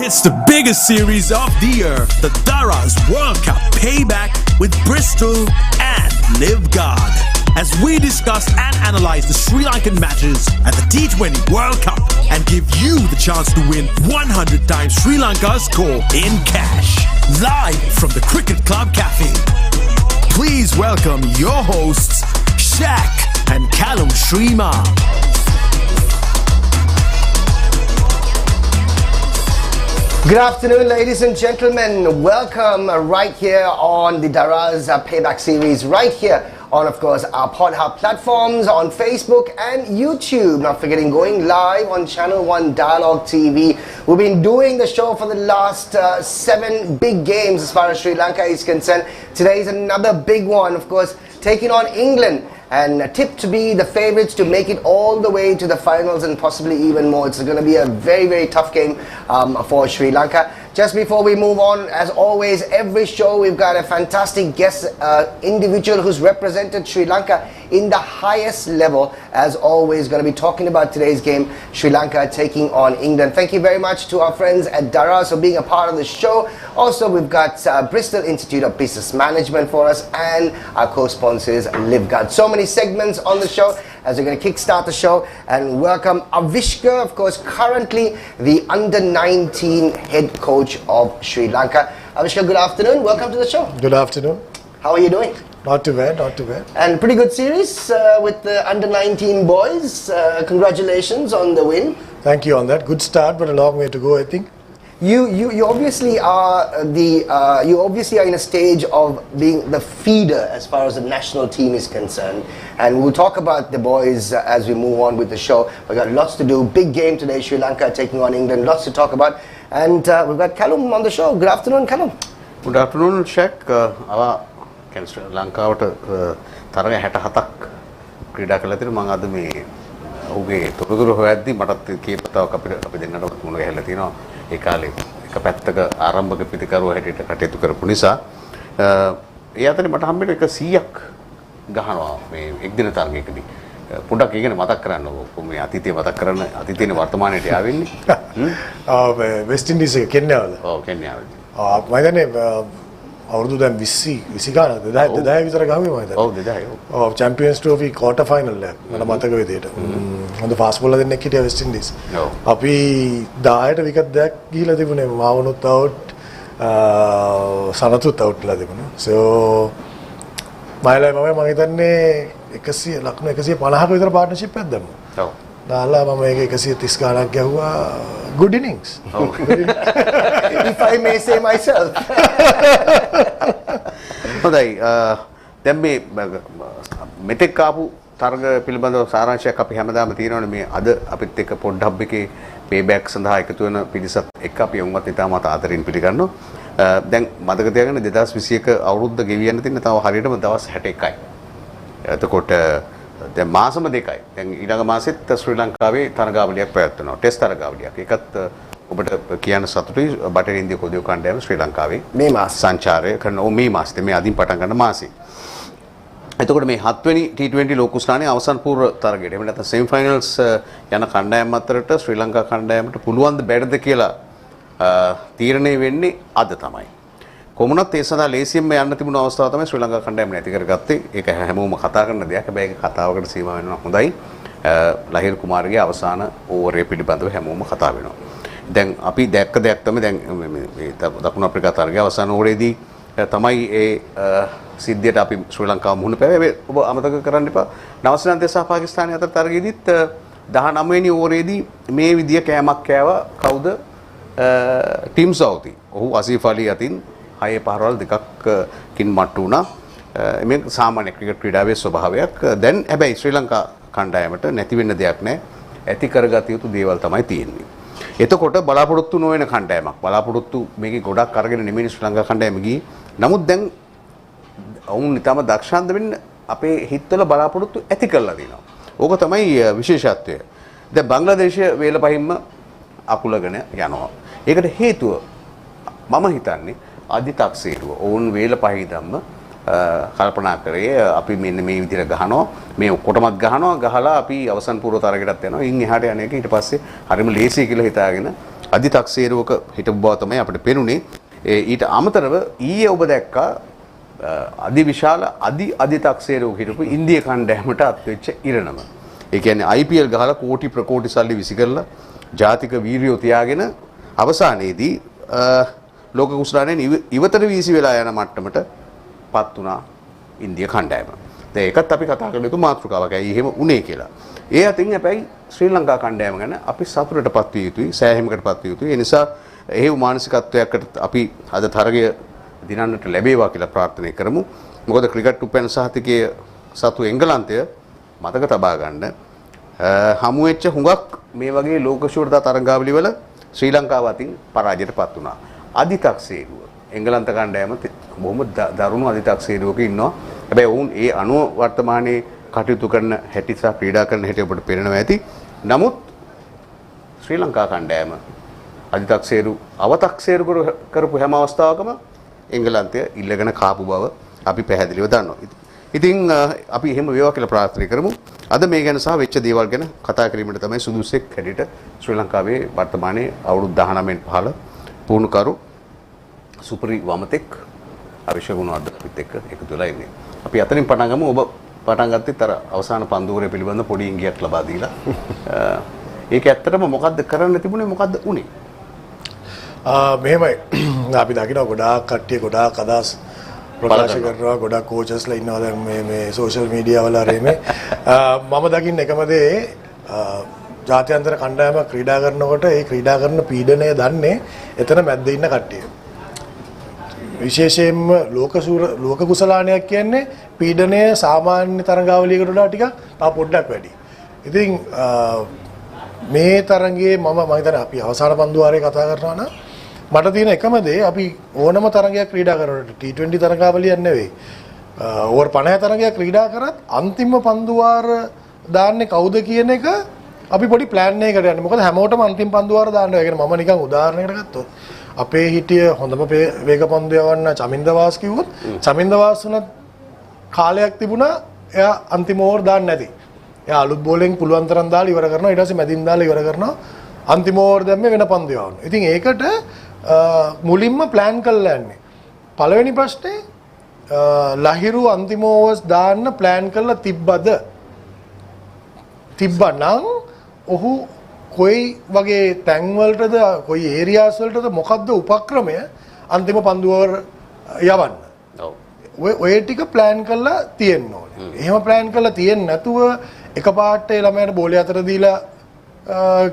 It's the biggest series of the year, the Daraz World Cup Payback with Bristol and Livgard. As we discuss and analyze the Sri Lankan matches at the T20 World Cup and give you the chance to win 100 times Sri Lanka's score in cash. Live from the Cricket Club Cafe. Please welcome your hosts, Shaq and Callum Shrima. Good afternoon, ladies and gentlemen. Welcome right here on the Daraz Payback series, right here on, of course, our PodHub platforms, on Facebook and YouTube. Not forgetting going live on Channel 1 Dialogue TV. We've been doing the show for the last 7 big games as far as Sri Lanka is concerned. Today is another big one, of course, taking on England, and tipped to be the favourites to make it all the way to the finals and possibly even more. It's going to be a very, very tough game for Sri Lanka. Just before we move on, as always, every show we've got a fantastic guest individual who's represented Sri Lanka in the highest level. As always, going to be talking about today's game, Sri Lanka taking on England. Thank you very much to our friends at Daraz for being a part of the show. Also, we've got Bristol Institute of Business Management for us, and our co-sponsor is Livgard. So many segments on the show as we're going to kickstart the show and welcome Avishka, of course, currently the under-19 head coach of Sri Lanka. Avishka, good afternoon. Welcome to the show. Good afternoon. How are you doing? Not too bad, not too bad. And pretty good series with the under-19 boys. Congratulations on the win. Thank you on that. Good start, but a long way to go, I think. You obviously are in a stage of being the feeder as far as the national team is concerned, and we'll talk about the boys as we move on with the show. We've got lots to do. Big game today, Sri Lanka taking on England. Lots to talk about, and we've got Callum on the show. Good afternoon, Callum. Good afternoon, Shaq. Can Sri Lanka out තරග 67ක් ක්‍රීඩා කළා තියෙනවා. මම අද මේ ඔහුගේ තොරතුරු හොයද්දි මටත් කීපතාවක් අපි දෙන්නට මුණ ගැහිලා තියෙනවා. ඒ කාලේ එක පැත්තක ආරම්භක පිටිකරුව හැටියට කටයුතු කරපු නිසා ඒ අතරේ මට හම්බෙන්න 100ක් ගහනවා මේ එක්දින තරගයකදී. පොඩ්ඩක් ඉගෙන මතක් කරන්නකෝ මේ අතීතය මතක් කරන්න අතීතයේ වර්තමානයට ආවෙන්නේ. වෙස්ට් ඉන්ඩීස් එක කෙන්යාවල. ඔව් කෙන්යාවල. මම හිතන්නේ අවුරුදු දැන් 20 ගානක් 2000 විතර ගාවේ මම හිතන්නේ. ඔව් 2000. ඔව් චැම්පියන්ස් ට්‍රෝෆි ක්වෝටර් ෆයිනල් එක මම මතක විදියට. හොඳ ෆාස්ට් බෝලර් දෙන්නෙක් හිටියා වෙස්ට් ඉන්ඩීස්. අපි 10ට විකට් දෙකක් ගිහිලා තිබුණේ. මාවුනුත් අවුට් සනතුත් අවුට්ලා තිබුණා. සෝ මම හිතන්නේ 100 ලක්ෂ 150ක විතර පාර්ට්නර්ෂිප් එකක් දැම්මා. ඔව්. දාලා මම ඒක 130 ගානක් ගැහුවා. Good innings. ඔව්. If I may say myself. හොඳයි. දැන් මේ මෙතෙක් ආපු තරග පිළිබඳව සාරාංශයක් අපි හැමදාම තියෙනවනේ. මේ අද අපිත් එක්ක පොඩ්ඩක් එකේ පේබැක් සඳහා එකතු වෙන පිරිසත් එක්ක අපි උන්වත් ඉතාමත් ආදරෙන් පිළිගන්නවා. දැන් මතක තියාගන්න 2021 අවුරුද්ද ගෙවියන්න තියෙන තව හරියටම දවස් 61යි. එතකොට දැන් මාසම දෙකයි. දැන් ඊළඟ මාසෙත් ශ්‍රී ලංකාවේ තරගාවලියක් පැවැත්වෙනවා. ටෙස්ට් තරගාවලියක්. ඒකත් ඔබට කියන්න සතුටුයි. බටහිර ඉන්දිය කොදිය කණ්ඩායම ශ්‍රී ලංකාවේ මේ මාස සංචාරය කරන මේ මාසෙත් මේ අදින් පටන් ගන්න මාසෙ. එතකොට මේ 7 වෙනි T20 ලෝක ස්ථානයේ අවසන් පූර්ව තරගයට එහෙම නැත්නම් සෙමි ෆයිනල්ස් යන කණ්ඩායම් අතරට ශ්‍රී ලංකා කණ්ඩායමට පුළුවන් ද බැරිද කියලා තීරණය වෙන්නේ අද තමයි. කොමුණත් ඒ සඳහා ලේසියෙන්ම යන්න තිබුණු අවස්ථාව තමයි ශ්‍රී ලංකා කණ්ඩායම නැති කරගත්තේ. ඒක හැමෝම කතා කරන දෙයක්. හැබැයි ඒක කතාවකට සීමා වෙනවා. හොඳයි. ලහිර කුමාරගේ අවසාන ඕවරය පිළිබඳව හැමෝම කතා වෙනවා. දැන් අපි දැක්ක දෙයක් තමයි දැන් මේ දකුණු අප්‍රිකා තරගයේ අවසාන ඕවරේදී තමයි ඒ සිද්ධියට අපි ශ්‍රී ලංකාව මුහුණ පැවැවේ. ඔබ අමතක කරන්න එපා. නවසීලන්තය සහ පාකිස්තානය අතර තරගයේදීත් 19 වෙනි ඕවරේදී මේ විදිය කෑමක් කෑවා කවුද? Team Southee. ඔහු ආසිෆ් අලි අතින් 6 පහරවල් දෙකකින් මට්ටු වුණා. මේ සාමාන්‍ය ක්‍රිකට් ක්‍රීඩාවේ ස්වභාවයක්. දැන් හැබැයි ශ්‍රී ලංකා කණ්ඩායමට නැති වෙන්න දෙයක් නැහැ. ඇති කරගත යුතු දේවල් තමයි තියෙන්නේ. එතකොට බලාපොරොත්තු නොවන කණ්ඩායමක්. බලාපොරොත්තු මේකේ ගොඩක් අරගෙන නෙමෙයි ශ්‍රී ලංකා කණ්ඩායම ගියේ. නමුත් දැන් ඔවුන් නිතරම දක්ෂාන්ත වෙන්න අපේ හිතවල බලාපොරොත්තු ඇති කරලා දිනවා. ඕක තමයි විශේෂත්වය. දැන් බංග්ලාදේශය වේල පහින්ම අකුලගෙන යනවා. ඒකට හේතුව මම හිතන්නේ අධිතක්සේරුව. ඔවුන් වේල පහින්දම්ම කල්පනා කරේ අපි මෙන්න මේ විදිහට ගහනවා මේ ඔක්කොටමත් ගහනවා ගහලා අපි අවසන් පූර්ව තරගයටත් යනවා. ඉන් එහාට යන එක ඊට පස්සේ හරිම ලේසියි කියලා හිතාගෙන අධිතක්සේරුවක හිටපු බව තමයි අපිට පේනුනේ. ඊට අමතරව ඊයේ ඔබ දැක්කා අධිවිශාල අධිතක්සේරුවක හිටපු ඉන්දිය කණ්ඩායමට අත්වෙච්ච ඉරණම. ඒ කියන්නේ IPL ගහලා කෝටි ප්‍රකෝටි සල්ලි විසි කරලා ජාතික වීරියෝ තියාගෙන අවසානයේදී ලෝක කුසලානෙන් ඉවතට වීසි වෙලා යන මට්ටමට පත් වුණා ඉන්දිය කණ්ඩායම. දැන් ඒකත් අපි කතා කරලා යුතු මාතෘකාවක්. ඇයි එහෙම උනේ කියලා. ඒ අතින් හැබැයි ශ්‍රී ලංකා කණ්ඩායම ගැන අපි සතුටටපත් විය යුතුයි, සෑහීමකටපත් විය යුතුයි. ඒ නිසා එහෙව් මානසිකත්වයකට අපි අද තරගය දිනන්නට ලැබේවා කියලා ප්‍රාර්ථනා කරමු. මොකද ක්‍රිකට් උපැන්න සහතිකයේ සතු එංගලන්තය මතක තබා ගන්න හමු වෙච්ච හුඟක් මේ වගේ ලෝක ශූරතා තරඟාවලි වල ශ්‍රී ලංකාව අතින් පරාජයටපත් වුණා. අධිතක්සේරුව එංගලන්ත කණ්ඩායම බොහොම දරුණු අධිතක්සේරුවක ඉන්නවා. හැබැයි ඔවුන් ඒ අනුව වර්තමානයේ කටයුතු කරන හැටි සහ ක්‍රීඩා කරන හැටි ඔබට පේනවා ඇති. නමුත් ශ්‍රී ලංකා කණ්ඩායම අධිතක්සේරු අවතක්සේරු කරපු හැම අවස්ථාවකම එංගලන්තය ඉල්ලගෙන කාපු බව අපි පැහැදිලිව දන්නවා. ඉතින් අපි එහෙම වේවා කියලා ප්‍රාර්ථනා කරමු. අද මේ ගැන සහ වෙච්ච දේවල් ගැන කතා කිරීමට තමයි සුදුසෙක් හැටියට ශ්‍රී ලංකාවේ වර්තමානයේ අවුරුදු 19න් පහළ පුහුණුකරු සුපරි වමතෙක් අවිෂ ගුණවර්ධන අපිත් එක්ක එකතු වෙලා ඉන්නේ. අපි අතනින් පටන් ගමු. ඔබ පටන් ගත්තෙත් අර අවසාන පන්දුවරය පිළිබඳ පොඩි ඉඟියක් ලබා දීලා. ඒක ඇත්තටම මොකද්ද කරන්න තිබුණේ, මොකද්ද උනේ? මෙහෙමයි. අපි දකිනවා ගොඩාක් කට්ටිය ගොඩාක් අදහස් ප්‍රකාශ කරනවා, ගොඩාක් කෝචස්ලා ඉන්නවා දැන් මේ සෝෂල් මීඩියා වල රෙමේ. මම දකින්න එකම දේ ජාත්‍යන්තර කණ්ඩායම ක්‍රීඩා කරනකොට ඒ ක්‍රීඩා කරන පීඩනය දන්නේ එතන මැද්දේ ඉන්න කට්ටිය. විශේෂයෙන්ම ලෝක කුසලානයක් කියන්නේ පීඩනය සාමාන්‍ය තරඟාවලියකට වඩා ටිකක් තව පොඩ්ඩක් වැඩි. ඉතින් මේ තරඟයේ මම හිතන්නේ අපි අවසාන පන්දු වාරේ කතා කරනවා නම් මට තියෙන එකම දේ අපි ඕනම තරඟයක් ක්‍රීඩා කරනකොට T20 තරඟාවලියක් නෙවෙයි. ඕවර් 50 තරඟයක් ක්‍රීඩා කරත් අන්තිම පන්දු වාර දාන්නේ කවුද කියන එක අපි පොඩි ප්ලෑන් එකකට යන්නේ. මොකද හැමෝටම අන්තිම පන්දු වාර දාන්න. ඒ කියන්නේ මම නිකන් උදාහරණයකට ගත්තොත් අපේ හිටිය හොඳම වේග පන්දු යවන්න චමින්ද වාස් කිව්වොත් චමින්ද වාස් උනත් කාලයක් තිබුණා එයා අන්තිම ඕවර් දාන්න නැති. එයා අලුත් බෝලෙන් පුළුවන් තරම් දාලා ඉවර කරනවා. ඊට පස්සේ මැදින් දාලා ඉවර කරනවා. අන්තිම ඕවර් දැම්මේ වෙන පන්දු යවන්න. ඉතින් ඒකට මුලින්ම ප්ලෑන් කරලා යන්නේ. පළවෙනි ප්‍රශ්නේ ලහිරු අන්තිම ඕවර්ස් දාන්න ප්ලෑන් කරලා තිබ්බද? තිබ්බනම් ඔහු කොයි වගේ තැන් වලටද කොයි ඒරියාස් වලටද මොකද්ද උපක්‍රමය අන්තිම පන්දුවර යවන්න. ඔය ටික ප්ලෑන් කරලා තියෙන්න ඕනේ. එහෙම ප්ලෑන් කරලා තියෙන්නේ නැතුව එකපාරට ඒ ළමයාට බෝලේ අතර දීලා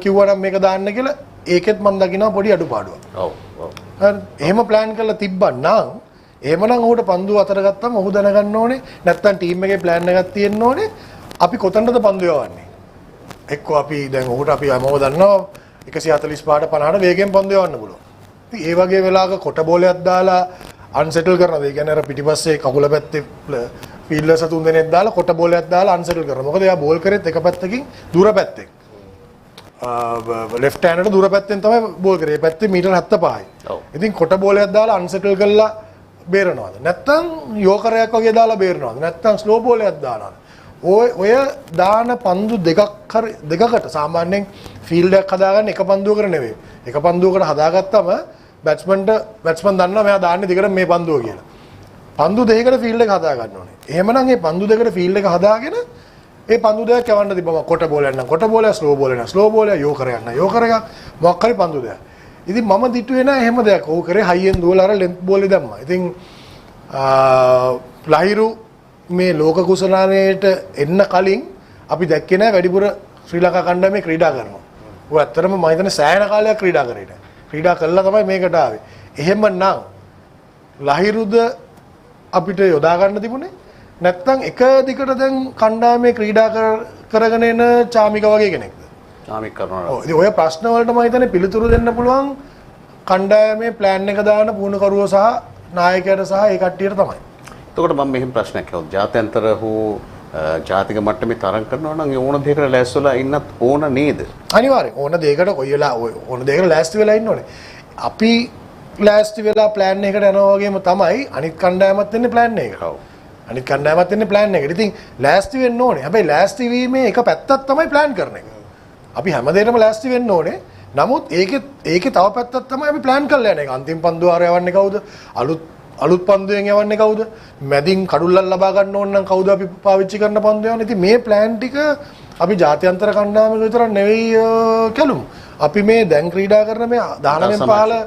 කිව්වනම් මේක දාන්න කියලා ඒකෙත් මම දකිනවා පොඩි අඩුපාඩුවක්. ඔව්. හරි. එහෙම ප්ලෑන් කරලා තිබ්බනම් එහෙමනම් ඔහුට පන්දුව අතර ගත්තම ඔහු දැනගන්න ඕනේ නැත්තම් ටීම් එකේ ප්ලෑන් එකක් තියෙන්න ඕනේ අපි කොතනද පන්දුව යවන්නේ. එක්ක අපි දැන් ඔහුට අපි හැමෝම දන්නවා 145ට 50ට වේගෙන් පන්දු යවන්න පුළුවන්. ඉතින් ඒ වගේ වෙලාවක කොට බෝලයක් දාලා අන්සෙටල් කරනවා. ඒ කියන්නේ අර පිටිපස්සේ කකුල පැත්තේ ෆීල්ඩර්ස් තුන් දෙනෙක් දාලා කොට බෝලයක් දාලා අන්සෙටල් කරනවා. මොකද එයා බෝල් කරෙත් එක පැත්තකින් දුර පැත්තෙන්. ලෙෆ්ට් හෑන්ඩට දුර පැත්තෙන් තමයි බෝල් කරේ. ඒ පැත්තේ මීටර් 75යි. ඉතින් කොට බෝලයක් දාලා අන්සෙටල් කරලා බේරනවාද? නැත්තම් යෝකරයක් වගේ දාලා බේරනවාද? නැත්තම් ස්ලෝ බෝලයක් දානවාද? ඔය දාන පන්දු දෙකකට සාමාන්‍යයෙන් ෆීල්ඩ් එකක් හදාගන්න එක පන්දුවකට නෙවෙයි. එක පන්දුවකට හදාගත්තම බැට්ස්මන් දන්නවා මෙයා දාන්නේ දෙකට මේ පන්දුව කියලා. පන්දු දෙකකට ෆීල්ඩ් එක හදා ගන්න ඕනේ. එහෙමනම් මේ පන්දු දෙකට ෆීල්ඩ් එක හදාගෙන ඒ පන්දු දෙකක් යවන්න තිබ්බම කොට බෝලයක් නම් කොට බෝලයක් ස්ලෝ බෝලයක් නම් ස්ලෝ බෝලයක් යෝකරයක් නම් යෝකරයක් මොකක් හරි පන්දු දෙකක්. ඉතින් මම දිටුවේ නෑ එහෙම දෙයක්. ඔහු කරේ හයියෙන් දුවලා අර ලෙන්ත් බෝලේ දැම්මා. ඉතින් ලහිරු මේ ලෝක කුසලානයට එන්න කලින් අපි දැක්කේ නෑ වැඩිපුර ශ්‍රී ලංකා කණ්ඩායමේ ක්‍රීඩා කරනවා. ඔය ඇත්තටම මම හිතන්නේ සෑහෙන කාලයක් ක්‍රීඩා කරේ නෑ. ක්‍රීඩා කළා තමයි මේකට ආවේ. එහෙමනම් ලහිරුද අපිට යොදා ගන්න තිබුණේ නැත්නම් එක දිගට දැන් කණ්ඩායමේ ක්‍රීඩා කරගෙන එන චාමික වගේ කෙනෙක්ද? චාමික කරනවා. ඔව්. ඉතින් ඔය ප්‍රශ්න වලට මම හිතන්නේ පිළිතුරු දෙන්න පුළුවන් කණ්ඩායමේ ප්ලෑන් එක දාන පුහුණුකරුවෝ සහ නායකයන්ට සහ ඒ කට්ටියට තමයි. එතකොට මම මෙහෙම ප්‍රශ්නයක් අහුවා. ජාත්‍යන්තර හෝ ජාතික මට්ටමේ තරඟ කරනවා නම් ඒ ඕන දෙයකට ලෑස්ති වෙලා ඉන්නත් ඕන නේද? අනිවාර්යෙන්. ඕන දෙයකට කොයි වෙලාව ඕන දෙයකට ලෑස්ති වෙලා ඉන්න ඕනේ. අපි ලෑස්ති වෙලා ප්ලෑන් එකකට යනවා වගේම තමයි අනිත් කණ්ඩායමත් වෙන්නේ ප්ලෑන් එකකට. ඔව්. අනිත් කණ්ඩායමත් වෙන්නේ ප්ලෑන් එකකට. ඉතින් ලෑස්ති වෙන්න ඕනේ. හැබැයි ලෑස්ති වීමේ එක පැත්තක් තමයි ප්ලෑන් කරන එක. අපි හැමදේටම ලෑස්ති වෙන්න ඕනේ. නමුත් ඒකේ තව පැත්තක් තමයි අපි ප්ලෑන් කරලා යන්නේ. අන්තිම පන්දු ආරය යවන්නේ කවුද? අලුත් පන්දුවෙන් යවන්නේ කවුද? මැදින් කඩුල්ලක් ලබා ගන්න ඕන නම් කවුද අපි පාවිච්චි කරන පන්දු යවන්නේ? ඉතින් මේ ප්ලෑන් ටික අපි ජාත්‍යන්තර කණ්ඩායමක විතරක් නෙවෙයි කැලුම්. අපි මේ දැන් ක්‍රීඩා කරන මේ 19 15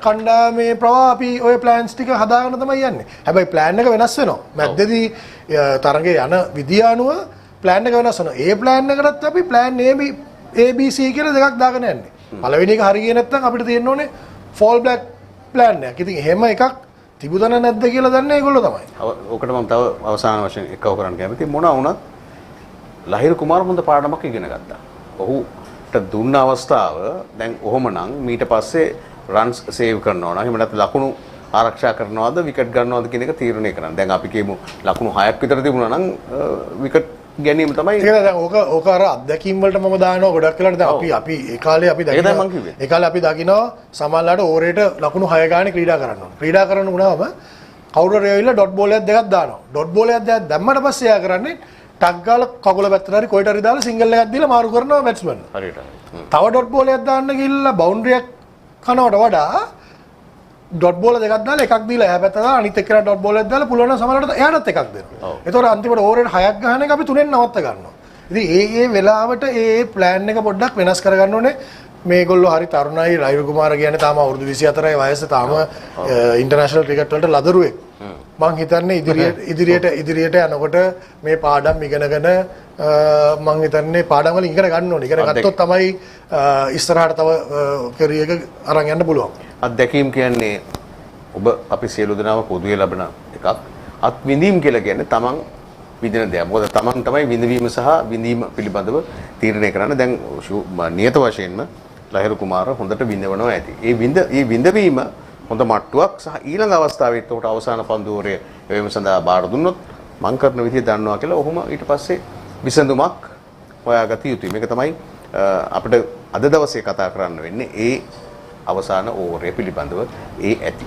කණ්ඩායමේ ප්‍රවාහ අපි ওই ප්ලෑන්ස් ටික හදාගෙන තමයි යන්නේ. හැබැයි ප්ලෑන් එක වෙනස් වෙනවා. මැද්දේදී තරඟේ යන විදිය අනුව ප්ලෑන් එක වෙනස් වෙනවා. ඒ ප්ලෑන් එකටත් අපි ප්ලෑන් ABC කියලා දෙකක් දාගෙන යන්නේ. පළවෙනි එක හරියන්නේ නැත්නම් අපිට තියෙන්න ඕනේ ෆෝල් බෑක් ප්ලෑන් එකක්. ඉතින් එහෙම එකක් තිබුණා නැද්ද කියලා දන්නේ ඒගොල්ලෝ තමයි. ඔකට මම තව අවසාන වශයෙන් එකව කරන්න කැමතියි. මොනවා වුණත් ලහිරු කුමාර හොඳ පාඩමක් ඉගෙන ගත්තා. ඔහුට දුන්න අවස්ථාව දැන් ඔහොමනම් ඊට පස්සේ රන්ස් සේව් කරනවා නම් එහෙම නැත්නම් ලකුණු ආරක්ෂා කරනවද විකට් ගන්නවද කියන එක තීරණය කරන්න. දැන් අපි කියමු ලකුණු 6ක් විතර තිබුණා නම් විකට් ගැනීම තමයි. ඒක දැන් ඕක අර අත්දැකීම් වලට මම දානවා ගොඩක් වෙලාට. දැන් අපි ඒ කාලේ අපි දකිනවා. ඒ කාලේ අපි දකිනවා සමහරලාට ඕවරේට ලකුණු 6 ගානේ ක්‍රීඩා කරන්න ඕන. ක්‍රීඩා කරන්න උනාම කවුරු හරි ඇවිල්ලා ඩොට් බෝලයක් දෙකක් දානවා. ඩොට් බෝලයක් දෙකක් දැම්මට පස්සේ එයා කරන්නේ ටක් ගාලා කකුල පැත්තට හරි කොයිට හරි දාලා සිංගල් එකක් දීලා මාරු කරනවා බැට්ස්මන්. හරියට. තව ඩොට් බෝලයක් දාන්න ගිහිල්ලා බවුන්ඩරියක් කනවට වඩා ඩොට් බෝල දෙකක් දාලා එකක් දීලා එහා පැත්තට දාලා අනිත් එක්කෙනා ඩොට් බෝලයක් දාලා පුළුවන් නම් සමහරවිට එයාටත් එකක් දෙනවා. ඒතකොට අන්තිමට ඕවරේට 6ක් ගහන එක අපි 3ෙන් නවත්ත ගන්නවා. ඉතින් ඒ වෙලාවට ඒ ප්ලෑන් එක පොඩ්ඩක් වෙනස් කරගන්න ඕනේ. මේගොල්ලෝ හරි තරුණයි. ලහිරු කුමාර කියන්නේ තාම අවුරුදු 24යි වයස. තාම ඉන්ටර්නැෂනල් ක්‍රිකට් වලට ලදරුවෙක්. මං හිතන්නේ ඉදිරියට යනකොට මේ පාඩම් ඉගෙනගෙන මං හිතන්නේ පාඩම් වලින් ඉගෙන ගන්න ඕනේ. ඉගෙන ගත්තොත් තමයි ඉස්සරහට තව කැරියර් එක අරන් යන්න පුළුවන්. අත්දැකීම් කියන්නේ ඔබ අපි සියලු දෙනාම පොදුවේ ලබන එකක්. අත්විඳීම් කියලා කියන්නේ තමන් විඳින දෙයක්. මොකද තමන් තමයි විඳවීම සහ විඳීම පිළිබඳව තීරණය කරන්න. දැන් නියත වශයෙන්ම ලහිරු කුමාර හොඳට විඳවනවා ඇති. ඒ විඳවීම හොඳ මට්ටුවක් සහ ඊළඟ අවස්ථාවේ උට අවසාන පන්දුවරය එවීම සඳහා බාර දුන්නොත් මං කරන විදිය දන්නවා කියලා ඔහොම ඊට පස්සේ විසඳුමක් හොයාගත යුතුයි. මේක තමයි අපිට අද දවසේ කතා කරන්න වෙන්නේ. ඒ අවසාන ඕවරය පිළිබඳව ඒ ඇති.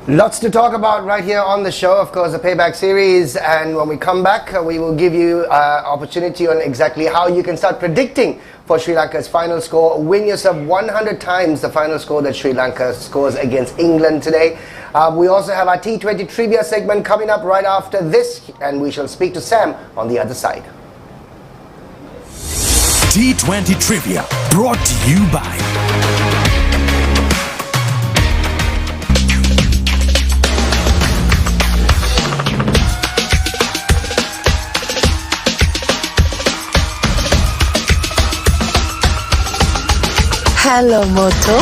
Lots to talk about right here on the show, of course, the Payback series. And when we come back, we will give you opportunity on exactly how you can start predicting for Sri Lanka's final score. Win yourself 100 times the final score that Sri Lanka scores against England today. We also have our T20 trivia segment coming up right after this, and we shall speak to Sam on the other side. T20 trivia brought to you by Hello, Moto.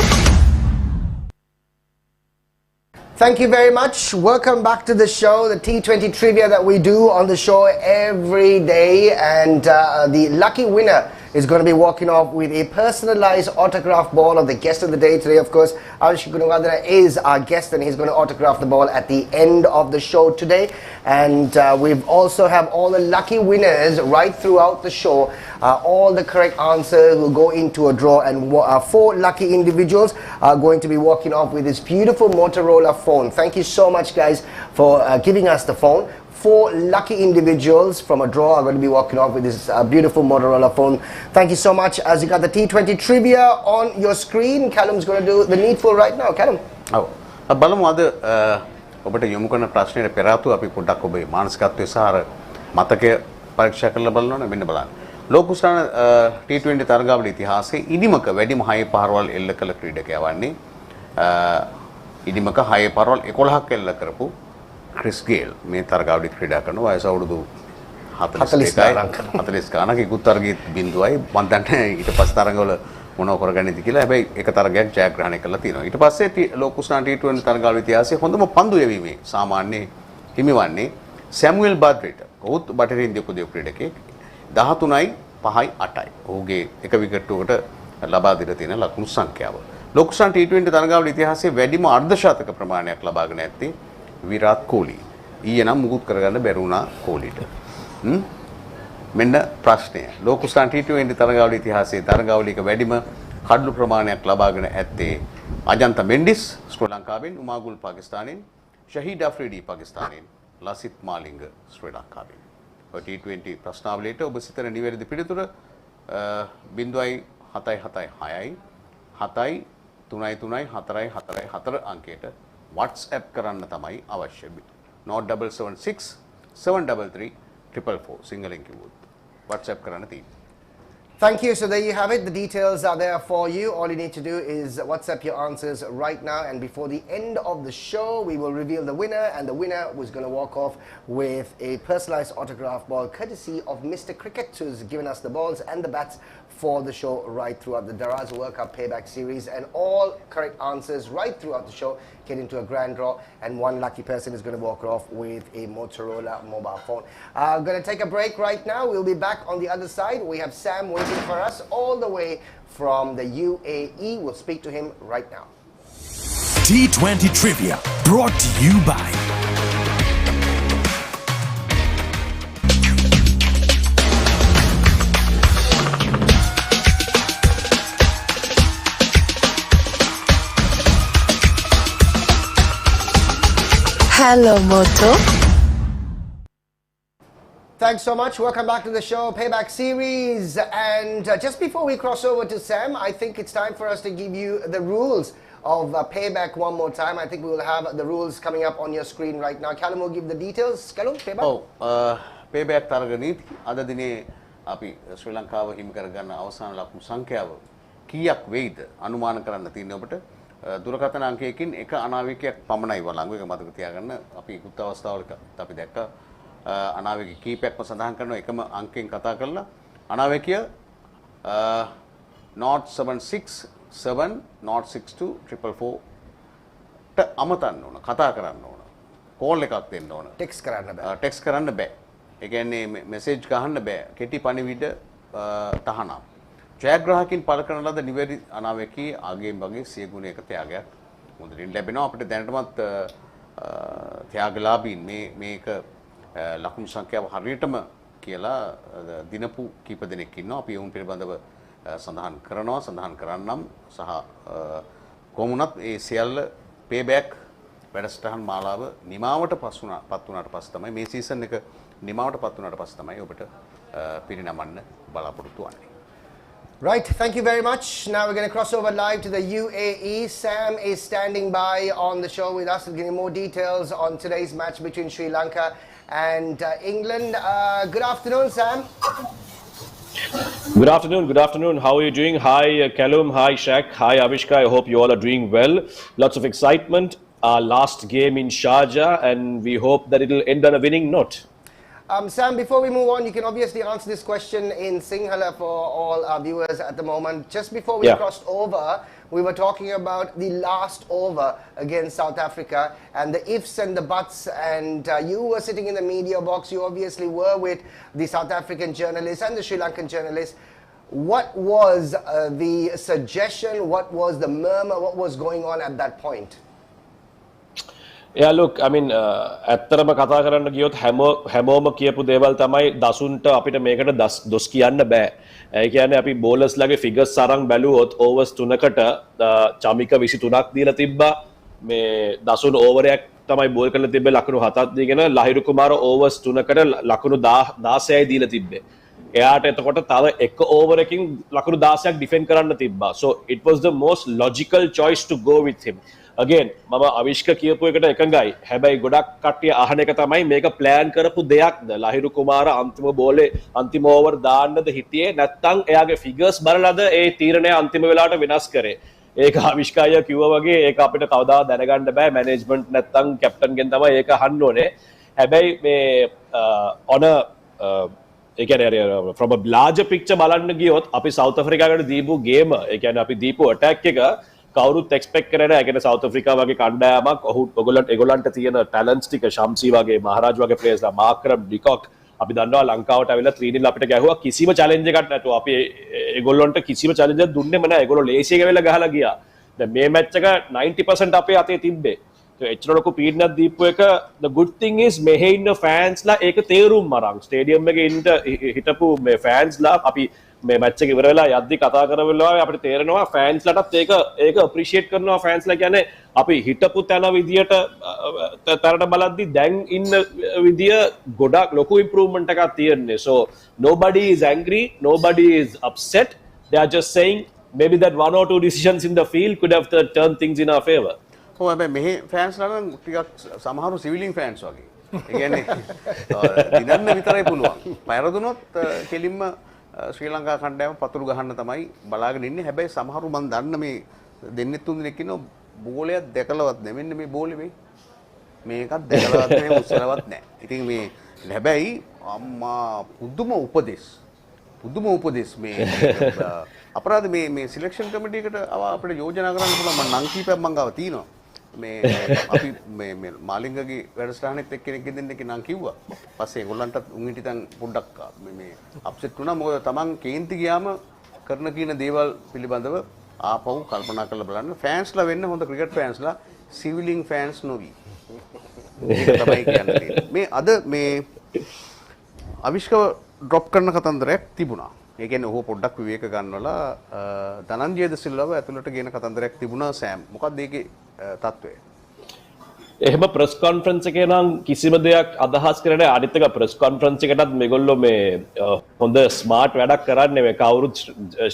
Thank you very much. Welcome back to the show, the T20 trivia that we do on the show every day. And the lucky winner is going to be walking off with a personalized autograph ball of the guest of the day today. Of course, Avishka Gunawardene is our guest, and he's going to autograph the ball at the end of the show today. And we've also have all the lucky winners right throughout the show. All the correct answers will go into a draw, and 4 lucky individuals are going to be walking off with this beautiful Motorola phone. Thank you so much, guys, for giving us the phone. 4 lucky individuals from a draw are going to be walking off with this beautiful Motorola phone. Thank you so much. As you got the T20 trivia on your screen, Callum's going to do the needful right now. Callum. බලමු අද ඔබට යොමු කරන ප්‍රශ්නෙට පෙර ආතුව අපි පොඩ්ඩක් ඔබේ මානසිකත්වය සහ මතකය පරීක්ෂා කරලා බලනවා. මෙන්න බලන්න. ලෝකුස්ථාන T20 තරගාවලි ඉතිහාසයේ ඉනිමක වැඩිම 6 පහරවල් එල්ල කළ ක්‍රීඩකයා වන්නේ ඉනිමක 6 පහරවල් 11ක් එල්ල කරපු ක්‍රිස් ගේල්. මේ තරගාවලි ක්‍රීඩා කරන වයස අවුරුදු 40 ගානක ඉක්ුත් තරගයේ බිඳුවයි. මම දන්නේ ඊට පස්සේ තරගවල මොනව කරගන්නේද කියලා. හැබැයි එක තරගයක් ජයග්‍රහණය කළා තියෙනවා. ඊට පස්සේ ලෝකුස්ථාන T20 තරගාවලි ඉතිහාසයේ හොඳම පන්දු යැවීමේ සාමාන්‍ය හිමිවන්නේ සැමුවෙල් බද්රිට. ඔහුත් බටහිර ඉන්දිය උපදේශ ක්‍රීඩකයෙක්. 13යි 5යි 8යි. ඔහුගේ එක විකට්ටුවකට ලබා දීලා තියෙන ලකුණු සංඛ්‍යාව. ලෝකුස්ථාන T20 තරගාවලි ඉතිහාසයේ වැඩිම අර්ධශතක ප්‍රමාණයක් ලබාගෙන ඇත්තේ විරාට් කෝලි. ඊයේ නම් මුකුත් කරගන්න බැරි වුණා කෝලිට. මෙන්න ප්‍රශ්නය. ලෝකුස්ථාන T20 තරගාවලි ඉතිහාසයේ තරගාවලික වැඩිම කඩලු ප්‍රමාණයක් ලබාගෙන ඇත්තේ අජන්ත මෙන්ඩිස් ශ්‍රී ලංකාවෙන්, උමාගුල් පාකිස්තානෙන්, ෂහීඩ් අෆ්රිඩි පාකිස්තානෙන්, ලසිත් මාලිංග ශ්‍රී ලංකාවෙන්. T20 ප්‍රශ්නාවලියට ඔබ සිතන නිවැරදි පිළිතුර 0.776යි 7යි 3යි 3යි 4යි 4යි 4 අංකයට WhatsApp කරන්න තමයි අවශ්‍ය. 0776 733 444 සිංහලෙන් කිව්වොත් WhatsApp කරන්න තියෙනවා. Thank you. So there you have it. The details are there for you. All you need to do is WhatsApp your answers right now. And before the end of the show, we will reveal the winner. And the winner was going to walk off with a personalized autograph ball courtesy of Mr. Cricket, who's given us the balls and the bats for the show right throughout the Daraz World Cup Payback series. And all correct answers right throughout the show get into a grand draw. And one lucky person is going to walk off with a Motorola mobile phone. I'm going to take a break right now. We'll be back on the other side. We have Sam waiting for us all the way from the UAE. We'll speak to him right now. T20 Trivia brought to you by Hello, Moto. Thanks so much. Welcome back to the show, Payback series. And just before we cross over to Sam, I think it's time for us to give you the rules of Payback one more time. I think we will have the rules coming up on your screen right now. Callum will give the details. Callum, Payback? Payback තරග නීති අද දිනේ අපි ශ්‍රී ලංකාව හිමි කරගන්න අවසාන ලකුණු සංඛ්‍යාව කීයක් වෙයිද අනුමාන කරන්න තියෙනවා ඔබට. දුරකථන අංකයකින් එක අනාවිකයක් පමණයි වළංගු. ඒක මතක තියාගන්න. අපි කුත් අවස්ථාවලක අපි දැක්කා අනාවැකි කීපයක්ම සඳහන් කරන එකම අංකයෙන් කතා කරලා අනාවැකිය 076 7 062 444 ට අමතන්න ඕන, කතා කරන්න ඕන, කෝල් එකක් දෙන්න ඕන. ටෙක්ස්ට් කරන්න බෑ. ටෙක්ස්ට් කරන්න බෑ. ඒ කියන්නේ මෙසේජ් ගහන්න බෑ. කෙටි පණිවිඩ තහනම්. ජයග්‍රාහකින් පළ කරන ලද නිවැරදි අනාවැකි ආගයෙන් වගේ සිය ගුණයක ත්‍යාගයක් මුදලින් ලැබෙනවා. අපිට දැනටමත් ත්‍යාගලාභීන් මේක ලකුණු සංඛ්‍යාව හරියටම කියලා දිනපු කීප දෙනෙක් ඉන්නවා. අපි වුන් පිළිබඳව සඳහන් කරනවා, සඳහන් කරන්නම් සහ කොමුණත් ඒ සියල්ල පේබැක් වැඩසටහන් මාලාව නිමාවට පත් වුණාට පස්සේ තමයි මේ සීසන් එක නිමාවට පත් වුණාට පස්සේ තමයි ඔබට පිරිනමන්න බලාපොරොත්තු වෙන්නේ. Right, thank you very much. Now we're going to cross over live to the UAE. Sam is standing by on the show with us to give you more details on today's match between Sri Lanka and England. Good afternoon, Sam. Good afternoon. Good afternoon. How are you doing? Hi, Callum. Hi, Shaq. Hi, Avishka. I hope you all are doing well. Lots of excitement. Our last game in Sharjah, and we hope that it will end on a winning note. Sam, before we move on, you can obviously answer this question in Sinhala for all our viewers at the moment. Just before we crossed over, we were talking about the last over against South Africa and the ifs and the buts. And you were sitting in the media box. You obviously were with the South African journalists and the Sri Lankan journalists. What was the suggestion? What was the murmur? What was going on at that point? Yeah, look, I mean, ඇත්තරම කතා කරන්න ගියොත් හැමෝම කියපු දේවල් තමයි දසුන්ට අපිට මේකට දොස් කියන්න බෑ. ඒ කියන්නේ අපි බෝලර්ස්ලාගේ ෆිගර්ස් අරන් බැලුවොත් ඕවර්ස් 3කට චමික 23ක් දීලා තිබ්බා. මේ දසුන් ඕවරයක් තමයි බෝල් කරලා තිබ්බේ ලකුණු 7ක් දීගෙන ලහිරු කුමාර ඕවර්ස් 3කට ලකුණු 16යි දීලා තිබ්බේ. එයාට එතකොට තව එක ඕවරකින් ලකුණු 16ක් ඩිෆෙන්ඩ් කරන්න තිබ්බා. So it was the most logical choice to go with him. Again, මම අවිෂ්ක කියපු එකට එකඟයි. හැබැයි ගොඩක් කට්ටිය අහන එක තමයි මේක ප්ලෑන් කරපු දෙයක්ද? ලහිරු කුමාර අන්තිම බෝලේ අන්තිම ඕවර් දාන්නද හිටියේ නැත්නම් එයාගේ ෆිගර්ස් බලලාද ඒ තීරණය අන්තිම වෙලාවට වෙනස් කරේ? ඒක අවිෂ්ක අයියා කිව්වා වගේ ඒක අපිට කවදාවත් දැනගන්න බෑ. මැනේජ්මන්ට් නැත්නම් කැප්ටන්ගෙන් තමයි ඒක අහන්න ඕනේ. හැබැයි මේ on a ඒ කියන්නේ from a larger picture බලන්න ගියොත් අපි සවුත් අප්‍රිකාවට දීපු ගේම ඒ කියන්නේ අපි දීපු අටැක් එක කවුරුත් එක්ස්පෙක්ට් කරේ නැහැ. ඒ කියන්නේ සවුත් අප්‍රිකා වගේ කණ්ඩායමක් ඔයගොල්ලන්ට තියෙන ටැලන්ට්ස් ටික ශම්සි වගේ මහරාජ් වගේ ප්ලේයර්ස්ලා මාක්‍රම් ඩිකොක් අපි දන්නවා ලංකාවට ඇවිල්ලා 3-0 අපිට ගැහුවා කිසිම චැලෙන්ජ් එකක් නැතුව. අපි ඒගොල්ලොන්ට කිසිම චැලෙන්ජ් එකක් දුන්නෙම නැහැ. ඒගොල්ලෝ ලේසියෙන් ඇවිල්ලා ගහලා ගියා. දැන් මේ මැච් එක 90% අපේ අතේ තිබ්බේ. එච්චර ලොකු පීඩනයක් දීපු එක the good thing is මෙහෙ ඉන්න ෆෑන්ස්ලා ඒක තේරුම් අරන් ස්ටේඩියම් එකේ ඉන්න හිටපු මේ ෆෑන්ස්ලා අපි මේ මැච් එක ඉවර වෙලා යද්දි කතා කරවෙලා අපිට තේරෙනවා ෆෑන්ස්ලාටත් ඒක අප්‍රීෂিয়েට් කරනවා ෆෑන්ස්ලා කියන්නේ අපි හිටපු තැන විදියට තරට බලද්දි දැන් ඉන්න විදිය ගොඩක් ලොකු ඉම්ප්‍රූව්මන්ට් එකක් තියෙන්නේ. So nobody is angry, nobody is upset. They are just saying maybe that one or two decisions in the field could have turned things in our favor. ඔව් හැබැයි මෙහි ෆෑන්ස් ලා නම් ටිකක් සමහරු සිවිලින් ෆෑන්ස් වගේ. ඒ කියන්නේ දිනන්න විතරයි පුළුවන්. පෙරදුනොත් කෙලින්ම ශ්‍රී ලංකා කණ්ඩායම පතුරු ගහන්න තමයි බලාගෙන ඉන්නේ. හැබැයි සමහරු මම දන්න මේ දෙන්නේ තුන් දෙනෙක් ඉන්නවා බෝලයක් දැකලවත් නැහැ. මෙන්න මේ බෝලේ මේ මේකත් දැකලවත් නැහැ උස්සලවත් නැහැ. ඉතින් මේ හැබැයි අම්මා පුදුම උපදෙස් මේ අපරාධ මේ සිලෙක්ෂන් කමිටි එකට අපිට යෝජනා කරන්න පුළුවන් මම නම් කීපයක් මං ගාව තියෙනවා. මේ අපි මේ මාලිංගගේ වැඩසටහනෙත් එක්කෙනෙක් දෙන්නෙක් නම් කිව්වා. පස්සේ ඒගොල්ලන්ටත් උන් හිටියන් පොඩ්ඩක් මේ අප්සෙට් වුණා. මොකද තමන් කේන්ති ගියාම කරන කින දේවල් පිළිබඳව ආපහු කල්පනා කරලා බලන්න. ෆෑන්ස්ලා වෙන්න හොඳ ක්‍රිකට් ෆෑන්ස්ලා සිවිලින් ෆෑන්ස් නොවි. ඒක තමයි කියන්නේ. මේ අද මේ අවිෂ්කව ඩ්‍රොප් කරන කතන්දරයක් තිබුණා. ඒ කියන්නේ ඔහු පොඩ්ඩක් විවේක ගන්නවලා ධනංජයද සිල්වව ඇතුළට ගේන කතන්දරයක් තිබුණා සෑම්. මොකක්ද ඒකේ තත්ත්වය? එහෙම ප්‍රෙස් කොන්ෆරන්ස් එකේ නම් කිසිම දෙයක් අදහස් කරන්නේ අනිත් එක ප්‍රෙස් කොන්ෆරන්ස් එකටත් මේගොල්ලෝ මේ හොඳ ස්මාර්ට් වැඩක් කරන්නේ මේ කවුරුත්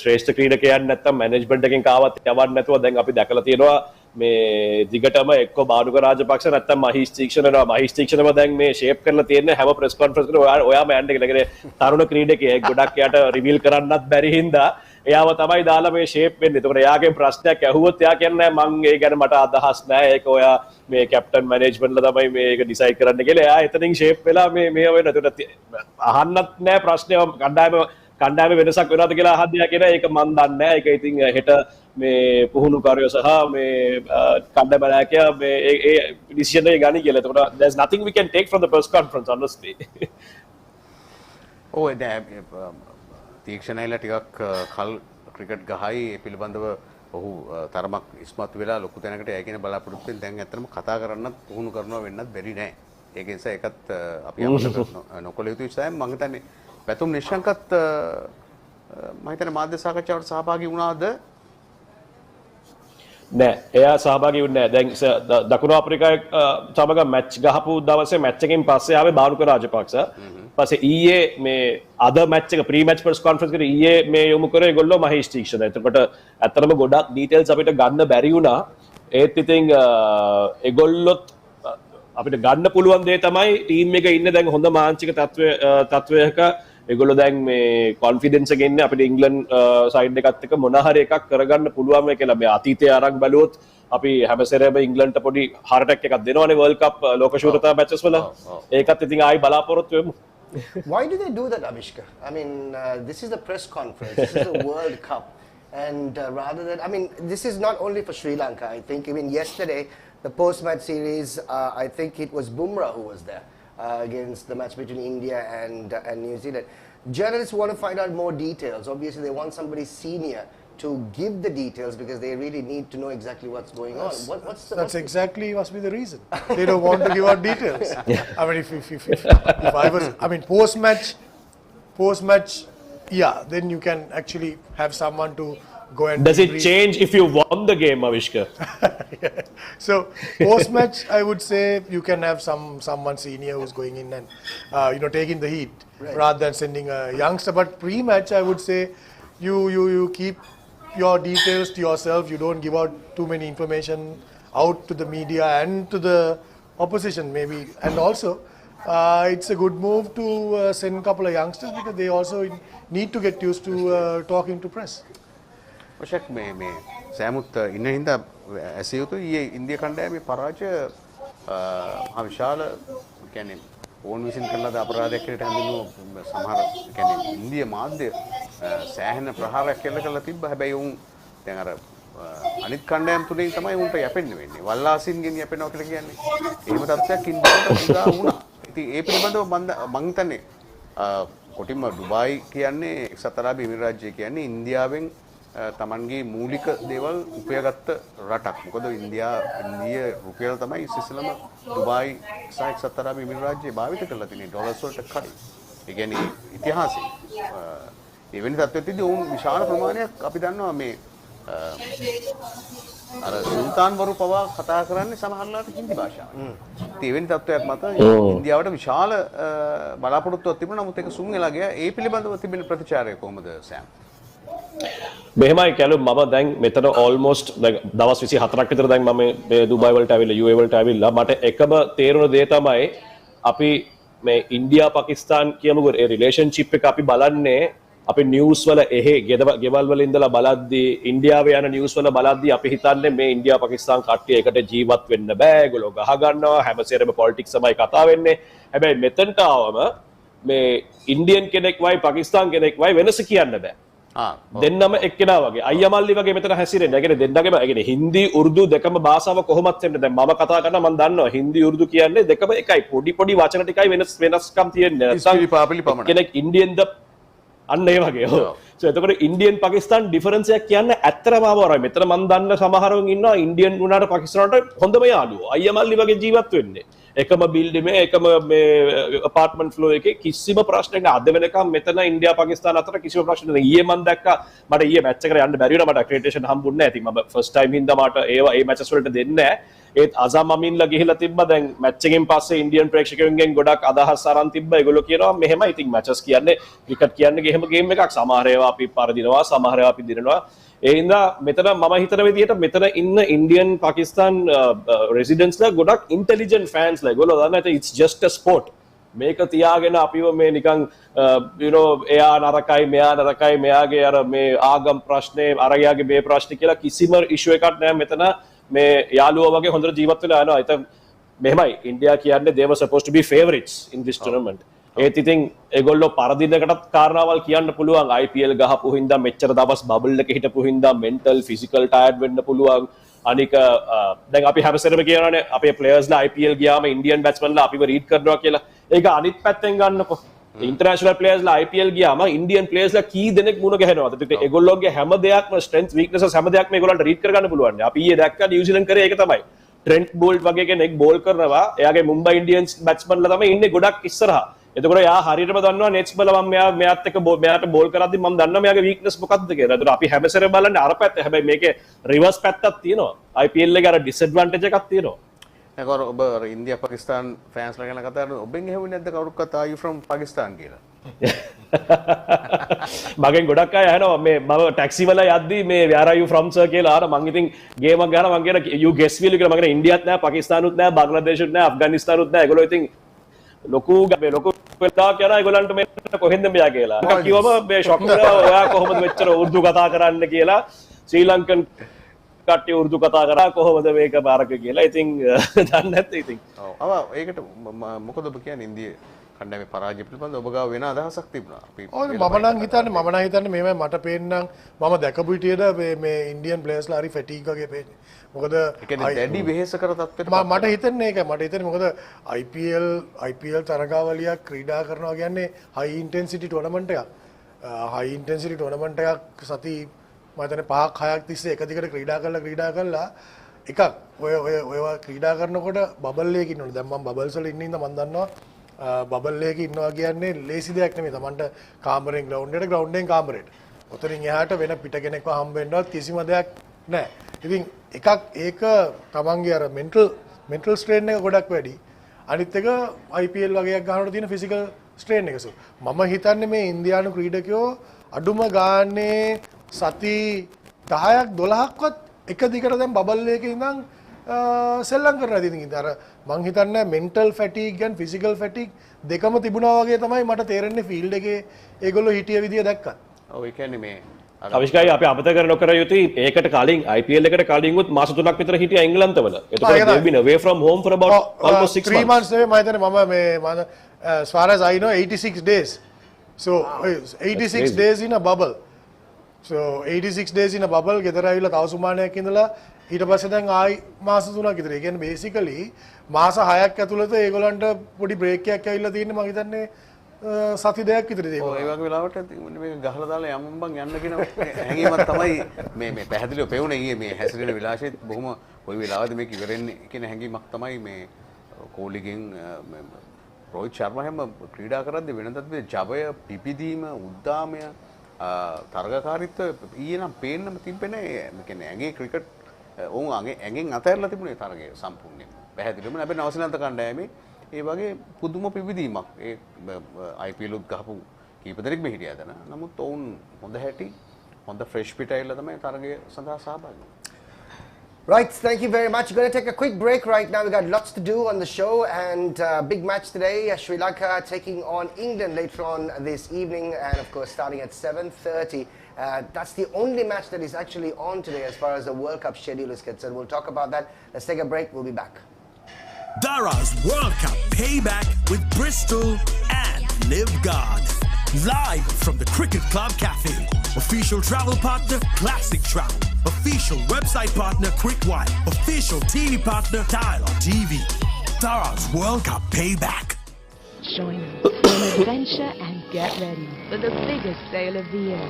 ශ්‍රේෂ්ඨ ක්‍රීඩකයන් නැත්තම් මැනේජ්මන්ට් එකෙන් කාවත් යවන්න නැතුව දැන් අපි දැකලා තියෙනවා මේ දිගටම එක්ක බානුක රාජපක්ෂ නැත්තම් මහීෂ් තීක්ෂණව දැන් මේ ෂේප් කරලා තියෙන හැම ප්‍රෙස් කොන්ෆරන්ස් එකේ ඔයාම යන්න කියලා තරුණ ක්‍රීඩකයෙක් ගොඩක් යාට රිවීල් කරන්නත් බැරි හින්දා එයාව තමයි දාලා මේ ෂේප් වෙන්නේ. ඒකට එයාගෙන් ප්‍රශ්නයක් ඇහුවොත් එයා කියන්නේ මං ඒ ගැන මට අදහස් නැහැ. ඒක ඔයා මේ කැප්ටන් මැනේජ්මන්ට්ලා තමයි මේක ඩිසයිඩ් කරන්න කියලා. එයා එතනින් ෂේප් වෙලා මේ වෙන. ඒකට අහන්නත් නැහැ ප්‍රශ්නේ කණ්ඩායම වෙනසක් වෙනවද කියලා අහද්දී එයා කියනවා ඒක මන් දන්නේ නැහැ. ඒක ඉතින් හෙට මේ පුහුණුකාරයෝ සහ මේ කණ්ඩායම නායකයා මේ ඒ ඩිසිෂන් එක ගනි කියලා. ඒකට there's nothing we can take from the press conference honestly. ඔය දැන් තීක්ෂණයිලා ටිකක් කල් ක්‍රිකට් ගහයි ඒ පිළිබඳව ඔහු තරමක් ඉස්මතු වෙලා ලොකු තැනකට යයි කියන බලාපොරොත්තු වෙන දැන් ඇත්තටම කතා කරන්නත් පුහුණු කරනවා වෙන්නත් බැරි නෑ. ඒක නිසා ඒකත් අපි අමතක නොකළ යුතුයි සෑම්. මම හිතන්නේ පැතුම් නිශ්ශංකත් මම හිතන්නේ මාධ්‍ය සාකච්ඡාවට සහභාගී වුණාද? නෑ එයා සහභාගී වුණේ නෑ. දැන් දකුණු අප්‍රිකාවේ සමග මැච් ගහපු දවසේ මැච් එකෙන් පස්සේ ආවේ බානුක රාජපක්ෂ. පස්සේ ඊයේ මේ අද මැච් එක ප්‍රී මැච් ප්‍රෙස් කොන්ෆරන්ස් එකේ ඊයේ මේ යොමු කරේ ඒගොල්ලෝ මහේෂ් තීක්ෂණ. එතකොට ඇත්තටම ගොඩක් ඩීටේල්ස් අපිට ගන්න බැරි වුණා. ඒත් ඉතින් ඒගොල්ලොත් අපිට ගන්න පුළුවන් දේ තමයි ටීම් එක ඉන්නේ දැන් හොඳ මානසික තත්වයක. ඒගොල්ලෝ දැන් මේ කොන්ෆිඩන්ස් එකෙන් ඉන්නේ අපිට ඉංග්ලන්ඩ් සයිඩ් එකත් එක්ක මොන හරි එකක් කරගන්න පුළුවන් මේ කියලා. මේ අතීතයේ අරන් බැලුවොත් අපි හැමසෙරේම ඉංග්ලන්ඩ්ට පොඩි heart attack එකක් දෙනවනේ World Cup ලෝක ශූරතා මැචස් වල. ඒකත් ඉතින් ආයි බලාපොරොත්තු වෙමු. Why do they do that, Avishka? I mean, this is the press conference. This is the World Cup. And rather than, I mean, this is not only for Sri Lanka. I think even yesterday, the post-match series, I think it was Bumrah who was there against the match between India and New Zealand. Journalists want to find out more details. Obviously, they want somebody senior to give the details because they really need to know exactly what's going on. That's exactly must be the reason. They don't want to give out details. I mean, if I was, I mean, post-match, yeah, then you can actually have someone to go and. Does it change if you won the game, Avishka? Yeah. So post-match, I would say you can have someone senior who's going in and taking the heat rather than sending a youngster. But pre-match, I would say you keep your details to yourself. You don't give out too many information out to the media and to the opposition maybe. And also, it's a good move to send a couple of youngsters because they also need to get used to talking to press. ඔෂක් මේ සෑමුත් ඉන්න හින්දා ඇසිය යුතු ඊයේ India කණ්ඩායමේ පරාජය විශාල කියන්නේ ඕන් විසින් කළාද අපරාධයක් කියලා හඳුන්වන සමහර කියන්නේ ඉන්දියා මාධ්‍ය සෑහෙන ප්‍රහාරයක් කළා තිබ්බ. හැබැයි උන් දැන් අර අනිත් කණ්ඩායම් තුනේ තමයි උන්ට යැපෙන්න වෙන්නේ. වල්ලාසින්ගෙන් යැපෙනවා කියලා කියන්නේ. එහෙම තත්ත්වයක් ඉන්දියාවට උදා වුණා. ඉතින් ඒ පිළිබඳව මම හිතන්නේ කොටින්ම ඩුබායි කියන්නේ එක්සත් අරාබි එමිරාජ්‍ය කියන්නේ ඉන්දියාවෙන් තමන්ගේ මූලික දේවල් උපයාගත්ත රටක්. මොකද ඉන්දිය රුපියල තමයි ඉස්සෙල්ලාම ඩුබායි සහ එක්සත් අරාබි එමිරාජ්‍යය භාවිත කරලා තියෙන්නේ ඩොලර්ස් වලට කලින්. ඒ කියන්නේ ඉතිහාසයේ එවැනි තත්ත්වයකදී ඔවුන් විශාල ප්‍රමාණයක් අපි දන්නවා මේ අර සුල්තාන්වරු පවා කතා කරන්නේ සමහරලාට හින්දි භාෂාවෙන්. ඉතින් එවැනි තත්ත්වයක් මත ඉන්දියාවට විශාල බලාපොරොත්තුවක් තිබුණා. නමුත් ඒක සුන් වෙලා ගියා. ඒ පිළිබඳව තිබෙන ප්‍රතිචාරය කොහොමද සෑම්? මෙහෙමයි කැලු මම දැන් මෙතන ඕල්මෝස්ට් දවස් 24ක් විතර දැන් මම මේ දුබයි වලට ඇවිල්ලා UAE වලට ඇවිල්ලා මට එකම තේරුණ දේ තමයි අපි මේ ඉන්දියා පාකිස්තාන් කියමුකෝ ඒ රිලේෂන්ෂිප් එක අපි බලන්නේ අපි නිවුස් වල එහෙ ගෙවල් වල ඉඳලා බලද්දී ඉන්දියාවේ යන නිවුස් වල බලද්දී අපි හිතන්නේ මේ ඉන්දියා පාකිස්තාන් කට්ටිය එකට ජීවත් වෙන්න බෑ ඒගොල්ලෝ ගහ ගන්නවා හැමසෙරම පොලිටික්ස් තමයි කතා වෙන්නේ හැබැයි මෙතනට ආවම මේ ඉන්දියන් කෙනෙක් වයි පාකිස්තාන් කෙනෙක් වයි වෙනස කියන්න බෑ දෙන්නම එක්කෙනා වගේ අයියමල්ලි වගේ මෙතන හැසිරෙන්නේ. ඒ කියන්නේ දෙන්නගේම ඒ කියන්නේ හින්දි උර්දු දෙකම භාෂාව කොහොමත් වෙන්නේ. දැන් මම කතා කරනවා මම දන්නවා හින්දි උර්දු කියන්නේ දෙකම එකයි. පොඩි වචන ටිකයි වෙනස්කම් තියෙන්නේ. නැත්නම් කෙනෙක් ඉන්දියන්ද අන්න ඒ වගේ. ඔව්. සෝ එතකොට ඉන්දියන් පාකිස්තාන් ඩිෆරන්ස් එකක් කියන්නේ ඇත්තටම ආවරයි. මෙතන මම දන්න සමහරවන් ඉන්නවා ඉන්දියන් වුණාට පාකිස්තානට හොඳම යාළුවෝ. අයියමල්ලි වගේ ජීවත් වෙන්නේ. එකම බිල්ඩිමේ එකම මේ apartment floor එකේ කිසිම ප්‍රශ්නයක් නෑ අද වෙනකම් මෙතන ඉන්දියා පාකිස්තාන අතර කිසිම ප්‍රශ්නයක් නෑ ඊයේ මම දැක්කා මට ඊයේ මැච් එකට යන්න බැරි වුණා මට accreditation හම්බුන්නේ නෑ ඉතින් මම first time හින්දා මට ඒ මැචස් වලට දෙන්නේ නෑ ඒත් අසම් අමින්ලා ගිහිලා තිබ්බා දැන් මැච් එකෙන් පස්සේ ඉන්දියන් ප්‍රේක්ෂකයන්ගෙන් ගොඩක් අදහස් අරන් තිබ්බා ඒගොල්ලෝ කියනවා මෙහෙමයි ඉතින් මැචස් කියන්නේ ක්‍රිකට් කියන්නේ එහෙම ගේම් එකක් සමහර ඒවා අපි පරදිනවා සමහර ඒවා අපි දිනනවා ඒ හින්දා මෙතන මම හිතන විදිහට මෙතන ඉන්න ඉන්දියන් පාකිස්තාන් රෙසිඩන්ට්ස්ලා ගොඩක් ඉන්ටෙලිජන්ට් ෆෑන්ස්ලා ඒගොල්ලෝ දන්නා it's just a sport මේක තියාගෙන අපිව මේ නිකන් you know එයා නරකයි මෙයා නරකයි මෙයාගේ අර මේ ආගම් ප්‍රශ්නේ අරයාගේ මේ ප්‍රශ්නේ කියලා කිසිම ඉෂුව එකක් නැහැ මෙතන මේ යාළුවෝ වගේ හොඳට ජීවත් වෙලා යනවා ඉතින් මෙහෙමයි ඉන්දියා කියන්නේ they were supposed to be favorites in this tournament ඒත් ඉතින් ඒගොල්ලෝ පරදිනකටත් කාරණාවල් කියන්න පුළුවන් IPL ගහපු හින්දා මෙච්චර දවස් බබල් එක හිටපු හින්දා මෙන්ටල් ෆිසිකල් ටයර්ඩ් වෙන්න පුළුවන් අනික දැන් අපි හැමසෙරම කියනවානේ අපේ ප්ලේයර්ස්ලා IPL ගියාම ඉන්දියන් බැට්ස්මන්ලා අපිව රීඩ් කරනවා කියලා ඒක අනිත් පැත්තෙන් ගන්නකො ඉන්ටර්නැෂනල් ප්ලේයර්ස්ලා IPL ගියාම ඉන්දියන් ප්ලේයර්ස්ලා කී දෙනෙක් මුණ ගැහෙනවද ඉතින් ඒගොල්ලෝගේ හැම දෙයක්ම ස්ට්‍රෙන්ග්ස් වීක්නසස් හැම දෙයක්ම ඒගොල්ලන්ට රීඩ් කරගන්න පුළුවන් අපි ඊයේ දැක්කා නිව්සීලන්ත කරේ ඒක තමයි ට්‍රෙන්ට් බෝල්ට් වගේ කෙනෙක් බෝල් කරනවා එයාගේ මුම්බයි ඉන්ඩියන්ස් බැට්ස්මන්ලා තමයි ඉන්නේ ගොඩක් ඉස්සරහා එතකොට යා හරියටම දන්නවා නෙට්ස් බලලා මම මෙයාත් එක්ක මෙයාට බෝල් කරද්දි මම දන්නවා මෙයාගේ වීක්නස් මොකක්ද කියලා. ඒතකොට අපි හැමසෙරම බලන්නේ අර පැත්ත. හැබැයි මේකේ රිවර්ස් පැත්තක් තියෙනවා. IPL එකේ අර ඩිස්ඇඩ්වාන්ටේජ් එකක් තියෙනවා. ඒකවර ඔබ ඉන්දියා පාකිස්තාන් ෆෑන්ස්ලා ගැන කතා කරන ඔබෙන් ඇහුවේ නැද්ද කවුරුක්වත් are you from Pakistan කියලා? මගෙන් ගොඩක් අය අහනවා මේ මම ටැක්සි වල යද්දි මේ where are you from sir කියලා අහන මං ඉතින් ගේමක් ගහනවා මං කියන you guess will කියලා මං කියන ඉන්දියාත් නෑ පාකිස්තානුත් නෑ බංග්ලාදේශුත් නෑ අෆ්ගානිස්තානුත් නෑ ඒගොල්ලෝ ඉතින් ලොකු වෙලා කියලා ඒගොල්ලන්ට මේ කොහෙන්ද මෙයා කියලා. මම කිව්වම මේ ෂොක් කරා ඔයා කොහොමද මෙච්චර උර්දු කතා කරන්න කියලා ශ්‍රී ලංකන් කට්ටිය උර්දු කතා කරා කොහොමද මේක බාරක කියලා. ඉතින් දන්නේ නැත්තේ ඉතින්. ඔව්. ඒකට මොකද ඔබ කියන්නේ ඉන්දිය කණ්ඩායමේ පරාජය පිළිබඳව ඔබ ගාව වෙන අදහසක් තිබුණා. ඔව් මම නම් හිතන්නේ මේවයි මට පේන්නම් මම දැකපු විදියට මේ ඉන්දියන් ප්ලේයර්ස්ලා හරි ෆැටිග් වගේ පේන්නේ. මොකද ඒ කියන්නේ දැඩි වෙහෙස කර තත්ත්වයට මට හිතන්නේ ඒකයි මට හිතන්නේ මොකද IPL තරගාවලියක් ක්‍රීඩා කරනවා කියන්නේ හයි ඉන්ටෙන්සිටි ටෝර්නමන්ට් එකක්. හයි ඉන්ටෙන්සිටි ටෝර්නමන්ට් එකක් සති මම හිතන්නේ 5ක් 6ක් තිස්සේ එක දිගට ක්‍රීඩා කරලා එකක් ඔය ක්‍රීඩා කරනකොට බබල් එකක ඉන්නවනේ. දැන් මම බබල්ස් වල ඉන්න ඉඳන් මම දන්නවා බබල් එකක ඉන්නවා කියන්නේ ලේසි දෙයක් නෙමෙයි. Tamanට කාමරෙන් ග්‍රවුන්ඩ් එකෙන් කාමරෙට. ඔතනින් එහාට වෙන පිට කෙනෙක්ව හම්බ වෙන්නවත් කිසිම දෙයක් නැහැ. ඉතින් එකක් ඒක තමන්ගේ අර මෙන්ටල් ස්ට්‍රේන් එක ගොඩක් වැඩි. අනිත් එක IPL වගේක් ගන්නකොට තියෙන ෆිසිකල් ස්ට්‍රේන් එක. මම හිතන්නේ මේ ඉන්දියානු ක්‍රීඩකයෝ අඩුම ගානේ සති 10ක් 12ක්වත් එක දිගට දැන් බබල් එකේ ඉඳන් සෙල්ලම් කරලා ඉතින් අර මං හිතන්නේ මෙන්ටල් ෆැටිග් and ෆිසිකල් ෆැටිග් දෙකම තිබුණා වගේ තමයි මට තේරෙන්නේ ෆීල්ඩ් එකේ ඒගොල්ලෝ හිටිය විදිය දැක්කත්. ඔව් ඒ කියන්නේ මේ අවිෂ්කායි අපි අමතක නොකර යුතුයි ඒකට කලින් IPL එකට කලින් උත් මාස 3ක් විතර හිටියා එංගලන්තවල. එතකොට they've been away from home for about almost 6 months. 3 months නෙවෙයි මම හිතන්නේ මම as far as I know 86 days. So 86 days in a bubble. So 86 days in a bubble ගෙදර ආවිලා තව සුමානයක් ඉඳලා ඊට පස්සේ දැන් ආයි මාස 3ක් විතර. ඒ කියන්නේ basically මාස 6ක් ඇතුළත ඒගොල්ලන්ට පොඩි බ්‍රේක් එකක් ඇවිල්ලා තියෙන්නේ මම හිතන්නේ සති දෙකක් විතර තියෙනවා. ඔය වගේ වෙලාවට මේක ගහලා දාලා යමු බං යන්න කියන හැඟීමක් තමයි මේ පැහැදිලිව පෙවුනේ ඊයේ මේ හැසිරෙන විලාසෙත් බොහොම කොයි වෙලාවද මේක ඉවරෙන්නේ කියන හැඟීමක් තමයි මේ කෝලිගෙන් රෝහිත් ශර්මා හැම ක්‍රීඩා කරද්දී වෙනදත් මේ ජවය පිපිදීම උද්දාමය තරගකාරීත්වය ඊයේ නම් පේන්නම තිබෙන්නේ නැහැ. මේ කියන්නේ ඇඟේ ක්‍රිකට් ඕන් ඇඟෙන් අතහැරලා තිබුණේ තරගය සම්පූර්ණයෙන්. පැහැදිලිවම හැබැයි නවසීලන්ත කණ්ඩායමේ ඒ වගේ පුදුම පිවිදීමක් ඒ IPL උත් ගහපු කීප දෙනෙක් මේ හිටියා දන. නමුත් ඔවුන් හොඳ හැටි හොඳ ෆ්‍රෙෂ් පිටයිල තමයි තරගය සඳහා සහභාගී. Right, thank you very much. We're going to take a quick break right now. We've got lots to do on the show, and big match today. Sri Lanka taking on England later on this evening, and of course starting at 7:30. That's the only match that is actually on today as far as the World Cup schedule is concerned. We'll talk about that. Let's take a break. We'll be back. Daraz World Cup Payback with Bristol and Livgard. Live from the Cricket Club Cafe. Official travel partner, Classic Travel. Official website partner, Quickwire. Official TV partner, Dialogue TV. Daraz World Cup Payback. Join us for an adventure and get ready for the biggest sale of the year.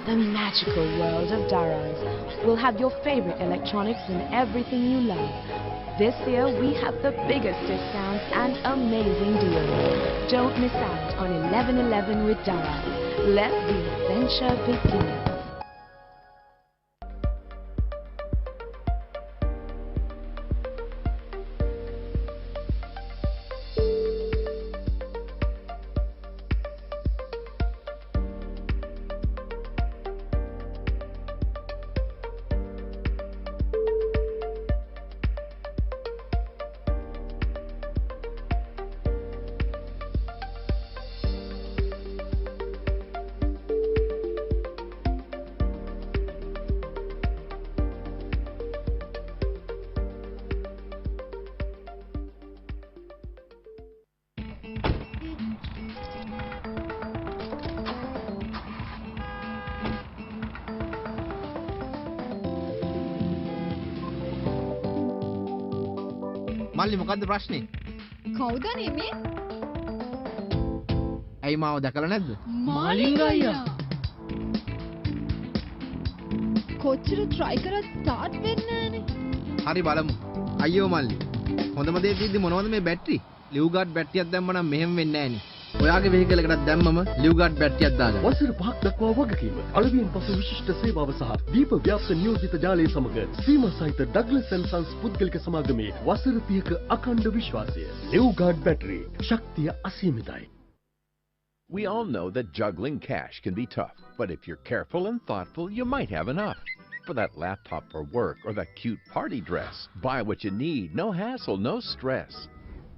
The magical world of Daraz will have your favorite electronics and everything you love. This year we have the biggest discounts and amazing deals. Don't miss out on 11/11 with Daraz. Let the adventure begin. මල්ලි මොකද්ද ප්‍රශ්නේ? කවුද නෙමේ? ඇයි මාව දැකලා නැද්ද? මාලිංග අයියා. කොච්චර try කරත් start වෙන්නේ නැහනේ. හරි බලමු. අයියෝ මල්ලි. හොඳම දේ තියෙද්දි මොනවද මේ බැටරි? ලිව්ගාඩ් බැටරියක් දැම්මනම් මෙහෙම වෙන්නේ නැහනේ. ඔයාගේ වෙහිකල් එකටත් දැම්මම ලිව්ගාඩ් බැටරියක් දාගන්න. වසර 5ක් දක්වා වගකීම අලවියෙන් පසු විශිෂ්ට සේවාව සහ දීප ව්‍යාප්ත නියෝජිත ජාලය සමග සීමා සහිත ඩග්ලස් & සන්ස් පුද්ගලික සමාගමේ වසර 30ක අඛණ්ඩ විශ්වාසය. ලිව්ගාඩ් බැටරි ශක්තිය අසීමිතයි. We all know that juggling cash can be tough, but if you're careful and thoughtful, you might have enough. For that laptop for work or that cute party dress, buy what you need, no hassle, no stress.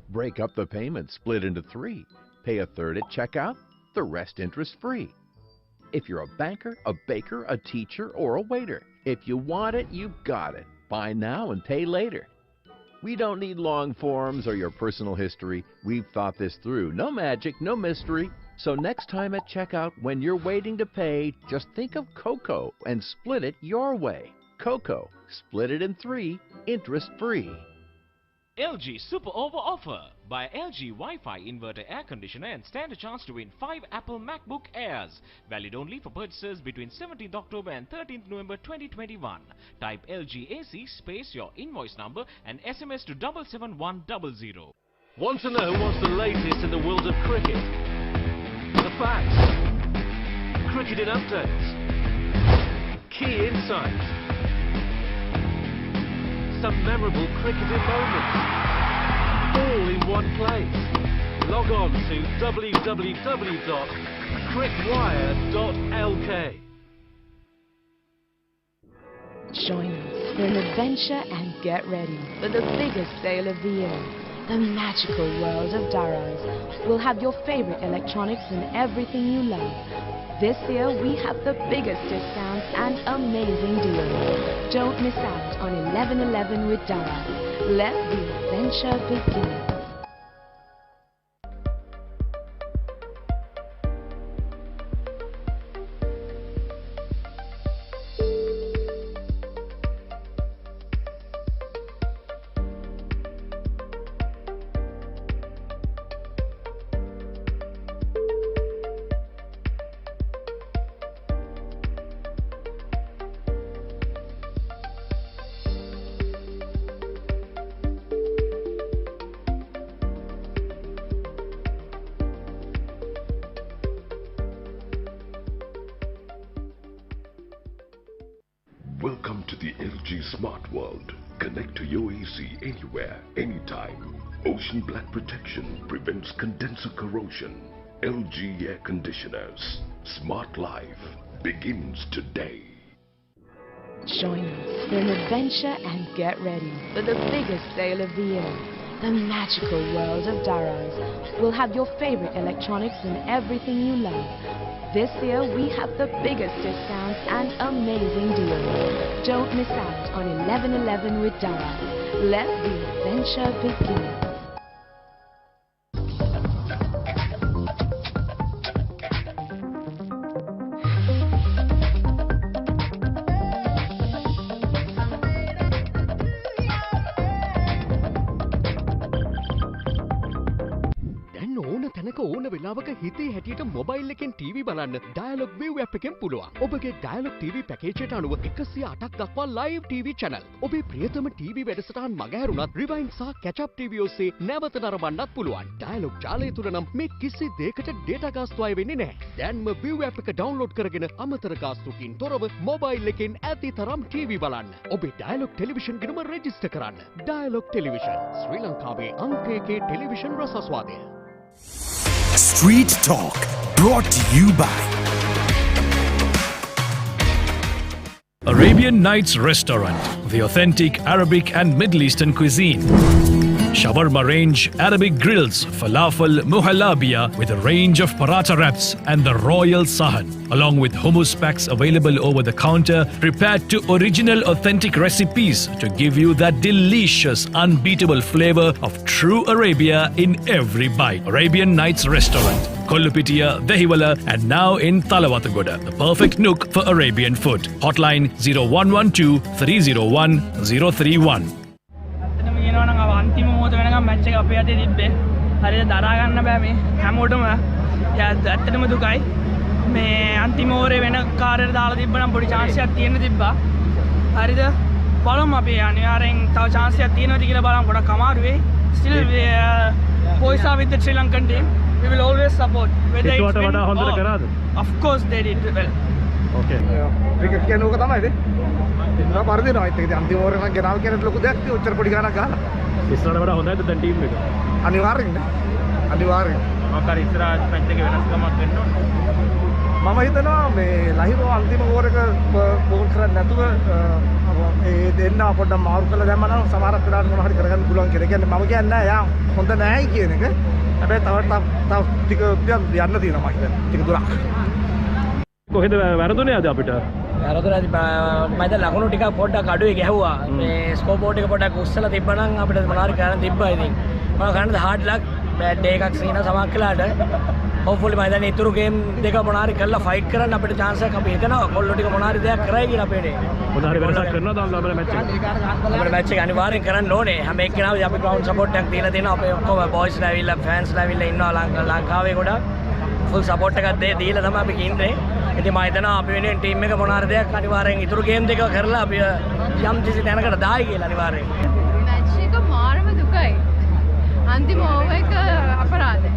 Break up the payment, split into 3. Pay a third at checkout, the rest interest-free. If you're a banker, a baker, a teacher, or a waiter, if you want it, you've got it. Buy now and pay later. We don't need long forms or your personal history. We've thought this through. No magic, no mystery. So next time at checkout, when you're waiting to pay, just think of Coco and split it your way. Coco, split it in 3, interest-free. LG Super Over Offer. Buy LG Wi-Fi inverter air conditioner and stand a chance to win 5 Apple MacBook Airs. Valid only for purchases between 17th October and 13th November 2021. Type LG AC space your invoice number and SMS to 77100. Want to know what's the latest in the world of cricket? The facts, cricketing updates, key insights, some memorable cricketing moments, all in one place. Log on to www.crickwire.lk. Join us for an adventure and get ready for the biggest sale of the year. The magical world of Daraz will have your favorite electronics and everything you love. This year we have the biggest discounts and amazing deals. Don't miss out on 11/11 with Daraz. Let the adventure begin. Welcome to the LG Smart World. Connect to your AC anywhere, anytime. Ocean black protection prevents condenser corrosion. LG air conditioners. Smart life begins today. Join us for an adventure and get ready for the biggest sale of the year. The magical world of Daraz will have your favorite electronics and everything you love. This year we have the biggest discounts and amazing deals. Don't miss out on 11/11 with Daraz. Let the adventure begin. ඕන වෙලාවක හිතේ හැටියට mobile එකෙන් TV බලන්න dialogue view app එකෙන් පුළුවන්. ඔබගේ dialogue TV පැකේජයට අනුව 108ක් දක්වා ලයිව් ටීවී channel. ඔබේ ප්‍රියතම ටීවී වැඩසටහන් මගහැරුණත් රිවයින්ඩ් සහ කැච් අප් ටීවී ඔස්සේ නැවත නරඹන්නත් පුළුවන්. ඩයලොග් ජාලය තුල නම් මේ කිසි දෙයකට ඩේටා ගාස්තු අය වෙන්නේ නැහැ. දැන්ම view app එක ඩවුන්ලෝඩ් කරගෙන අමතර ගාස්තුකින් තොරව මොබයිල් එකෙන් ඇති තරම් ටීවී බලන්න. ඔබේ ඩයලොග් ටෙලිවිෂන් ගිණුම රෙජිස්ටර් කරන්න. ඩයලොග් ටෙලිවිෂන් ශ්‍රී ලංකාවේ අංක 1 television රසස්වාදය. Street Talk, brought to you by Arabian Nights Restaurant, the authentic Arabic and Middle Eastern cuisine. Shawarma range, Arabic grills, falafel, muhalabia with a range of paratha wraps and the royal sahan, along with hummus packs available over the counter, prepared to original authentic recipes to give you that delicious, unbeatable flavor of true Arabia in every bite. Arabian Nights Restaurant, Kollupitiya, Dehiwala and now in Talawathagoda, the perfect nook for Arabian food. Hotline 0112 301 031. අන්තිම මොහොත වෙනකම් match එක අපේ අතේ තිබ්බේ. හරියට දරා ගන්න බෑ මේ හැමෝටම. ඇත්තටම දුකයි. මේ අන්තිම ඕවරේ වෙන කාර්යයට දාලා තිබ්බනම් පොඩි chance එකක් තියෙන්න තිබ්බා. හරිද? බලමු අපි අනිවාර්යෙන් තව chance එකක් තියෙනවද කියලා බලමු. ගොඩක් අමාරු වෙයි. Still boys are with the Sri Lankan team. We will always support. Whether it's win or of course they did well. Okay. Cricket කියන්නේ ඕක තමයි ඉතින්. ඉන්නවා පරදිනවා. ඒත් අන්තිම ඕවරේ නම් ගෙනාව කියන ලොකු දෙයක් නේ. ඔච්චර පොඩි ගානක් ගහලා. ඉස්සරහට වඩා හොඳයිද දැන් ටීම් එක? අනිවාර්යෙන් නේ. අනිවාර්යෙන්. මොකක්ද ඉස්සරහ මැච් එකේ වෙනස්කමක් වෙන්න ඕන. මම හිතනවා මේ ලහිරෝ අන්තිම ඕවර් එක බෝල් කරන්නේ නැතුව ඒ දෙන්න පොඩ්ඩක් මාරු කරලා දැම්මම නම් සමහරක් වෙලාවට මොනවා හරි කරගන්න පුළුවන් කියලා. කියන්නේ මම කියන්නේ නෑ යා හොඳ නෑයි කියන එක. හැබැයි තව ටික යන්න තියෙනවා මම හිතන්නේ. ටික දුරක්. කොහෙද වැරදුනේ අද අපිට? වැරදුනේ මම දැන් ලකුණු ටිකක් පොඩ්ඩක් අඩුවේ ගැහුවා. මේ ස්කෝර් බෝඩ් එක පොඩ්ඩක් උස්සලා තිබ්බනම් අපිට මොනාරි කරන්න තිබ්බා ඉතින්. මම කරන්නේ hard luck bad day එකක් සීන සමහර වෙලාවට. hopefully මම දැන් ඊතුරු ගේම් දෙක මොනාරි කරලා ෆයිට් කරන්න අපිට chance එකක් අපි හිතනවා. කොල්ලෝ ටික මොනාරි දෙයක් කරයි කියලා අපේ. මොනාරි වෙනසක් කරනවද අපේ මැච් එක? අපේ මැච් එක අනිවාර්යෙන් කරන්න ඕනේ. හැම එක්කෙනාම අපි ground support එකක් දීලා තියෙනවා. අපේ ඔක්කොම boys ලා ඇවිල්ලා fans ලා ඇවිල්ලා ඉන්නවා ලංකාවේ ගොඩක්. full support එකක් දීලා තමයි අපි ඉන්නේ. ඉතින් මම හිතනවා අපි වෙනුවෙන් ටීම් එක මොනාරි දෙයක් අනිවාර්යෙන් ඊතුරු ගේම් දෙක කරලා අපි යම් කිසි තැනකට දායි කියලා අනිවාර්යෙන්. මැච් එක මාරම දුකයි. අන්තිම ඕවර් එක අපරාධයි.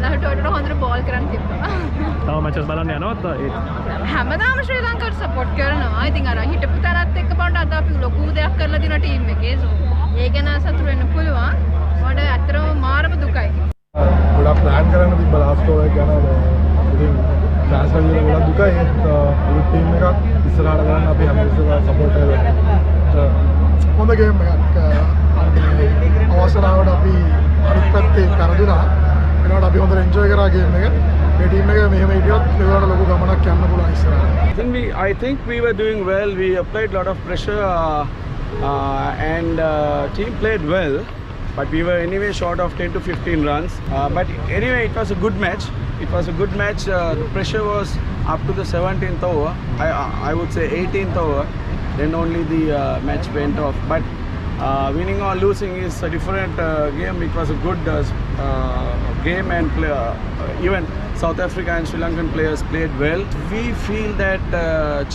ලහටට හොඳට බෝල් කරන්න තිබ්බා. තව මැචස් බලන්න යනවද? හැමදාම ශ්‍රී ලංකාවට සපෝට් කරනවා. ඉතින් අර හිටපු තරත් එක්ක බලන්න අද අපි ලොකු දෙයක් කරලා දින ටීම් එකේ. ඒ ගැන සතුටු වෙන්න පුළුවන්. වඩ ඇත්තටම මාරම දුකයි. ගොඩක් ප්ලෑන් කරන්න තිබ්බ ලාස්ට් ඕවර් එක ගැන. ඉතින් ට්‍රාන්ස්ෆර් වල ගොඩක් දුකයි. ඒත් ටීම් එකක් ඉස්සරහට ගන්න අපි හැම ඉස්සරහ සපෝට් කරලා හොඳ ගේම් එකක් අවසනාවට අපි අනිත් පැත්තේ කරදුනා. ඒනට අපි හොඳට එන්ජොයි කරා ගේම් එක. මේ ටීම් එක මෙහෙම හිටියොත් ඒවලට ලොකු ගමනක් යන්න පුළුවන් ඉස්සරහට. I think we were doing well. We applied a lot of pressure and team played well. But we were anyway short of 10 to 15 runs. But anyway, it was a good match. It was a good match. The pressure was up to the 17th over. I would say 18th over. Then only the match went off. But winning or losing is a different game. It was a good game and even South Africa and Sri Lankan players played well. We feel that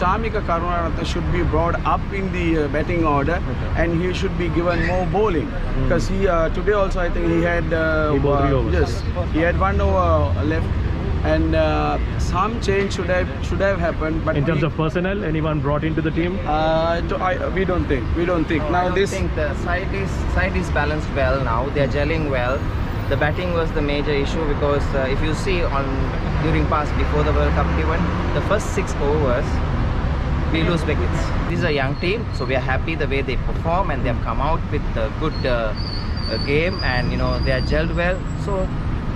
Chamika Karunaratne should be brought up in the batting order and he should be given more bowling because he today also I think he had he had 1 over left and some change should have happened. But in terms of personnel, anyone brought into the team? We don't think. Now I think the side is balanced well now. They are gelling well. The batting was the major issue because if you see during before the World Cup even the first 6 overs we lose wickets. This is a young team, so we are happy the way they perform, and they have come out with a good game, and they are gelled well. So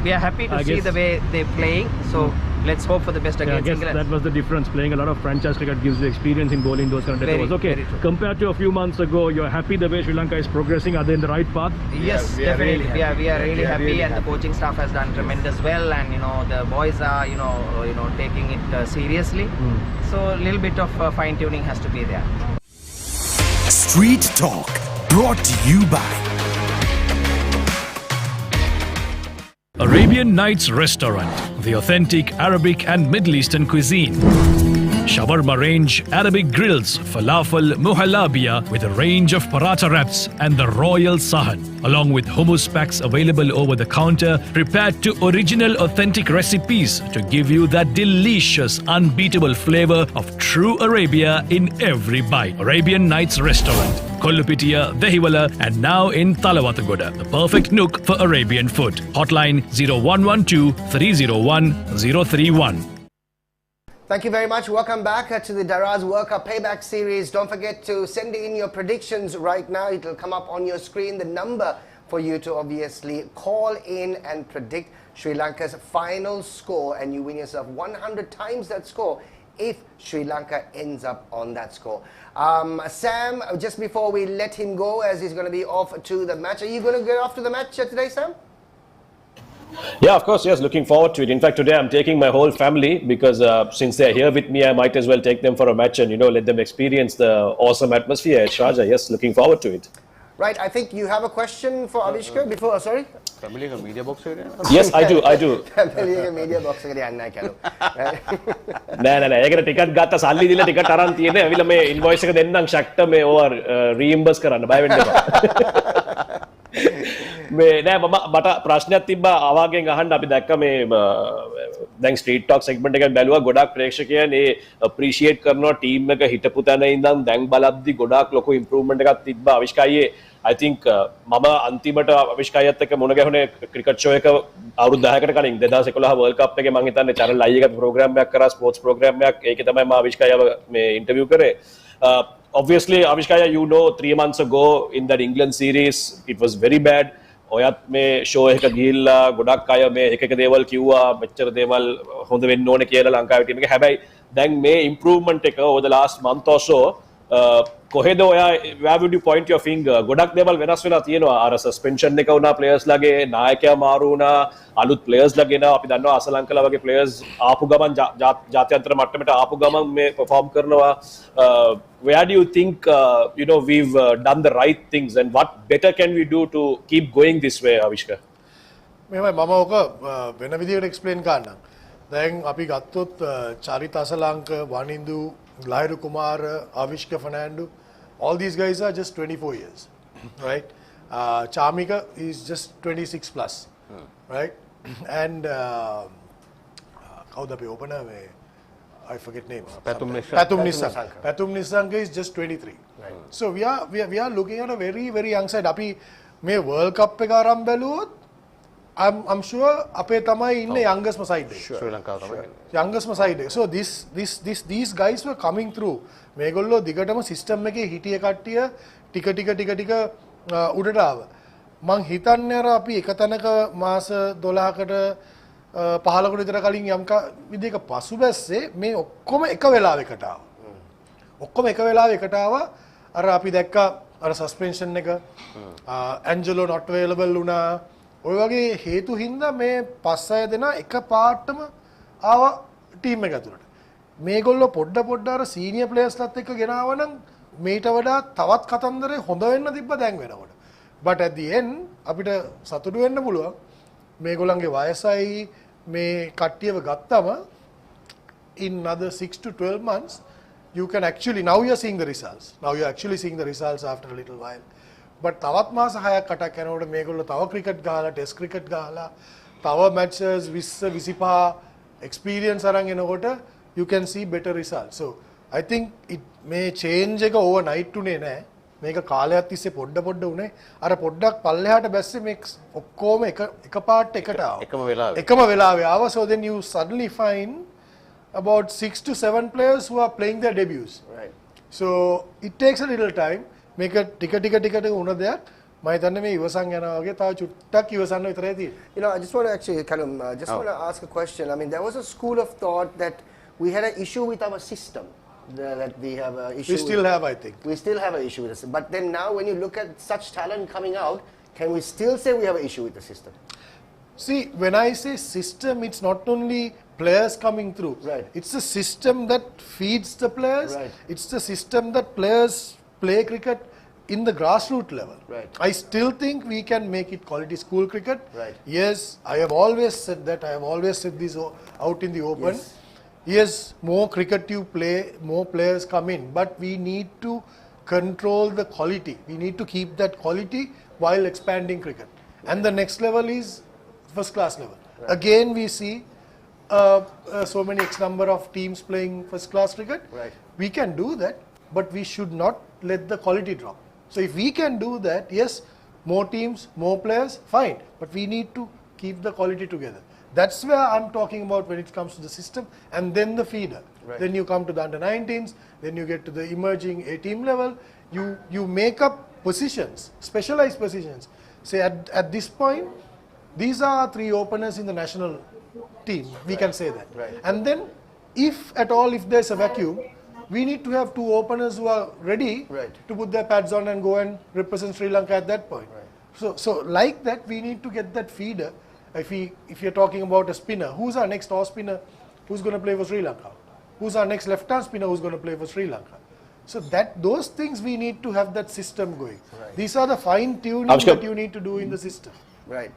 we are happy to see the way they're playing. So let's hope for the best against England. That was the difference. Playing a lot of franchise cricket gives you experience in bowling those kind of intervals. Okay, compared to a few months ago, you're happy the way Sri Lanka is progressing? Are they in the right path? Yes, definitely. We are really happy, and the coaching staff has done tremendous well, and the boys are taking it seriously. So a little bit of fine tuning has to be there. Street Talk brought to you by Arabian Nights Restaurant, the authentic Arabic and Middle Eastern cuisine. Shawarma range, Arabic grills, falafel, muhalabia with a range of paratha wraps and the royal sahan, along with hummus packs available over the counter, prepared to original authentic recipes to give you that delicious, unbeatable flavor of true Arabia in every bite. Arabian Nights Restaurant, Kollupitiya, Dehiwala, and now in Talawathagoda, the perfect nook for Arabian food. Hotline 0112 301 031. Thank you very much. Welcome back to the Daraz World Cup Payback series. Don't forget to send in your predictions right now. It will come up on your screen, the number for you to obviously call in and predict Sri Lanka's final score, and you win yourself 100 times that score if Sri Lanka ends up on that score. Sam, just before we let him go, as he's going to be off to the match, are you going to get off to the match today, Sam? Yeah, of course, yes, looking forward to it. In fact, today I'm taking my whole family because since they're here with me, I might as well take them for a match and, let them experience the awesome atmosphere at Sharjah. Yes, looking forward to it. Right, I think you have a question for Avishka before, sorry? Family media box Yes, I do. Family media box එකකට යන්නයි කලු. නෑ ඒකට ticket ගත්ත සල්ලි දීලා ticket අරන් තියෙන්නේ. අවිල මේ ඉන්වොයිස් එක දෙන්නම් ෂක්ට මේ ඕවා රීම්බර්ස් කරන්න බය වෙන්න එපා. මේ නෑ මට ප්‍රශ්නයක් තිබ්බා අවාගෙන් අහන්න. අපි දැක්ක මේ දැන් ස්ට්‍රීට් ටොක් සෙග්මන්ට් එකෙන් බැලුවා ගොඩක් ප්‍රේක්ෂකයන් ඒ අප්‍රීෂিয়েට් කරනවා ටීම් එක හිටපු තැන ඉඳන් දැන් බලද්දි ගොඩක් ලොකු ඉම්ප්‍රූව්මන්ට් එකක් තිබ්බා අවිෂ්කයියේ. I think මම අන්තිමට අවිෂ්කයත් එක්ක මුණ ගැහුනේ ක්‍රිකට් ෂෝ එක අවුරුදු 10කට කලින් 2011 World Cup එකේ මම හිතන්නේ channel I එකේ ප්‍රෝග්‍රෑම් එකක් කරා ස්පෝර්ට්ස් ප්‍රෝග්‍රෑම් එකක්. ඒකේ තමයි මම අවිෂ්කයව මේ ඉන්ටර්වියු කරේ. Obviously Avishkaya, 3 months ago in that England series it was very bad. ඔයත් මේ ෂෝ එක ගිහිල්ලා ගොඩක් අය මේ එක දේවල් කිව්වා මෙච්චර දේවල් හොඳ වෙන්න ඕනේ කියලා ලංකාවේ ටීම් එක. හැබැයි දැන් මේ ඉම්ප්‍රූව්මන්ට් එක over the last month or so කොහෙද ඔයා where would you point your finger? ගොඩක් දේවල් වෙනස් වෙලා තියෙනවා. අර සස්පෙන්ෂන් එක වුණා ප්ලේයර්ස් ලගේ, නායකයා මාරු වුණා, අලුත් ප්ලේයර්ස් ලගේ නා අපි දන්නවා අසලංකලා වගේ ප්ලේයර්ස් ආපු ගමන් ජාත්‍යන්තර මට්ටමට ආපු ගමන් මේ perform කරනවා. Where do you think we've done the right things and what better can we do to keep going this way, Avishka? මෙහෙමයි මම ඔක වෙන විදිහට එක්ස්ප්ලেইন කරන්නම්. දැන් අපි ගත්තොත් චරිත Asalanka, වනින්දු, Lairu Kumar, Avishka Fernando, all these guys are just 24 years, right? Chamika is just 26 plus, right? And how the opener, I forget name. Pathum Nisanka is just 23. Right. So we are looking at a very very young side. Api me World Cup එක ආරම්භ බැලුවොත් I'm sure අපේ තමයි ඉන්නේ youngest side එක. Sri Lanka තමයි. Youngest side එක. So these guys were coming through. මේගොල්ලෝ දිගටම system එකේ හිටිය කට්ටිය ටික උඩට ආවා. මං හිතන්නේ අර අපි එක තැනක මාස 12කට 15කට විතර කලින් යම් විදිහක පසුබැස්සේ මේ ඔක්කොම එක වෙලාවකට ආවා. ඔක්කොම එක වෙලාවකට ආවා. අර අපි දැක්කා අර සස්පෙන්ෂන් එක ඇන්ජලෝ not available වුණා. ඔය වගේ හේතු හින්දා මේ 5-6 දෙනා එක පාටම ආවා ටීම් එක ඇතුළට. මේගොල්ලෝ පොඩ අර සීනියර් ප්ලේයර්ස්ලත් එක්ක ගෙනාවා නම් මේට වඩා තවත් කතන්දරේ හොඳ වෙන්න තිබ්බ දැන් වෙනකොට. But at the end අපිට සතුටු වෙන්න පුළුවන් මේගොල්ලන්ගේ වයසයි මේ කට්ටියව ගත්තම in another 6 to 12 months you can actually now you're seeing the results. Now you're actually seeing the results after a little while. But තවත් මාස 6ක් 8ක් යනකොට මේගොල්ලෝ තව ක්‍රිකට් ගහලා ටෙස්ට් ක්‍රිකට් ගහලා තව මැචස් 20 25 එක්ස්පීරියන්ස් අරන් එනකොට you can see better results. So I think it may change එක overnight උනේ නෑ. මේක කාලයක් තිස්සේ පොඩ උනේ. අර පොඩ්ඩක් පල්ලෙහාට බැස්සේ මේ ඔක්කොම එක පාට එකට ආවා. එකම වෙලාවේ ආවා. So then you suddenly find about 6 to 7 players who are playing their debuts. Right. So it takes a little time. Make a ටික උන දෙයක් මම හිතන්නේ මේ ඉවසන් යනවා වගේ තව චුට්ටක් ඉවසන්න විතරයි තියෙන්නේ. You know, I just want to actually kind of want to ask a question. I mean, there was a school of thought that we had an issue with our system. That we have an issue. We still have, I think. We still have an issue with the system. But then now, when you look at such talent coming out, can we still say we have an issue with the system? See, when I say system, it's not only players coming through. Right. It's a system that feeds the players. Right. It's the system that players play cricket in the grassroots level. Right. I still think we can make it quality school cricket. Right. Yes, I have always said that. I have always said this out in the open. Yes. Yes, more cricket you play, more players come in. But we need to control the quality. We need to keep that quality while expanding cricket. And the next level is first class level. Right. Again, we see so many X number of teams playing first class cricket. Right. We can do that, but we should not let the quality drop. So if we can do that, yes, more teams, more players, fine. But we need to keep the quality together. That's where I'm talking about when it comes to the system, and then the feeder. Right. Then you come to the under-19s, then you get to the emerging A-team level. You make up positions, specialized positions. Say at this point, these are 3 openers in the national team. We can say that. Right. And then, if at all, if there's a vacuum, we need to have 2 openers who are ready to put their pads on and go and represent Sri Lanka at that point. Right. So like that, we need to get that feeder. If you're talking about a spinner, who's our next off spinner who's going to play for Sri Lanka? Who's our next left-hand spinner who's going to play for Sri Lanka? So those things we need to have that system going. Right. These are the fine-tuning Avishka, that you need to do in the system. Right.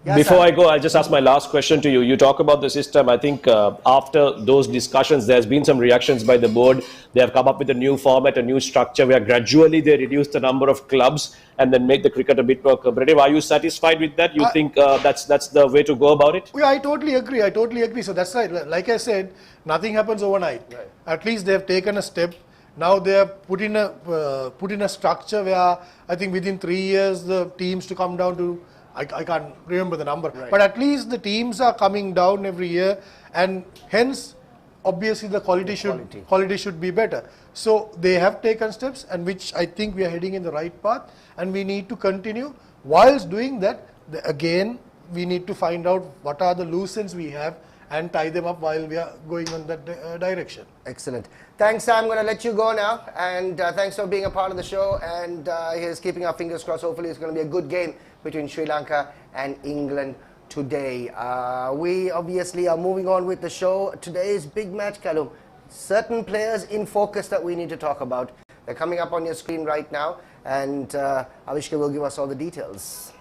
Before I go, I'll just ask my last question to you. You talk about the system. I think after those discussions, there's been some reactions by the board. They have come up with a new format, a new structure where gradually they reduce the number of clubs and then make the cricket a bit more competitive. Are you satisfied with that? You think that's the way to go about it? Yeah, I totally agree. So that's right. Like I said, nothing happens overnight. Right. At least they have taken a step. Now they have put in a structure where I think within 3 years the teams to come down to, I can't remember the number, Right. but at least the teams are coming down every year, and hence obviously the quality should be better. So they have taken steps, and which I think we are heading in the right path, and we need to continue. Whilst doing that, again we need to find out what are the loose ends we have and tie them up while we are going on that direction. Excellent. Thanks, Sam. I'm going to let you go now. And thanks for being a part of the show. And here's keeping our fingers crossed. Hopefully it's going to be a good game between Sri Lanka and England today. We obviously are moving on with the show. Today's big match, Kalum. Certain players in focus that we need to talk about. They're coming up on your screen right now. And Avishka will give us all the details.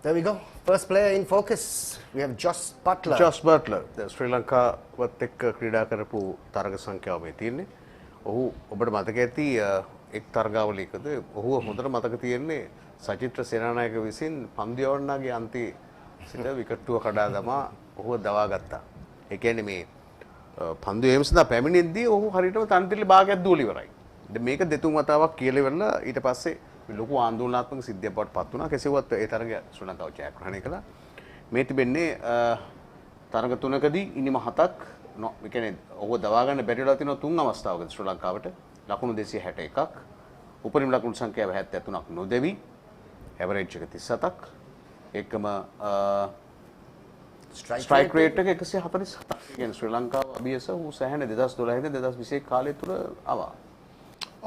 There we go. First player in focus. We have Josh Butler. Josh Butler. Sri Lanka වත් එක්ක ක්‍රීඩා කරපු තරග සංඛ්‍යාව මේ තියෙන්නේ. ඔහු ඔබට මතක ඇති එක් තරගාවලියකද ඔහු හොඳට මතක තියෙන්නේ සචිත්‍ර සේනානායක විසින් පන්දු යවන්නාගේ අන්ති සිට විකට්ටුව කඩා දමා ඔහුව දවා ගත්තා. ඒ කියන්නේ මේ පන්දු යෑම සඳහා පැමිණෙද්දී ඔහු හරියටම තන්තිලි භාගයක් දුවලා ඉවරයි. දැන් මේක දෙතුන් වතාවක් කියලා ඉවරලා ඊට පස්සේ ලොකු ආందోලනාත්මක සිද්ධියක් බවට පත් වුණා. කෙසේවත් ඒ තරගය ශ්‍රී ලංකාව ජයග්‍රහණය කළා. මේ තිබෙන්නේ තරග තුනකදී ඉනිම 7ක් ඒ කියන්නේ ඔහු දවා ගන්න බැරි වෙලා තියෙනවා 3 අවස්ථාවකදී ශ්‍රී ලංකාවට ලකුණු 261ක් උපරිම ලකුණු සංඛ්‍යාව 73ක් නොදෙවි ඇවරේජ් එක 37ක් ඒකම ස්ට්‍රයික් රේට් එක 147ක්. ඒ කියන්නේ ශ්‍රී ලංකාව අභියස වූ සැහැණ 2012 ඉඳන් 2021 කාලය තුල ආවා.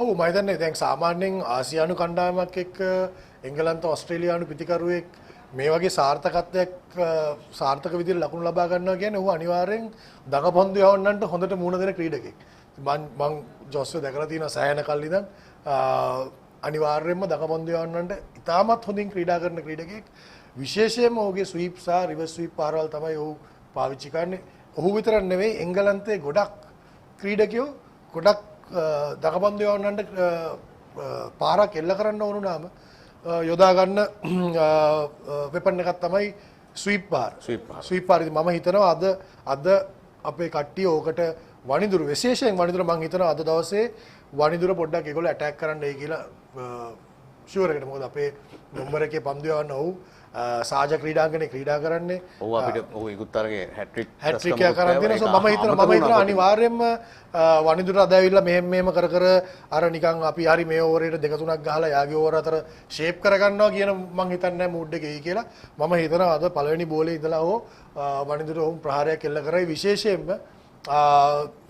ඔව් මම හිතන්නේ දැන් සාමාන්‍යයෙන් ආසියානු කණ්ඩායමක් එක්ක එංගලන්ත ඕස්ට්‍රේලියානු පිතිකරුවෙක් මේ වගේ සාර්ථක විදිහට ලකුණු ලබා ගන්නවා කියන්නේ ඔහු අනිවාර්යෙන් දඟපන්දු යවන්නන්ට හොඳට මුණ දෙන ක්‍රීඩකෙක්. මම ජොස්ව දැකලා තියෙනවා සෑහෙන කල් ඉඳන් අනිවාර්යයෙන්ම දඟපන්දු යවන්නන්ට ඉතාමත් හොඳින් ක්‍රීඩා කරන ක්‍රීඩකෙක්. විශේෂයෙන්ම ඔහුගේ ස්වීප් සහ රිවර්ස් ස්වීප් පාරවල් තමයි ඔහු පාවිච්චි කරන්නේ. ඔහු විතරක් නෙවෙයි එංගලන්තයේ ගොඩක් ක්‍රීඩකයෝ ගොඩක් දඟපන්දු යවන්නන්ට පාරක් එල්ල කරන්න ඕනුනාම යොදා ගන්න වෙපන් එකක් තමයි ස්වීප් පාර. ස්වීප් පාර ඉතින් මම හිතනවා අද අපේ කට්ටිය ඕකට වනිදුරු විශේෂයෙන් වනිදුර මම හිතනවා අද දවසේ වනිදුර පොඩ්ඩක් ඒගොල්ලෝ ඇටැක් කරන්නයි කියලා ෂුවර් එකට. මොකද අපේ නම්බර එකේ පන්දු යවන්න ඔව් සාජ ක්‍රීඩාංගනේ ක්‍රීඩා කරන්නේ. ඔව් අපිට ඔව් ඉකුත්තරගේ හැට්‍රික් හැට්‍රික් එක කරන් තියෙනවා. සෝ මම හිතනවා අනිවාර්යයෙන්ම වනිදුර අද ඇවිල්ලා මෙහෙම කර අර නිකන් අපි හරි මේ ඕවරේට දෙක තුනක් ගහලා යාගේ ඕවර අතර ෂේප් කරගන්නවා කියන මම හිතන්නේ මූඩ් එකේ එයි කියලා. මම හිතනවා අද පළවෙනි බෝලේ ඉඳලා හෝ වනිදුර උන් ප්‍රහාරයක් එල්ල කරයි විශේෂයෙන්ම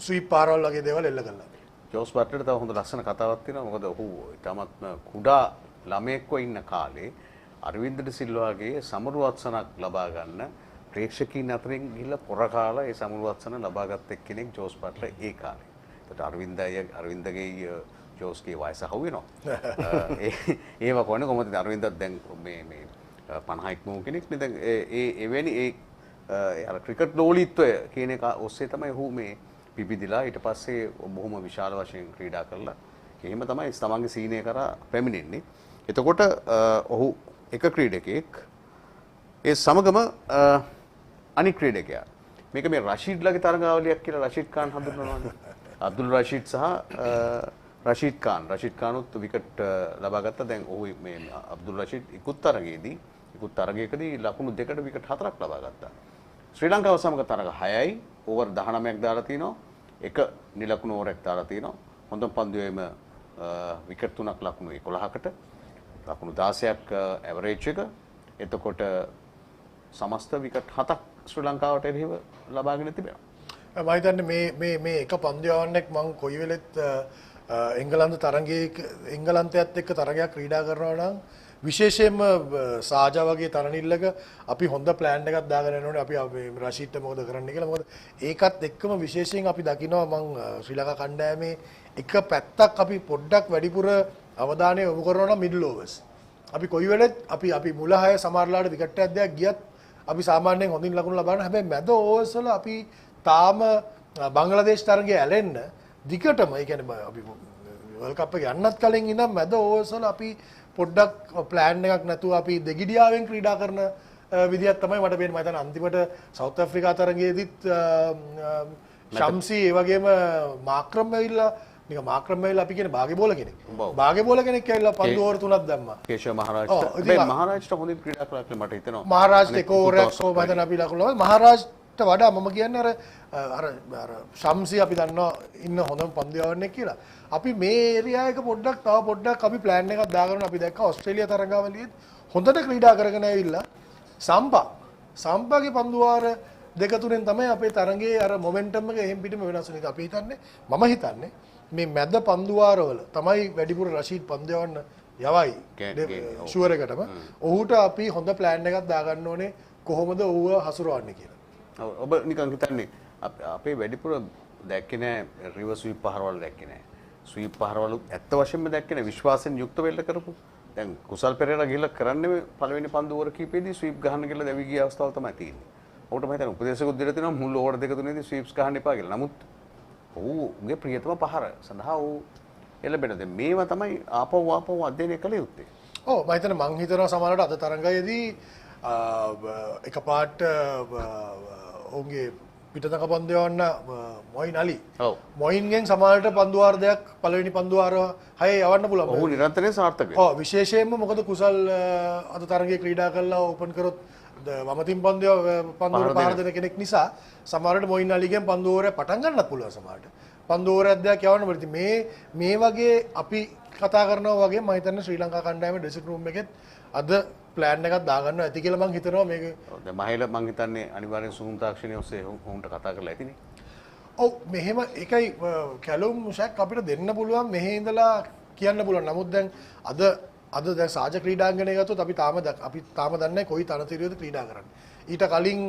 ස්වීප් පාරවල් වගේ දේවල් එල්ල කළා. ජෝස් බට්ලර්ට තව හොඳ ලස්සන කතාවක් තියෙනවා. මොකද ඔහු ඊටමත්ම කුඩා ළමයෙක්ව ඉන්න කාලේ අරවින්ද සිල්වාගේ සමරුවත්සනක් ලබා ගන්න ප්‍රේක්ෂකීන් අතරින් ගිහිල්ලා පොර කාලා ඒ සමරුවත්සන ලබාගත් එක්කෙනෙක් ජෝස් බට්ලර් ඒ කාලේ. ඒකට අරවින්දගේ ජෝස්ගේ වයස හවු වෙනවා. ඒව කොහොමද කොහොමද අරවින්දත් දැන් මේ 50ක් වුණ කෙනෙක් නේ. දැන් එවැනි අර ක්‍රිකට් ලෝලීත්වය කියන එක ඔස්සේ තමයි ඔහු මේ පිබිදිලා ඊට පස්සේ බොහොම විශාල වශයෙන් ක්‍රීඩා කළා. එහෙම තමයි තමන්ගේ සීනය කරා පැමිණෙන්නේ. එතකොට ඔහු එක ක්‍රීඩකයෙක් ඒ සමගම අනික් ක්‍රීඩකයා මේක මේ රෂීඩ්ලගේ තරගාවලියක් කියලා රෂීඩ් ખાන් හඳුන්වනවානේ. අබ්දුල් රෂීඩ් සහ රෂීඩ් ખાනුත් විකට් ලබා ගත්තා. දැන් ඔහු මේ අබ්දුල් රෂීඩ් ඉකුත් තරගයකදී ලකුණු 2කට විකට් 4ක් ලබා ගත්තා. ශ්‍රී ලංකාව සමග තරග 6යි ඕවර් 19ක් දාලා තිනවා. එක නිලකුණු ඕවරයක් දාලා තිනවා. හොඳම පන්දුවේම විකට් 3ක් ලකුණු 11කට ලකුණු 16ක් ඇවරේජ් එක. එතකොට සමස්ත විකට් 7ක් ශ්‍රී ලංකාවට එරෙහිව ලබාගෙන තිබෙනවා. මම හිතන්නේ මේ එක පන්දුවන්නේක් මම කොයි වෙලෙත් එංගලන්තයත් එක්ක තරගයක් ක්‍රීඩා කරනවා නම් විශේෂයෙන්ම සාජා වගේ තරනිල්ලක අපි හොඳ ප්ලෑන් එකක් දාගෙන යනෝනේ. අපි රෂීඩ්ට මොකද කරන්න කියලා. මොකද ඒකත් එක්කම විශේෂයෙන් අපි දකිනවා මම ශ්‍රී ලංකා කණ්ඩායමේ එක පැත්තක් අපි පොඩ්ඩක් වැඩිපුර අවධානය යොමු කරනවා නම් මිඩල් ඕවර්ස්. අපි කොයි වෙලෙත් අපි මුල 6 සමහරලාට විකට් එකක් දෙයක් ගියත් අපි සාමාන්‍යයෙන් හොඳින් ලකුණු ලබනවා. හැබැයි මැද ඕවර්ස් වල අපි තාම බංග්ලාදේශ තරගය ඇලෙන්න දිගටම ඒ කියන්නේ අපි වර්ල්ඩ් කප් එක යන්නත් කලින් ඉඳන් මැද ඕවර්ස් වල අපි පොඩ්ඩක් ප්ලෑන් එකක් නැතුව අපි දෙගිඩියාවෙන් ක්‍රීඩා කරන විදියක් තමයි මට පේන්නේ. මම හිතන්නේ අන්තිමට සවුත් ආෆ්‍රිකා තරගයේදීත් ශම්සි ඒ වගේම මාක්‍රම් ඇවිල්ලා නිකන් මාක්‍රම් ඇවිල්ලා අපි කියන්නේ භාගේ බෝල කෙනෙක්. භාගේ බෝල කෙනෙක් ඇවිල්ලා පන්දු ඕවර් 3ක් දැම්මා. කේෂව මහරාජ්ට හොඳින් ක්‍රීඩා කළා කියලා මට හිතෙනවා. මහරාජ්ට එක ඕවරයක් සෝ මම හිතන්නේ අපි ලකුණු මහරාජ්ට වඩා මම කියන්නේ අර ශම්සි අපි දන්නවා ඉන්න හොඳම පන්දුවන්නේ කියලා. අපි මේ ඒරියා එක පොඩ්ඩක් අපි ප්ලෑන් එකක් දාගෙන අපි දැක්කා ඕස්ට්‍රේලියා තරගාවලියේත් හොඳට ක්‍රීඩා කරගෙන ඇවිල්ලා සම්පාගේ පන්දුවාර දෙක තුනෙන් තමයි අපේ තරගයේ අර මොමන්ටම් එක එහෙම් පිටම වෙනස් වෙන්නේ. අපි හිතන්නේ මම හිතන්නේ මේ මැද පන්දුවාරවල තමයි වැඩිපුර රෂීඩ් පන්දු යවන්න යවයි ෂුවර් එකටම. ඔහුට අපි හොඳ ප්ලෑන් එකක් දාගන්න ඕනේ කොහොමද ඌව හසුරවන්නේ කියලා. ඔබ නිකන් හිතන්නේ අපේ වැඩිපුර දැක්කේ නෑ රිවර්ස් ස්වීප් පහරවල් දැක්කේ නෑ. ස්වීප් පහරවල ඇත්ත වශයෙන්ම දැක්කේ නෑ විශ්වාසයෙන් යුක්ත වෙල්ල කරපු. දැන් කුසල් පෙරේරා ගිහලා කරන්නේ පළවෙනි පන්දු ඕවර කීපෙදී ස්වීප් ගහන්න කියලා දැවි ගිය අවස්ථාව තමයි තියෙන්නේ. ඔහුට මම හිතන්නේ උපදේශකුත් දෙලා තියෙනවා මුල් ඕවර දෙක තුනේදී ස්වීප්ස් ගහන්න එපා කියලා. නමුත් ඔහුගේ ප්‍රියතම පහර සඳහා ඔහු එළබෙන දැන් මේවා තමයි ආපහු අධ්‍යයනය කළ යුත්තේ. ඔව් මම හිතන්නේ මං හිතනවා සමහරවිට අද තරගයේදී එකපාරට ඔහුගේ පිටතක පන්දු යවන්න මොයින් අලි. මොයින්ගෙන් සමහරවිට පන්දුවාරයක් පළවෙනි පන්දුවාර 6 යවන්න පුළුවන්. ඔහු නිරන්තරයෙන් සාර්ථක වෙනවා. ඔව් විශේෂයෙන්ම මොකද කුසල් අද තරගයේ ක්‍රීඩා කළා ඕපන් කරොත් වමතින් පන්දුවට පහර දෙන කෙනෙක් නිසා සමහරවිට මොයින් අලිගෙන් පන්දුවරය පටන් ගන්නත් පුළුවන් සමහරවිට. පන්දුවරයක් දෙයක් යවන්න බෑ. මේ වගේ අපි කතා කරනවා වගේ මම හිතන්නේ ශ්‍රී ලංකා කණ්ඩායමේ ඩ්‍රෙසින් රූම් එකෙත් අද ප්ලෑන් එකක් දාගන්න ඇති කියලා මම හිතනවා මේක. දැන් මහේල මම හිතන්නේ අනිවාර්යෙන් සූම් තාක්ෂණය ඔස්සේ උන්ට කතා කරලා ඇතිනේ. ඔව් මෙහෙම එකයි කැලුම් ෂැක් අපිට දෙන්න පුළුවන් මෙහි ඉඳලා කියන්න පුළුවන්. නමුත් දැන් අද දැන් සාජ ක්‍රීඩාංගණය ගත්තොත් අපි තාම දන්නේ කොයි තරතිරියද ක්‍රීඩා කරන්නේ. ඊට කලින්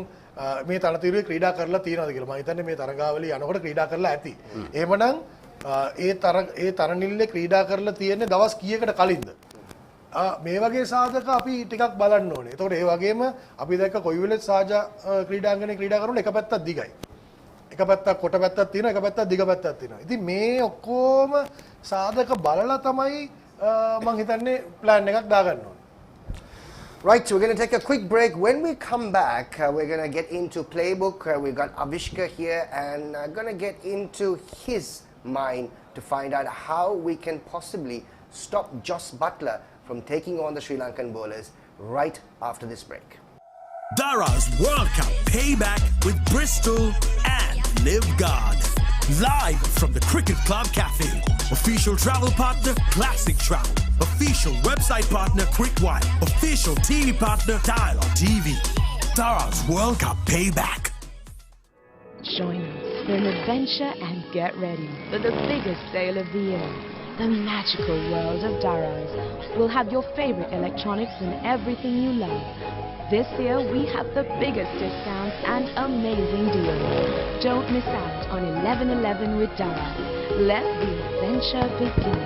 මේ තරතිරිය ක්‍රීඩා කරලා තියෙනවද කියලා. මම හිතන්නේ මේ තරගාවලිය යනකොට ක්‍රීඩා කරලා ඇති. එහෙමනම් ඒ තරනිල්ලේ ක්‍රීඩා කරලා තියෙන්නේ දවස් කීයකට කලින්ද? මේ වගේ සාධක අපි ටිකක් බලන්න ඕනේ. එතකොට ඒ වගේම අපි දැක්ක කොයි වෙලෙත් සාජා ක්‍රීඩාංගණේ ක්‍රීඩා කරනකොට එක පැත්තක් දිගයි. එක පැත්තක් කොට පැත්තක් තියෙනවා, එක පැත්තක් දිග පැත්තක් තියෙනවා. ඉතින් මේ ඔක්කොම සාධක බලලා තමයි මම හිතන්නේ ප්ලෑන් එකක් දාගන්න ඕනේ. Right, so we're going to take a quick break. When we come back, we're going to get into playbook. We've got Avishka here and going to get into his mind to find out how we can possibly stop Jos Buttler from taking on the Sri Lankan bowlers right after this break. Daraz World Cup Payback with Bristol and Live Guard. Live from the Cricket Club Cafe. Official travel partner, Classic Travel. Official website partner, Quickwire. Official TV partner, Dialogue TV. Daraz World Cup Payback. Join us for an adventure and get ready for the biggest sale of the year. The magical world of Daraz will have your favorite electronics and everything you love. This year we have the biggest discounts and amazing deals. Don't miss out on 11/11 with Daraz. Let the adventure begin.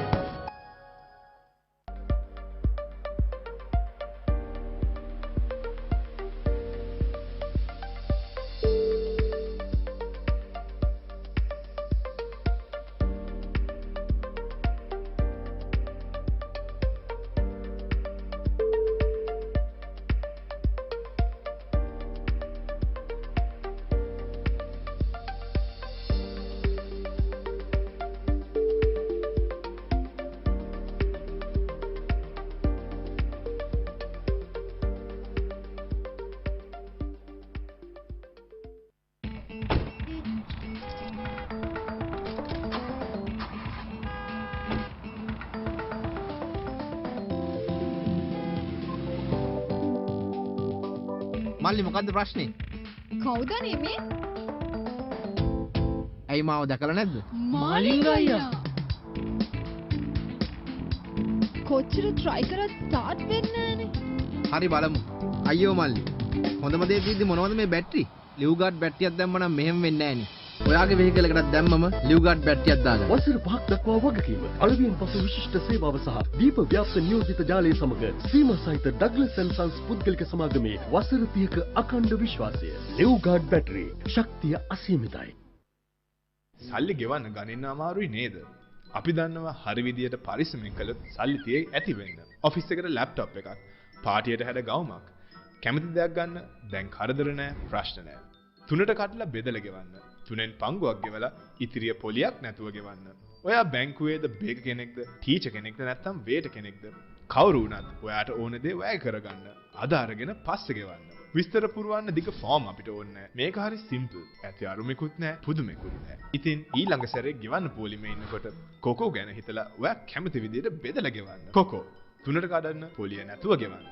මල්ලි මොකද්ද ප්‍රශ්නේ? කවුද නෙමේ? ඇයි මාව දැකලා නැද්ද? මාලිංග අයියා. කොච්චර try කරත් start වෙන්නේ නැහනේ. හරි බලමු. අයියෝ මල්ලි. හොඳම දේ දීද්දි මොනවද මේ බැටරි? ලිව් ගාඩ් බැටරියක් දැම්ම නම් මෙහෙම වෙන්නේ නැහනේ. ඔයාගේ වෙහිකල් එකකට දැම්මම ලිව් ගාඩ් බැටරියක් දාගන්න. වසර 5ක් දක්වා වගකීම අලුවින් පසු විශිෂ්ට සේවාව සහ දීප ව්‍යාප්ත නියෝජිත ජාලය සමග සීමා සහිත ඩග්ලස් ඇන්ඩ් සන්ස් පුද්ගලික සමාගමේ වසර 30ක අඛණ්ඩ විශ්වාසය. ලිව් ගාඩ් බැටරි ශක්තිය අසීමිතයි. සල්ලි ගෙවන්න ගණන් අමාරුයි නේද? අපි දන්නවා හරි විදියට පරිස්සමෙන් කළොත් සල්ලි තියෙයි ඇති වෙන්න. ඔෆිස් එකට ලැප්ටොප් එකක්, පාටියට හැද ගවුමක්. කැමති දෙයක් ගන්න දැන් කරදර නැහැ, ප්‍රශ්න නැහැ. තුනට කඩලා බෙදලා ගෙවන්න. තුනෙන් පංගුවක් ගෙවලා ඉතිරිය පොලියක් නැතුව ගෙවන්න. ඔයා බැංකුවේද බේක කෙනෙක්ද, ටීචර් කෙනෙක්ද නැත්නම් වේටර් කෙනෙක්ද? කවුරු වුණත් ඔයාට ඕන දේ වැය කරගන්න. අද අරගෙන පස්සේ ගෙවන්න. විස්තර පුරවන්න දිග ෆෝම් අපිට ඕනේ නැහැ. මේක හරි සිම්පල්. ඇති අරුමෙකුත් නැහැ, පුදුමෙකුත් නැහැ. ඉතින් ඊළඟ සැරේ ගෙවන්න පොලිමේ ඉන්නකොට කොකෝ ගැන හිතලා ඔයා කැමති විදියට බෙදලා ගෙවන්න. කොකෝ තුනට කඩන්න පොලිය නැතුව ගෙවන්න.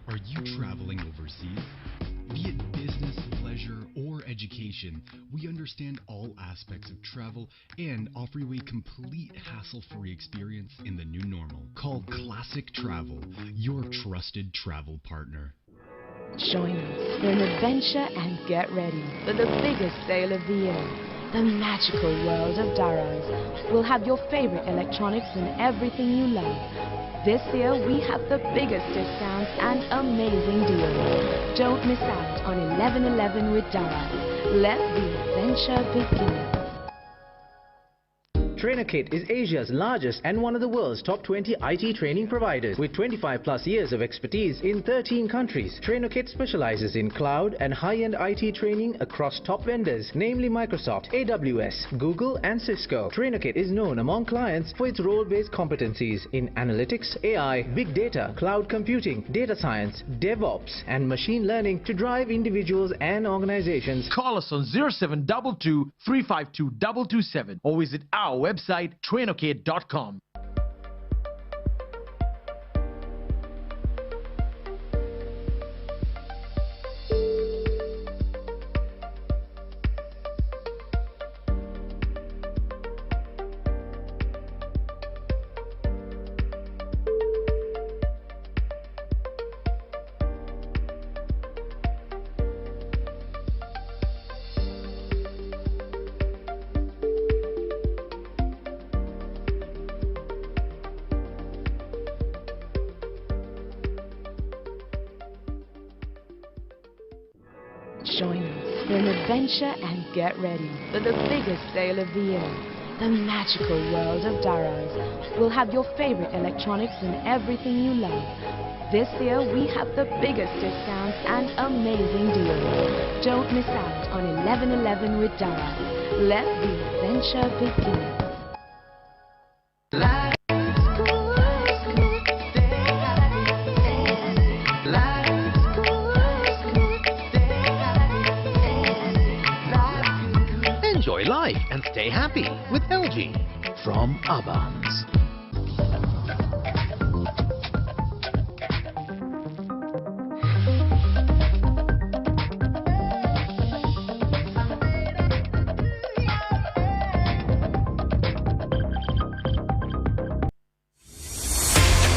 Are you traveling overseas? Be it business, pleasure, or education, we understand all aspects of travel and offer you a complete hassle-free experience in the new normal. Call Classic Travel, your trusted travel partner. Join us for an adventure and get ready for the biggest sale of the year. The magical world of Daraz will have your favorite electronics and everything you love. This year we have the biggest discounts and amazing deals. Don't miss out on 11/11 with Daraz. Let the adventure begin. TrainerKit is Asia's largest and one of the world's top 20 IT training providers. With 25 plus years of expertise in 13 countries, TrainerKit specializes in cloud and high-end IT training across top vendors, namely Microsoft, AWS, Google and Cisco. TrainerKit is known among clients for its role-based competencies in analytics, AI, big data, cloud computing, data science, DevOps and machine learning to drive individuals and organizations. Call us on 0722 352 227 or visit our website trainerkit.com. Join us for an adventure and get ready for the biggest sale of the year. The magical world of Daraz will have your favorite electronics and everything you love. This year we have the biggest discounts and amazing deals. Don't miss out on 11/11 with Daraz. Let the adventure begin. like and stay happy with LG from Abans.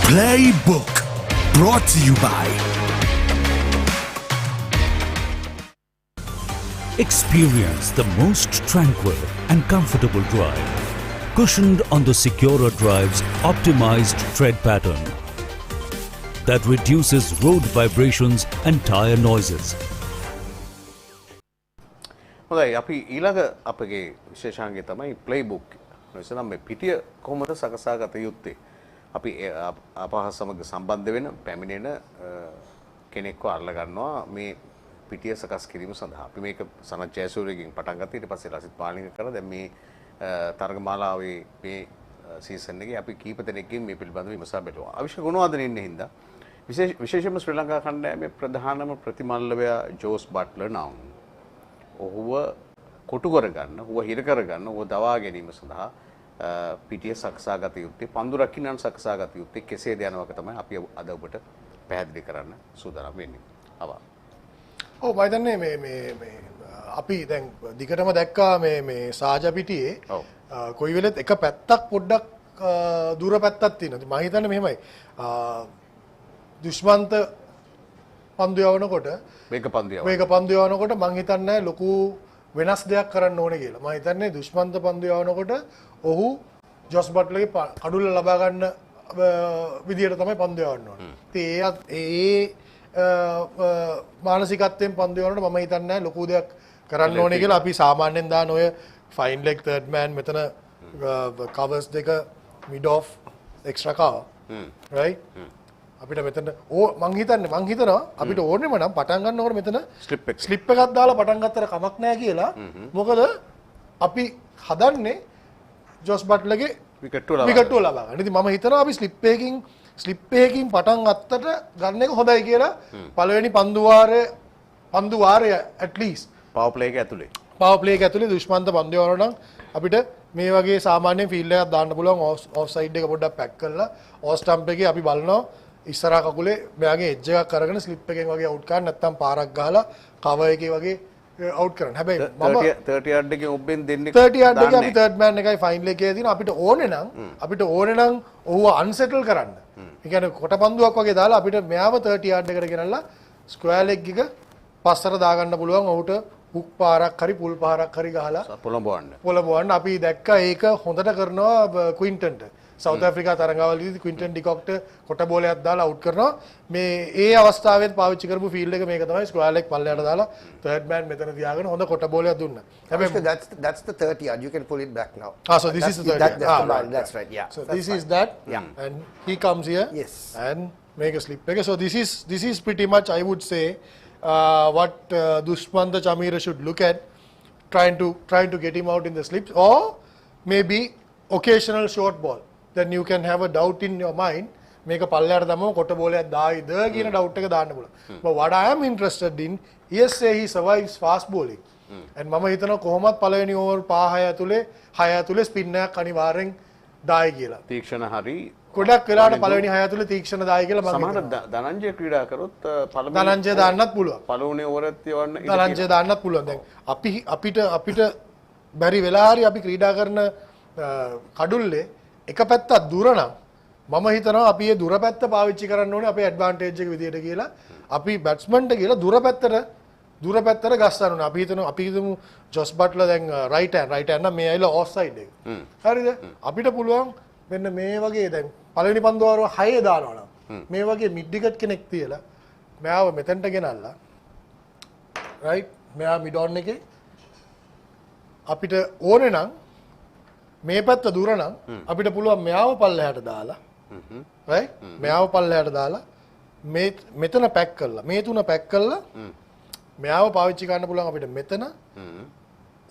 Playbook, brought to you by Experience the most tranquil and comfortable drive, cushioned on the securer drive's optimized tread pattern that reduces road vibrations and tire noises. හොඳයි අපි ඊළඟ අපගේ විශේෂාංගය තමයි playbook. එසනම් මේ පිටිය කොහොමද සකසා ගත යුත්තේ? අපි අපහා සමග සම්බන්ධ වෙන පැමිණෙන කෙනෙක්ව අල්ල ගන්නවා මේ පිටිය සකස් කිරීම සඳහා. අපි මේක සනත් ජයසූරියගෙන් පටන් ගත්තා. ඊට පස්සේ රසිත් පාලනික කරලා දැන් මේ තරගමාලාවේ මේ සීසන් එකේ අපි කීප දෙනෙක්ගෙන් මේ පිළිබඳව විමසා බැලුවා. අවිෂ්ක ගුණවර්ධන ඉන්නේ හින්දා විශේෂයෙන්ම ශ්‍රී ලංකා කණ්ඩායමේ ප්‍රධානම ප්‍රතිමල්ලවයා ජෝස් බට්ලර් නම් ඔහුව කොටු කරගන්න, ඔහුව හිර කරගන්න, ඔහුව දවා ගැනීම සඳහා පිටිය සකසා ගත යුත්තේ, පන්දු රකින්නන් සකසා ගත යුත්තේ කෙසේද යනවක තමයි අපි අද ඔබට පැහැදිලි කරන්න සූදානම් වෙන්නේ. අවා. ඔව් මම හිතන්නේ මේ අපි දැන් දිගටම දැක්කා මේ සාජ පිටියේ කොයි වෙලෙත් එක පැත්තක් පොඩ්ඩක් දුර පැත්තක් තියෙනවා. මම හිතන්නේ මෙහෙමයි. දුෂ්මන්ත පන්දු යවනකොට වේග පන්දු යවනකොට මම හිතන්නේ ලොකු වෙනස් දෙයක් කරන්න ඕනේ කියලා. මම හිතන්නේ දුෂ්මන්ත පන්දු යවනකොට ඔහු ජොස් බට්ලර්ගේ කඩුල්ල ලබා ගන්න විදියට තමයි පන්දු යවන්න ඕනේ. ඉතින් ඒ මානසිකත්වයෙන් පන්දු යවනකොට මම හිතන්නේ ලොකු දෙයක් කරන්න ඕනේ කියලා. අපි සාමාන්‍යයෙන් දාන ඔය ෆයින් ලෙග් තර්ඩ් මෑන් මෙතන කවර්ස් දෙක mid off extra cover right අපිට මෙතන මං හිතනවා අපිට ඕනෙම නම් පටන් ගන්නකොට මෙතන ස්ලිප් එකක් දාලා පටන් ගත්තට කමක් නැහැ කියලා. මොකද අපි හදන්නේ ජොස් බට්ලර්ගේ විකට්ටුව ලබා ගන්න. ඉතින් මම හිතනවා අපි ස්ලිප් එකකින් පටන් ගත්තට ගන්න එක හොඳයි කියලා. පළවෙනි පන්දු වාරය at least පවර් ප්ලේ එක ඇතුලේ දුෂ්මන්ත පන්දු වල නම් අපිට මේ වගේ සාමාන්‍ය ෆීල්ඩ් එකක් දාන්න පුළුවන්. ඔෆ් සයිඩ් එක පොඩ්ඩක් පැක් කරලා ඕෆ් ස්ටම්ප් එකේ අපි බලනවා ඉස්සරහා කකුලේ මෙයාගේ එජ් එකක් අරගෙන ස්ලිප් එකෙන් වගේ අවුට් කරන්න, නැත්නම් පාරක් ගහලා කවර් එකේ වගේ අවුට් කරන්න. හැබැයි මම 30 yard එකේ ඔබෙන් දෙන්නේ 30 yard එකේ අපි තර්ඩ් මෑන් එකයි ෆයිනල් එකේ තියෙන අපිට ඕනේ නම් ඔහුව අන්සෙටල් කරන්න. ඒ කියන්නේ කොට පන්දුවක් වගේ දාලා අපිට මෙයාව 30 yard එකට ගෙනල්ලා ස්ක්වයර් ලෙග් එක පස්සට දාගන්න පුළුවන්. ඔහුට හුක් පාරක් හරි පුල් පාරක් හරි ගහලා පොළඹවන්න. අපි දැක්කා ඒක හොඳට කරනවා ක්වින්ටන්ට. සවුත් ආෆ්‍රිකා තරඟාවලදී ක්වින්ටන් ඩිකොක්ට කොට බෝලයක් දාලා අවුට් කරනවා. මේ ඒ අවස්ථාවෙත් පාවිච්චි කරපු ෆීල්ඩ් එක මේක තමයි. ස්ක්වයර් ලෙග් පල්ලයට දාලා තර්ඩ් මෑන් මෙතන තියාගෙන හොඳ කොට බෝලයක් දුන්නා. හැබැයි that's the 30 yard. You can pull it back now. So this is the 30 yard. That's right. Yeah. So this is that. Yeah. And he comes here. Yes. And make a slip. So this is pretty much, I would say, what Dushmanta Chamira should look at, trying to get him out in the slips, or maybe occasional short ball. Then you can have a doubt in your mind. Make a pallada damo kota bolaya dai the kina doubt එක දාන්න පුළුවන්. But what I am interested in, yes say he survives fast bowling. And මම හිතනවා කොහොමත් පළවෙනි over 6 ඇතුලේ spin එකක් අනිවාර්යෙන් දායි කියලා. තීක්ෂණ හරි ගොඩක් වෙලාවට පළවෙනි 6 ඇතුලේ තීක්ෂණ දායි කියලා මම සමහර ධනංජය ක්‍රීඩා කරොත් ධනංජය දාන්නත් පුළුවන්. පළවෙනි ඕවරත් යවන්න ධනංජය දාන්නත් පුළුවන්. දැන් අපිට බැරි වෙලා හරි අපි ක්‍රීඩා කරන කඩුල්ලේ එක පැත්තක් දුර නම් මම හිතනවා අපි මේ දුර පැත්ත පාවිච්චි කරන්න ඕනේ අපේ ඇඩ්වාන්ටේජ් එක විදියට කියලා. අපි බැට්ස්මන්ට කියලා දුර පැත්තට ගස්සන්න ඕනේ. අපි හිතමු ජොස් බට්ලර් දැන් රයිට් හෑන්ඩ් නම් මේ ඇවිල්ලා ඕෆ් සයිඩ් එක. හරිද? අපිට පුළුවන් මෙන්න මේ වගේ දැන් පළවෙනි පන්දු වල 6 දානවා නම් මේ වගේ මිඩ් විකට් කෙනෙක් තියලා මෙයාව මෙතනට ගෙනල්ලා රයිට් මෙයා මිඩ් ඔන් එකේ අපිට ඕනේ නම් මේ පැත්ත දුර නම් අපිට පුළුවන් මෙයාව පල්ලෙහාට දාලා රයිට් මෙයාව පල්ලෙහාට දාලා මෙතන පැක් කරලා මේ තුන පැක් කරලා මෙයාව පාවිච්චි කරන්න පුළුවන් අපිට මෙතන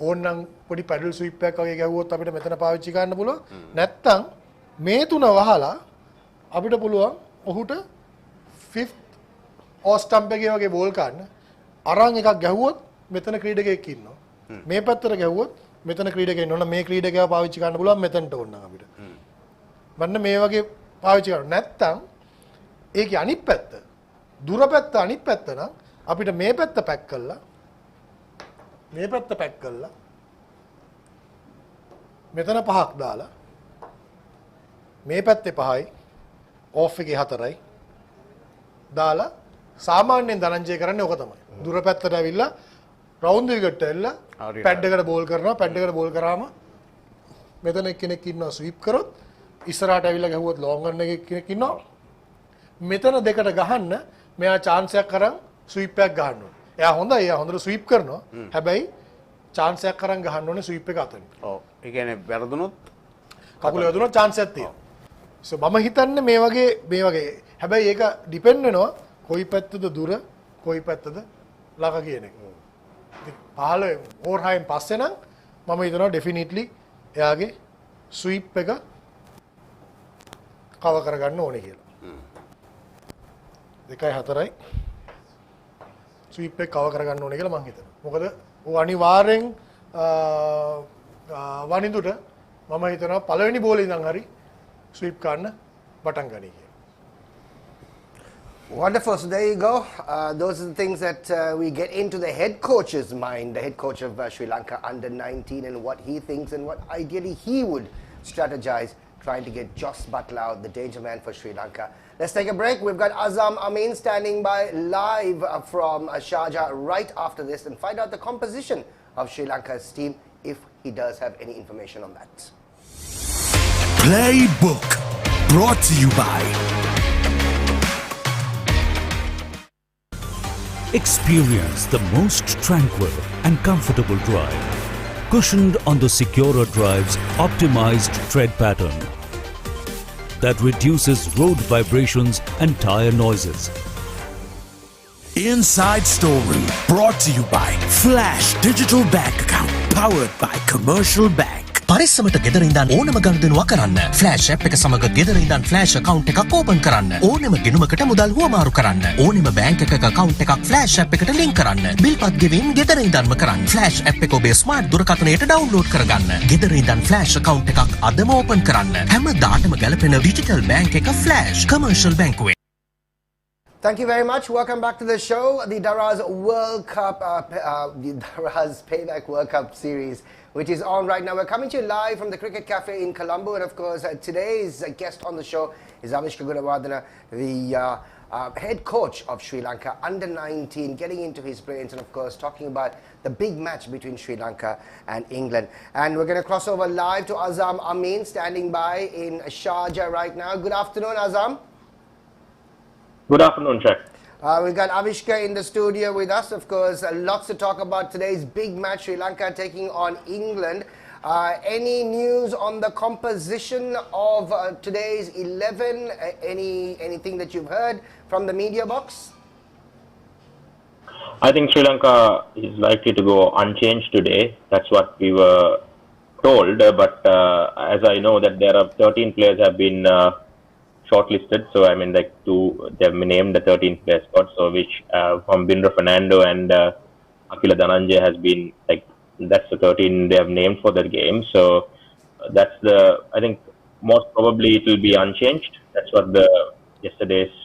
ඕනනම් පොඩි පැඩල් ස්වීප් එකක් වගේ ගැහුවොත් අපිට මෙතන පාවිච්චි කරන්න පුළුවන්. නැත්තම් මේ තුන වහලා අපිට පුළුවන් ඔහුට 5th ඕෆ් ස්ටම්ප් එකේ වගේ බෝල් ගන්න අරන් එකක් ගැහුවොත් මෙතන ක්‍රීඩකයෙක් ඉන්නවා. මේ පැත්තට ගැහුවොත් මෙතන ක්‍රීඩකයෙක් ඉන්නවනම් මේ ක්‍රීඩකයා පාවිච්චි කරන්න පුළුවන් මෙතනට ඕන නම් අපිට. මන්න මේ වගේ පාවිච්චි කරන්න නැත්තම් ඒකේ අනිත් පැත්ත දුර පැත්ත අනිත් පැත්ත නම් අපිට මේ පැත්ත පැක් කළා මේ පැත්ත පැක් කළා මෙතන 5ක් දාලා මේ පැත්තේ 5යි ඕෆ් එකේ 4යි දාලා සාමාන්‍යයෙන් ධනංජය කරන්නේ ඔක තමයි. දුර පැත්තට ඇවිල්ලා රවුන්ඩ් විකට් ඇවිල්ලා පැඩ් එකට බෝල් කරනවා. පැඩ් එකට බෝල් කරාම මෙතන කෙනෙක් ඉන්නවා ස්වීප් කරොත් ඉස්සරහට ඇවිල්ලා ගහුවොත් ලොං ගන්න කෙනෙක් ඉන්නවා. මෙතන දෙකට ගහන්න මෙයා chance එකක් කරන් ස්වීප් එකක් ගහන්න ඕනේ. එයා හොඳයි. එයා හොඳට ස්වීප් කරනවා. හැබැයි chance එකක් කරන් ගහන්න ඕනේ ස්වීප් එක අතරින්. ඔව්. ඒ කියන්නේ වැරදුනොත් කකුල වැදුනොත් chance එකක් තියෙනවා. so මම හිතන්නේ මේ වගේ හැබැයි ඒක ඩිපෙන්ඩ් වෙනවා කොයි පැත්තද දුර කොයි පැත්තද ළඟ කියන එක. ඉතින් 15 ඕවර් 6න් පස්සේ නම් මම හිතනවා ඩෙෆිනිට්ලි එයාගේ ස්වීප් එක කවර් කරගන්න ඕනේ කියලා. 2යි 4යි ස්වීප් එක කවර් කරගන්න ඕනේ කියලා මම හිතනවා. මොකද ਉਹ අනිවාර්යෙන් වනිදුට මම හිතනවා පළවෙනි බෝලේ ඉඳන් හරි ස්වීප් කරන්න පටන් ගනී කියලා. Wonderful. So there you go. Those are the things that we get into the head coach's mind, the head coach of Sri Lanka under 19, and what he thinks and what ideally he would strategize trying to get Jos Buttler out, the danger man for Sri Lanka. Let's take a break. We've got Azam Amin standing by live from Sharjah right after this and find out the composition of Sri Lanka's team if he does have any information on that. Playbook brought to you by Experience the most tranquil and comfortable drive, cushioned on the securer drive's optimized tread pattern that reduces road vibrations and tire noises. Inside Storeroom brought to you by Flash Digital Bank Account powered by Commercial Bank. පරිස්සමට ගෙදර ඉඳන් ඕනම ගනුදෙනුවක් කරන්න flash app එක සමග ගෙදර ඉඳන් flash account එකක් open කරන්න ඕනෙම ගිණුමකට මුදල් හුවමාරු කරන්න ඕනෙම බැංක් එකක account එකක් ෆ්ලෑෂ් ඇප් එකට ලින්ක් කරන්න බිල්පත් ගෙවීම් ගෙදර ඉඳන්ම කරන්න ෆ්ලෑෂ් ඇප් එක ඔබේ ස්මාර්ට් දුරකථනයට ඩවුන්ලෝඩ් කරගන්න ගෙදර ඉඳන් ෆ්ලෑෂ් account එකක් අදම ඕපන් කරන්න හැමදාටම ගැලපෙන ඩිජිටල් බැංක් එක ෆ්ලෑෂ් කමර්ෂල් බැංකුවේ. Thank you very much. Welcome back to the show. The Daraz World Cup, the Daraz Payback World Cup series, which is on right now. We're coming to you live from the Cricket Cafe in Colombo. And of course, today's guest on the show is Avishka Gunawardene, the head coach of Sri Lanka under 19, getting into his brains and of course talking about the big match between Sri Lanka and England. And we're going to cross over live to Azam Amin standing by in Sharjah right now. Good afternoon, Azam. Good afternoon, Jack. We've got Avishka in the studio with us, of course. Lots to talk about today's big match, Sri Lanka taking on England. Any news on the composition of today's 11? Anything that you've heard from the media box? I think Sri Lanka is likely to go unchanged today. That's what we were told. But as I know that there are 13 players have been shortlisted. So I mean, like they have named the 13th player spot. So which from Bindra Fernando and Akila Dhananjay has been like that's the 13 they have named for that game. So that's I think most probably it will be unchanged. That's what the yesterday's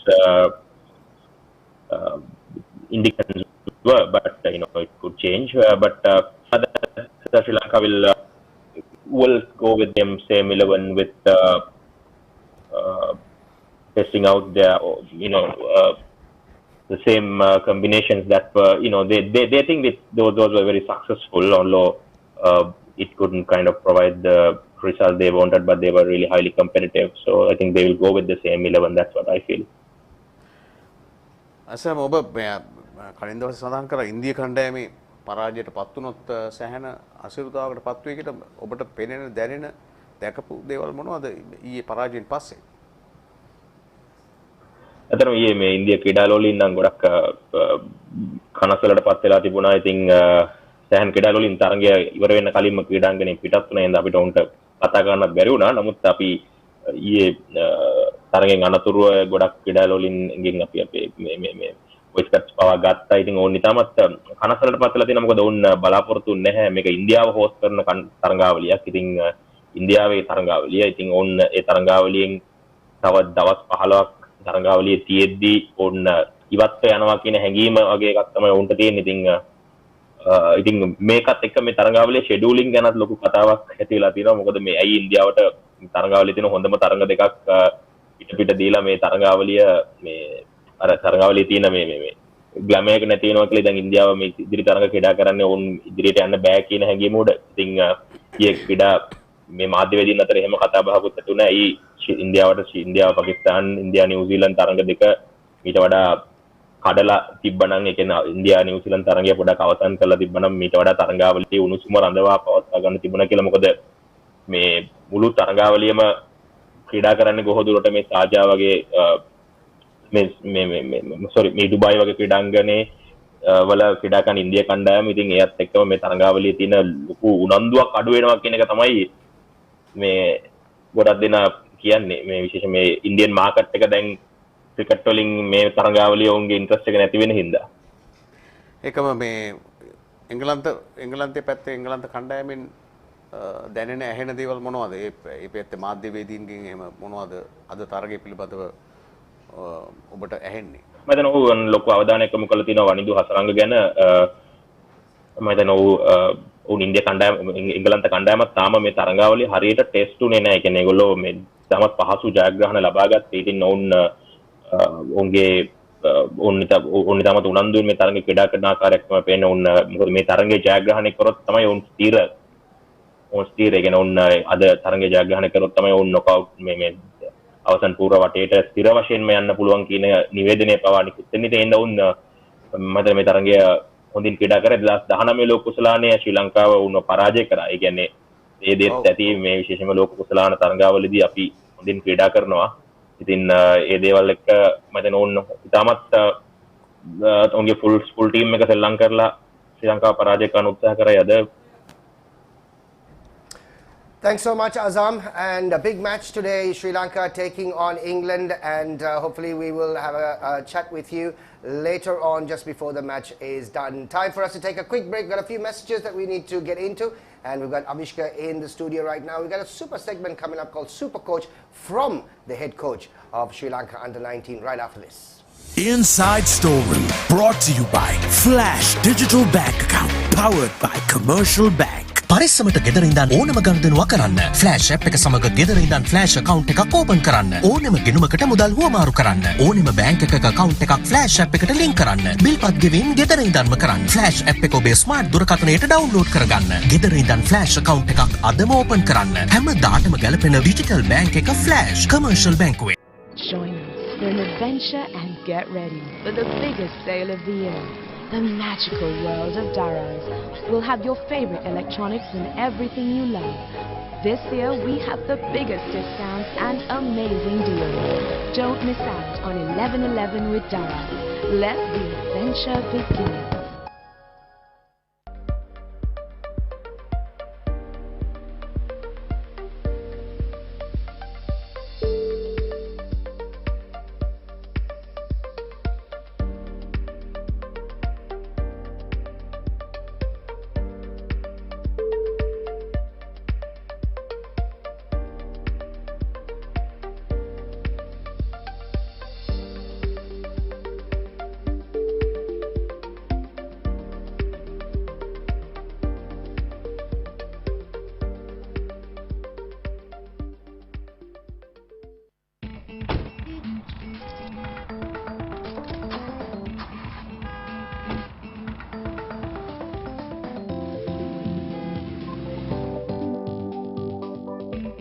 indications were. But it could change. But Sri Lanka will go with them same 11 with. Testing out their, the same combinations that were, they think that those were very successful, although it couldn't kind of provide the result they wanted, but they were really highly competitive. So I think they will go with the same 11. That's what I feel. අසම ඔබ කලින් දවසේ සඳහන් කරා ඉන්දිය කණ්ඩායමේ පරාජයට පත් වුණොත් සැහැණ අසිරුතාවකට පත් වෙයි කියලා ඔබට පෙනෙන දැනෙන දැකපු දේවල් මොනවද ඊයේ පරාජයෙන් පස්සේ? අතරම ඊයේ මේ ඉන්දියා ක්‍රීඩාලෝලින් නම් ගොඩක් කනස්සලට පත් වෙලා තිබුණා. ඉතින් සෑහන් ක්‍රීඩාලෝලින් තරගය ඉවර වෙන්න කලින්ම ක්‍රීඩාංගණයෙන් පිටත් වුණා. එහෙනම් අපිට උන්ට කතා කරන්නත් බැරි වුණා. නමුත් අපි ඊයේ තරගෙන් අනතුරුව ගොඩක් ක්‍රීඩාලෝලින්ගෙන් අපි මේ වොයිස් කට්ස් පවා ගත්තා. ඉතින් ඕන් නිතාමත් කනස්සලට පත්ලා තියෙනවා. මොකද ඕන් බලාපොරොත්තු වෙන්නේ නැහැ මේක ඉන්දියාව හොස්ට් කරන තරඟාවලියක්. ඉතින් ඉන්දියාවේ තරඟාවලිය. ඉතින් ඕන් ඒ තරඟාවලියෙන් තව දවස් 15ක් තරඟාවලිය තියෙද්දී ඕන් ඉවත්ව යනවා කියන හැඟීම වගේ එකක් තමයි උන්ට තියෙන්නේ. ඉතින් මේකත් එක්ක මේ තරඟාවලියේ ෂෙඩියුලින් ගැනත් ලොකු කතාවක් ඇති වෙලා තියෙනවා. මොකද මේ ඇයි ඉන්දියාවට තරඟාවලියේ තියෙන හොඳම තරඟ දෙකක් පිට දීලා මේ තරඟාවලිය මේ අර තරඟාවලියේ තියෙන මේ ග්ලැමර් එක නැති වෙනවා කියලා දැන් ඉන්දියාව මේ ඉදිරි තරඟ ක්‍රීඩා කරන්නේ ඕන් ඉදිරියට යන්න බෑ කියන හැඟීම උඩ. ඉතින් ඊයේ ක්‍රීඩා මේ මාධ්‍යවේදීන් අතර එහෙම කතා බහකුත් ඇති වුණා. ඉන්දියාව පාකිස්තාන ඉන්දියා නිව්සීලන්ත තරඟ දෙක ඊට වඩා කඩලා තිබ්බනම් ඒ කියන්නේ ඉන්දියා නිව්සීලන්ත තරඟය පොඩක් අවසන් කරලා තිබ්බනම් ඊට වඩා තරඟාවලියේ උණුසුම රඳවා පවත්වා ගන්න තිබුණා කියලා. මොකද මේ මුළු තරඟාවලියම ක්‍රීඩා කරන්නේ කොහොමද දුරට මේ සාජා වගේ මේ ඩුබායි වගේ ක්‍රීඩාංගනේ වල ක්‍රීඩා කරන ඉන්දියා කණ්ඩායම. ඉතින් ඒත් එක්කම මේ තරඟාවලියේ තියෙන ලොකු උනන්දුවක් අඩු වෙනවා කියන එක තමයි මේ ගොඩක් දෙනා කියන්නේ. මේ විශේෂ මේ ඉන්දියන් මාකට් එක දැන් ක්‍රිකට් වලින් මේ තරඟාවලිය උන්ගේ ඉන්ට්‍රස්ට් එක නැති වෙන හින්දා. ඒකම මේ එංගලන්තයේ පැත්තේ එංගලන්ත කණ්ඩායමෙන් දැනෙන ඇහෙන දේවල් මොනවද? ඒ පැත්තේ මාධ්‍යවේදීන්ගෙන් එහෙම මොනවද අද තරගය පිළිබඳව ඔබට ඇහෙන්නේ? මම දැන් ඕන් ලොකු අවධානයක් යොමු කරලා තියෙනවා වනිදු හසරංග ගැන. මම දැන් ඕන් ඉන්දියා කණ්ඩායම එංගලන්ත කණ්ඩායමත් තාම මේ තරඟාවලිය හරියට ටෙස්ට් උනේ නැහැ. කියන්නේ ඒගොල්ලෝ මේ තාමත් පහසු ජයග්‍රහණ ලබා ගත්තේ. ඉතින් ඕන් තාමත් උනන්දුවෙන් මේ තරඟේ ක්‍රීඩා කරන ආකාරයක් තමයි පේන්නේ. මොකද මේ තරඟේ ජයග්‍රහණය කරොත් තමයි ඕන් ස්ථිර කියන්නේ ඕන් අද තරඟේ ජයග්‍රහණය කරොත් තමයි ඕන් නොකවුට් මේ අවසන් පූර්ව වටේට ස්ථිර වශයෙන්ම යන්න පුළුවන් කියන නිවේදනය පවා නිකුත් වෙන. ඉතින් ඕන් මම මේ තරඟය හොඳින් ක්‍රීඩා කරා. 2019 ලෝක කුසලානයේ ශ්‍රී ලංකාව උන්ව පරාජය කරා. ඒ කියන්නේ ඒ දෙත් ඇති මේ විශේෂම ලෝක කුසලාන තරඟාවලදී අපි හොඳින් ක්‍රීඩා කරනවා. ඉතින් ඒ දේවල් එක්ක මම දැන් ඕන් ඉතාමත් ඔවුන්ගේ ෆුල් ටීම් එක සෙල්ලම් කරලා ශ්‍රී ලංකාව පරාජය කරන්න උත්සාහ කරා අද. Thanks so much, Azam. And a big match today, Sri Lanka taking on England. And hopefully we will have a chat with you later on just before the match is done. Time for us to take a quick break. We've got a few messages that we need to get into. And we've got Avishka in the studio right now. We've got a super segment coming up called Super Coach from the head coach of Sri Lanka Under-19 right after this. Inside Storeroom, brought to you by Flash Digital Bank Account, powered by Commercial Bank. පරිස්සමට ගෙදර ඉඳන් ඕනම ගනුදෙනුවක් කරන්න. Flash app එක සමග ගෙදර ඉඳන් flash account එකක් open කරන්න. ඕනම ගිණුමකට මුදල් හුවමාරු කරන්න. ඕනම බැංක් එකක account එකක් ෆ්ලෑෂ් ඇප් එකට ලින්ක් කරන්න. බිල්පත් ගෙවීම් ගෙදර ඉඳන්ම කරන්න. ෆ්ලෑෂ් ඇප් එක ඔබේ ස්මාර්ට් දුරකථනයට ඩවුන්ලෝඩ් කරගන්න. ගෙදර ඉඳන් ෆ්ලෑෂ් account එකක් අදම ඕපන් කරන්න. හැමදාටම ගැලපෙන ඩිජිටල් බැංක් එක ෆ්ලෑෂ් කමර්ෂල් බැංකුවේ. Join us for an adventure and get ready for the biggest sale of the year. The magical world of Daraz will have your favorite electronics and everything you love. This year we have the biggest discounts and amazing deals. Don't miss out on 11/11 with Daraz. Let the adventure begin.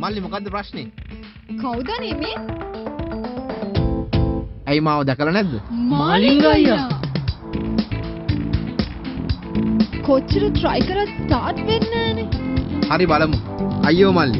මල්ලි මොකද්ද ප්‍රශ්නේ? කවුද නෙමේ? ඇයි මාව දැකලා නැද්ද? මාලිංග අයියා. කොච්චර try කරත් start වෙන්නේ නැහනේ. හරි බලමු. අයියෝ මල්ලි.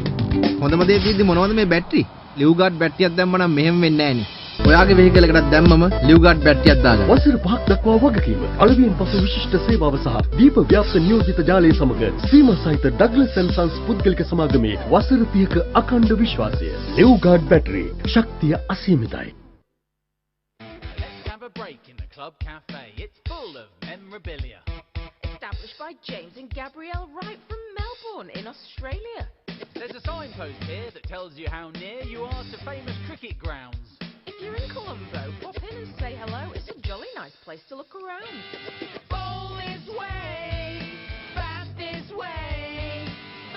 හොඳම දේ තියෙද්දි මොනවද මේ බැටරි? ලිව්ගාඩ් බැටරියක් දැම්ම නම් මෙහෙම වෙන්නේ නැහනේ. ඔයාගේ වෙහිකල් එකටත් දැම්මම ලිව්ගාඩ් බැටරියක් දාගන්න. වසර 5ක් දක්වා වගකීම. අලවියෙන් පසු විශිෂ්ට සේවාව සහ දීප ව්‍යාප්ත නියෝජිත ජාලය සමග සීමා සහිත ඩග්ලස් & සන්ස් පුද්ගලික සමාගමේ වසර 30ක අඛණ්ඩ විශ්වාසය. ලිව්ගාඩ් බැටරි. ශක්තිය අසීමිතයි. Club Cafe. It's full of memorabilia. Established by James and Gabrielle Wright from Melbourne in Australia. There's a signpost here that tells you how near you are to famous cricket grounds. If you're in Colombo, pop in and say hello. It's a jolly nice place to look around. Bowl this way, bat this way,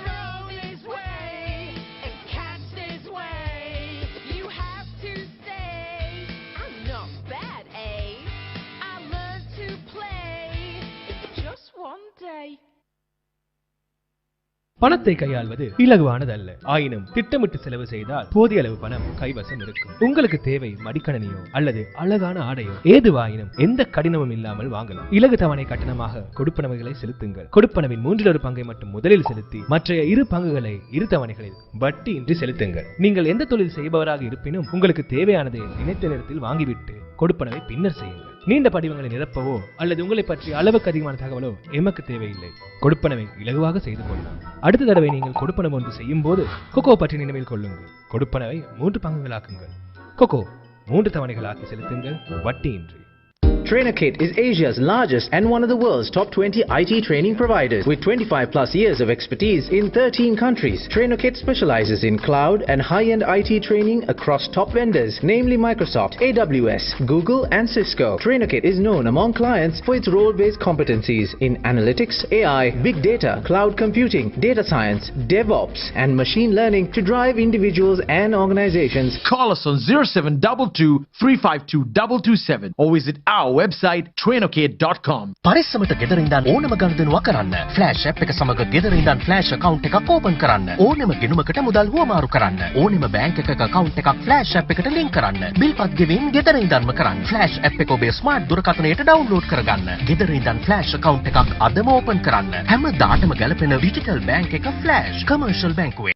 throw this way, and catch this way. You have to say, I'm not bad, eh? I learned to play. It's just one day. பணத்தை கையாள்வது இலகுவானதல்ல. ஆயினும் திட்டமிட்டு செலவு செய்தால் போதிய அளவு பணம் கைவசம் இருக்கும். உங்களுக்கு தேவை மடிக்கணினியோ அல்லது அழகான ஆடையோ ஏதுவாயினும் எந்த கடினமும் இல்லாமல் வாங்கலாம். இலகு தவணை கட்டணமாக கொடுப்பனவுகளை செலுத்துங்கள். கொடுப்பனவின் 1/3 பங்கை மட்டும் முதலில் செலுத்தி மற்ற 2 பங்குகளை 2 தவணைகளில் வட்டியின்றி செலுத்துங்கள். நீங்கள் எந்த தொழில் செய்பவராக இருப்பினும் உங்களுக்கு தேவையானதை நினைத்த நேரத்தில் வாங்கிவிட்டு கொடுப்பனவை பின்னர் செய்யுங்கள். நீண்ட படிவங்களை நிரப்பவோ அல்லது உங்களை பற்றி அளவுக்கு அதிகமான தகவலோ எமக்கு தேவையில்லை. கொடுப்பனவை இலகுவாக செய்து கொள்ளலாம். அடுத்த தடவை நீங்கள் கொடுப்பனவு ஒன்று செய்யும் போது கொக்கோ பற்றி நினைவில் கொள்ளுங்கள். கொடுப்பனவை 3 பங்குகளாக்குங்கள். கொக்கோ 3 தவணைகளாக்கி செலுத்துங்கள் வட்டியின்றி. TrainerKit is Asia's largest and one of the world's top 20 IT training providers. With 25 plus years of expertise in 13 countries, TrainerKit specializes in cloud and high-end IT training across top vendors, namely Microsoft, AWS, Google and Cisco. TrainerKit is known among clients for its role-based competencies in analytics, AI, big data, cloud computing, data science, DevOps and machine learning to drive individuals and organizations. Call us on 0722 352 227 or visit our website trainerkit.com. පරිස්සමට ගෙදර ඉඳන් ඕනම ගනුදෙනුවක් කරන්න. Flash app එක සමග ගෙදර ඉඳන් flash account එකක් open කරන්න. ඕනම ගෙනුමකට මුදල් හුවමාරු කරන්න. ඕනම බැංක් එකක account එකක් ෆ්ලෑෂ් ඇප් එකට ලින්ක් කරන්න. බිල්පත් ගෙවීම් ගෙදර ඉඳන්ම කරන්න. ෆ්ලෑෂ් ඇප් එක ඔබේ ස්මාර්ට් දුරකථනයට ඩවුන්ලෝඩ් කරගන්න. ගෙදර ඉඳන් ෆ්ලෑෂ් account එකක් අදම ඕපන් කරන්න. හැමදාටම ගැලපෙන ඩිජිටල් බැංක් එක ෆ්ලෑෂ් කමර්ෂල් බැංකුවේ.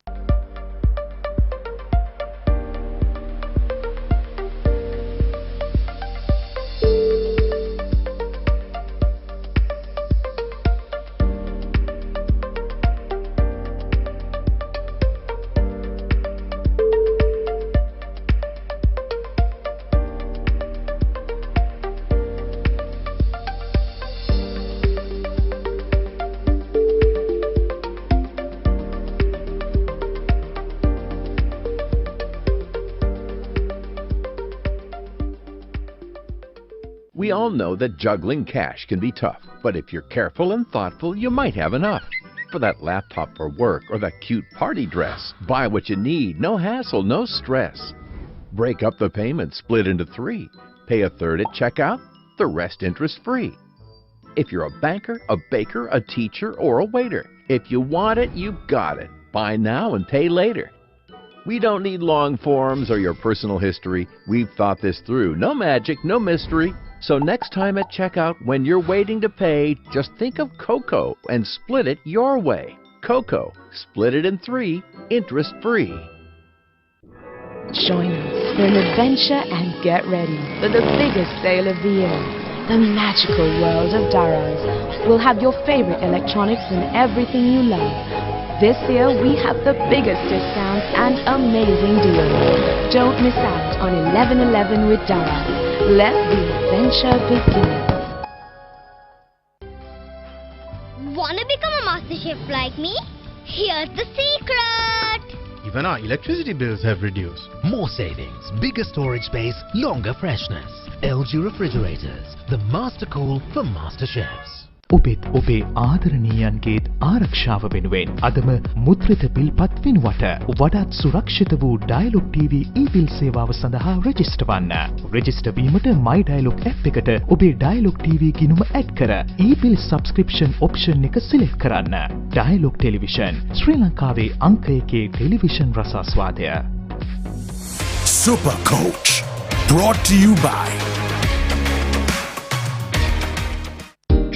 We all know that juggling cash can be tough, but if you're careful and thoughtful, you might have enough. For that laptop for work or that cute party dress, buy what you need, no hassle, no stress. Break up the payment, split into 3. Pay a third at checkout, the rest interest-free. If you're a banker, a baker, a teacher, or a waiter, if you want it, you got it. Buy now and pay later. We don't need long forms or your personal history. We've thought this through. No magic, no mystery. So next time at checkout, when you're waiting to pay, just think of Coco and split it your way. Coco, split it in 3, interest-free. Join us for an adventure and get ready for the biggest sale of the year. The magical world of Daraz will have your favorite electronics and everything you love. This year we have the biggest discounts and amazing deals. Don't miss out on 11/11 with Daraz. Let the adventure begin. Wanna become a master chef like me? Here's the secret! Even our electricity bills have reduced. More savings, bigger storage space, longer freshness. LG refrigerators, the master cool for master chefs. ඔබෙත් ඔබේ ආදරණීයන්ගේත් ආරක්ෂාව වෙනුවෙන් අදම මුද්‍රිත බිල්පත් වෙනුවට වඩාත් සුරක්ෂිත වූ dialogue TV e-bill සේවාව සඳහා රෙජිස්ටර් වන්න. රෙජිස්ටර් වීමට My Dialog app එකට ඔබේ ඩයලොග් TV ගිණුම ඇඩ් කර e-bill subscription option එක සිලෙක්ට් කරන්න. ඩයලොග් ටෙලිවිෂන් ශ්‍රී ලංකාවේ අංක 1 television රසාස්වාදය. Super Coach brought to you by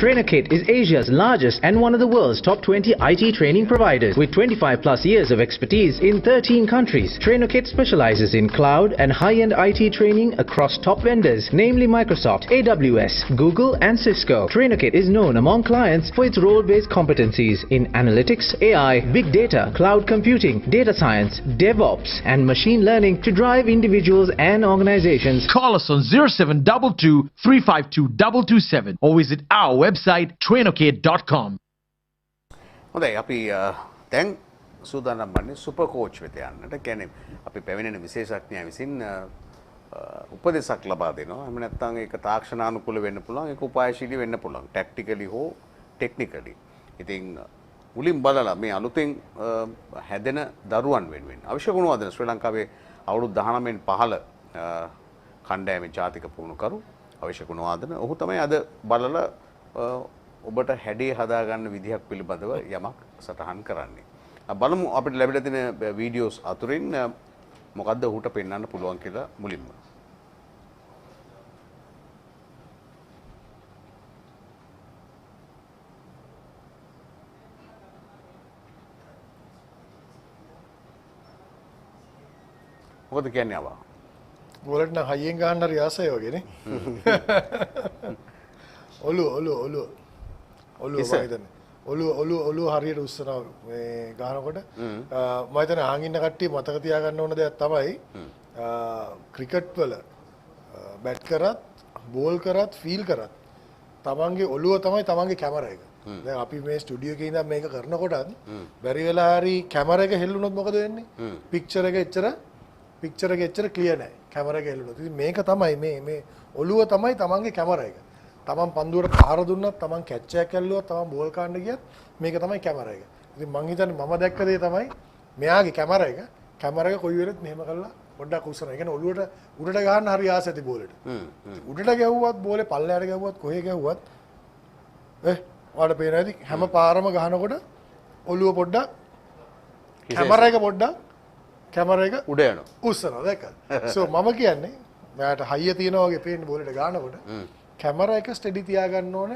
TrainerKit is Asia's largest and one of the world's top 20 IT training providers. With 25 plus years of expertise in 13 countries, TrainerKit specializes in cloud and high-end IT training across top vendors, namely Microsoft, AWS, Google and Cisco. TrainerKit is known among clients for its role-based competencies in analytics, AI, big data, cloud computing, data science, DevOps and machine learning to drive individuals and organizations. Call us on 0722 352 227 or visit our website trainokate.com. හොඳයි අපි දැන් සූදානම් වන්නේ super coach වෙත යන්නට. කියන්නේ අපි පැමිණෙන විශේෂඥයා විසින් උපදෙසක් ලබා දෙනවා. එහෙම නැත්නම් ඒක තාක්ෂණානුකූල වෙන්න පුළුවන්, ඒක උපායශීලී වෙන්න පුළුවන්. ටැක්ටිකලි හෝ ටෙක්නිකලි. ඉතින් මුලින් බලලා මේ අලුතෙන් හැදෙන දරුවන් වෙනුවෙන් අවිෂ්ක ගුණවර්ධන ශ්‍රී ලංකාවේ අවුරුදු 19න් පහළ කණ්ඩායමේ ජාතික පුහුණුකරු අවිෂ්ක ගුණවර්ධන ඔහු තමයි අද බලලා ඔබට හැඩේ හදාගන්න විදිහක් පිළිබඳව යමක් සටහන් කරන්නේ. බලමු අපිට ලැබිලා තියෙන වීඩියෝස් අතුරින් මොකද්ද ඔහුට පෙන්වන්න පුළුවන් කියලා මුලින්ම. මොකද කියන්නේ ආවා? ගෝලට නම් හයියෙන් ගහන්න හරි ආසයි වගේනේ. ඔලුව හරියට උස්සනවා මේ ගහනකොට මම හිතන්නේ අහන් ඉන්න කට්ටිය මතක තියාගන්න ඕන දෙයක් තමයි ක්‍රිකට් වල බැට් කරත් බෝල් කරත් ෆීල් කරත් තමන්ගේ ඔලුව තමයි තමන්ගේ කැමරා එක. දැන් අපි මේ ස්ටුඩියෝ එකේ ඉඳන් මේක කරනකොටත් බැරි වෙලා හරි කැමරා එක හෙල්ලුනොත් මොකද වෙන්නේ? පික්චර් එක එච්චර ක්ලියර් නැහැ. කැමරා එක හෙල්ලුනොත්. ඉතින් මේක තමයි මේ ඔලුව තමයි තමන්ගේ කැමරා එක. තමන් පන්දුවට පාර දුන්නත් තමන් කැච් එකක් ඇල්ලුවත් තමන් බෝල් කාන්න ගියත් මේක තමයි කැමරා එක. ඉතින් මං හිතන්නේ මම දැක්ක දේ තමයි මෙයාගේ කැමරා එක. කැමරා එක කොයි වෙලෙත් මෙහෙම කරලා පොඩ්ඩක් උස්සනවා. ඒ කියන්නේ ඔලුවට උඩට ගහන්න හරි ආස ඇති බෝලෙට. උඩට ගැහුවත් බෝලේ පල්ලයට ගැහුවත් කොහේ ගැහුවත් ඔයාලට පේනවා ඇති හැම පාරම ගහනකොට ඔලුව පොඩ්ඩක් කැමරා එක උඩ යනවා. උස්සනවා දැක්කද? සෝ මම කියන්නේ මයාට හයිය තියනවා වගේ පේන්නේ බෝලෙට ගහනකොට කැමරා එක ස්ටඩි තියාගන්න ඕන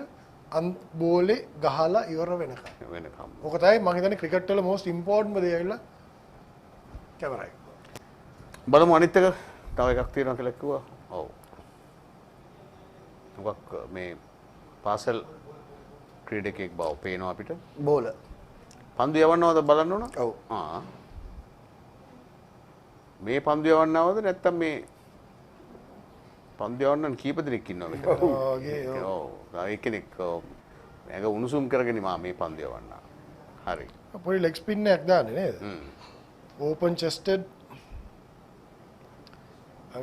බෝලේ ගහලා ඉවර වෙනකම්. ඔක තමයි මම හිතන්නේ ක්‍රිකට් වල most important දේ ඇවිල්ලා කැමරා එක. බලමු අනිත් එක තව එකක් තියෙනවා කියලා කිව්වා. ඔව්. මොකක් මේ පාසල් ක්‍රීඩකෙක් බව පේනවා අපිට. බෝල. පන්දු යවන්නවද බලන්න ඕන? ඔව්. මේ පන්දු යවන්නවද නැත්නම් මේ පන්දු යවන්නන් කීප දෙනෙක් ඉන්නවා මෙතන. ඔව්. එක්කෙනෙක් ඇඟ උණුසුම් කරගෙන මේ පන්දු යවන්න. හරි. පොඩි ලෙග් ස්පින් එකක් දාන්නේ නේද? ඕපන් චෙස්ටඩ්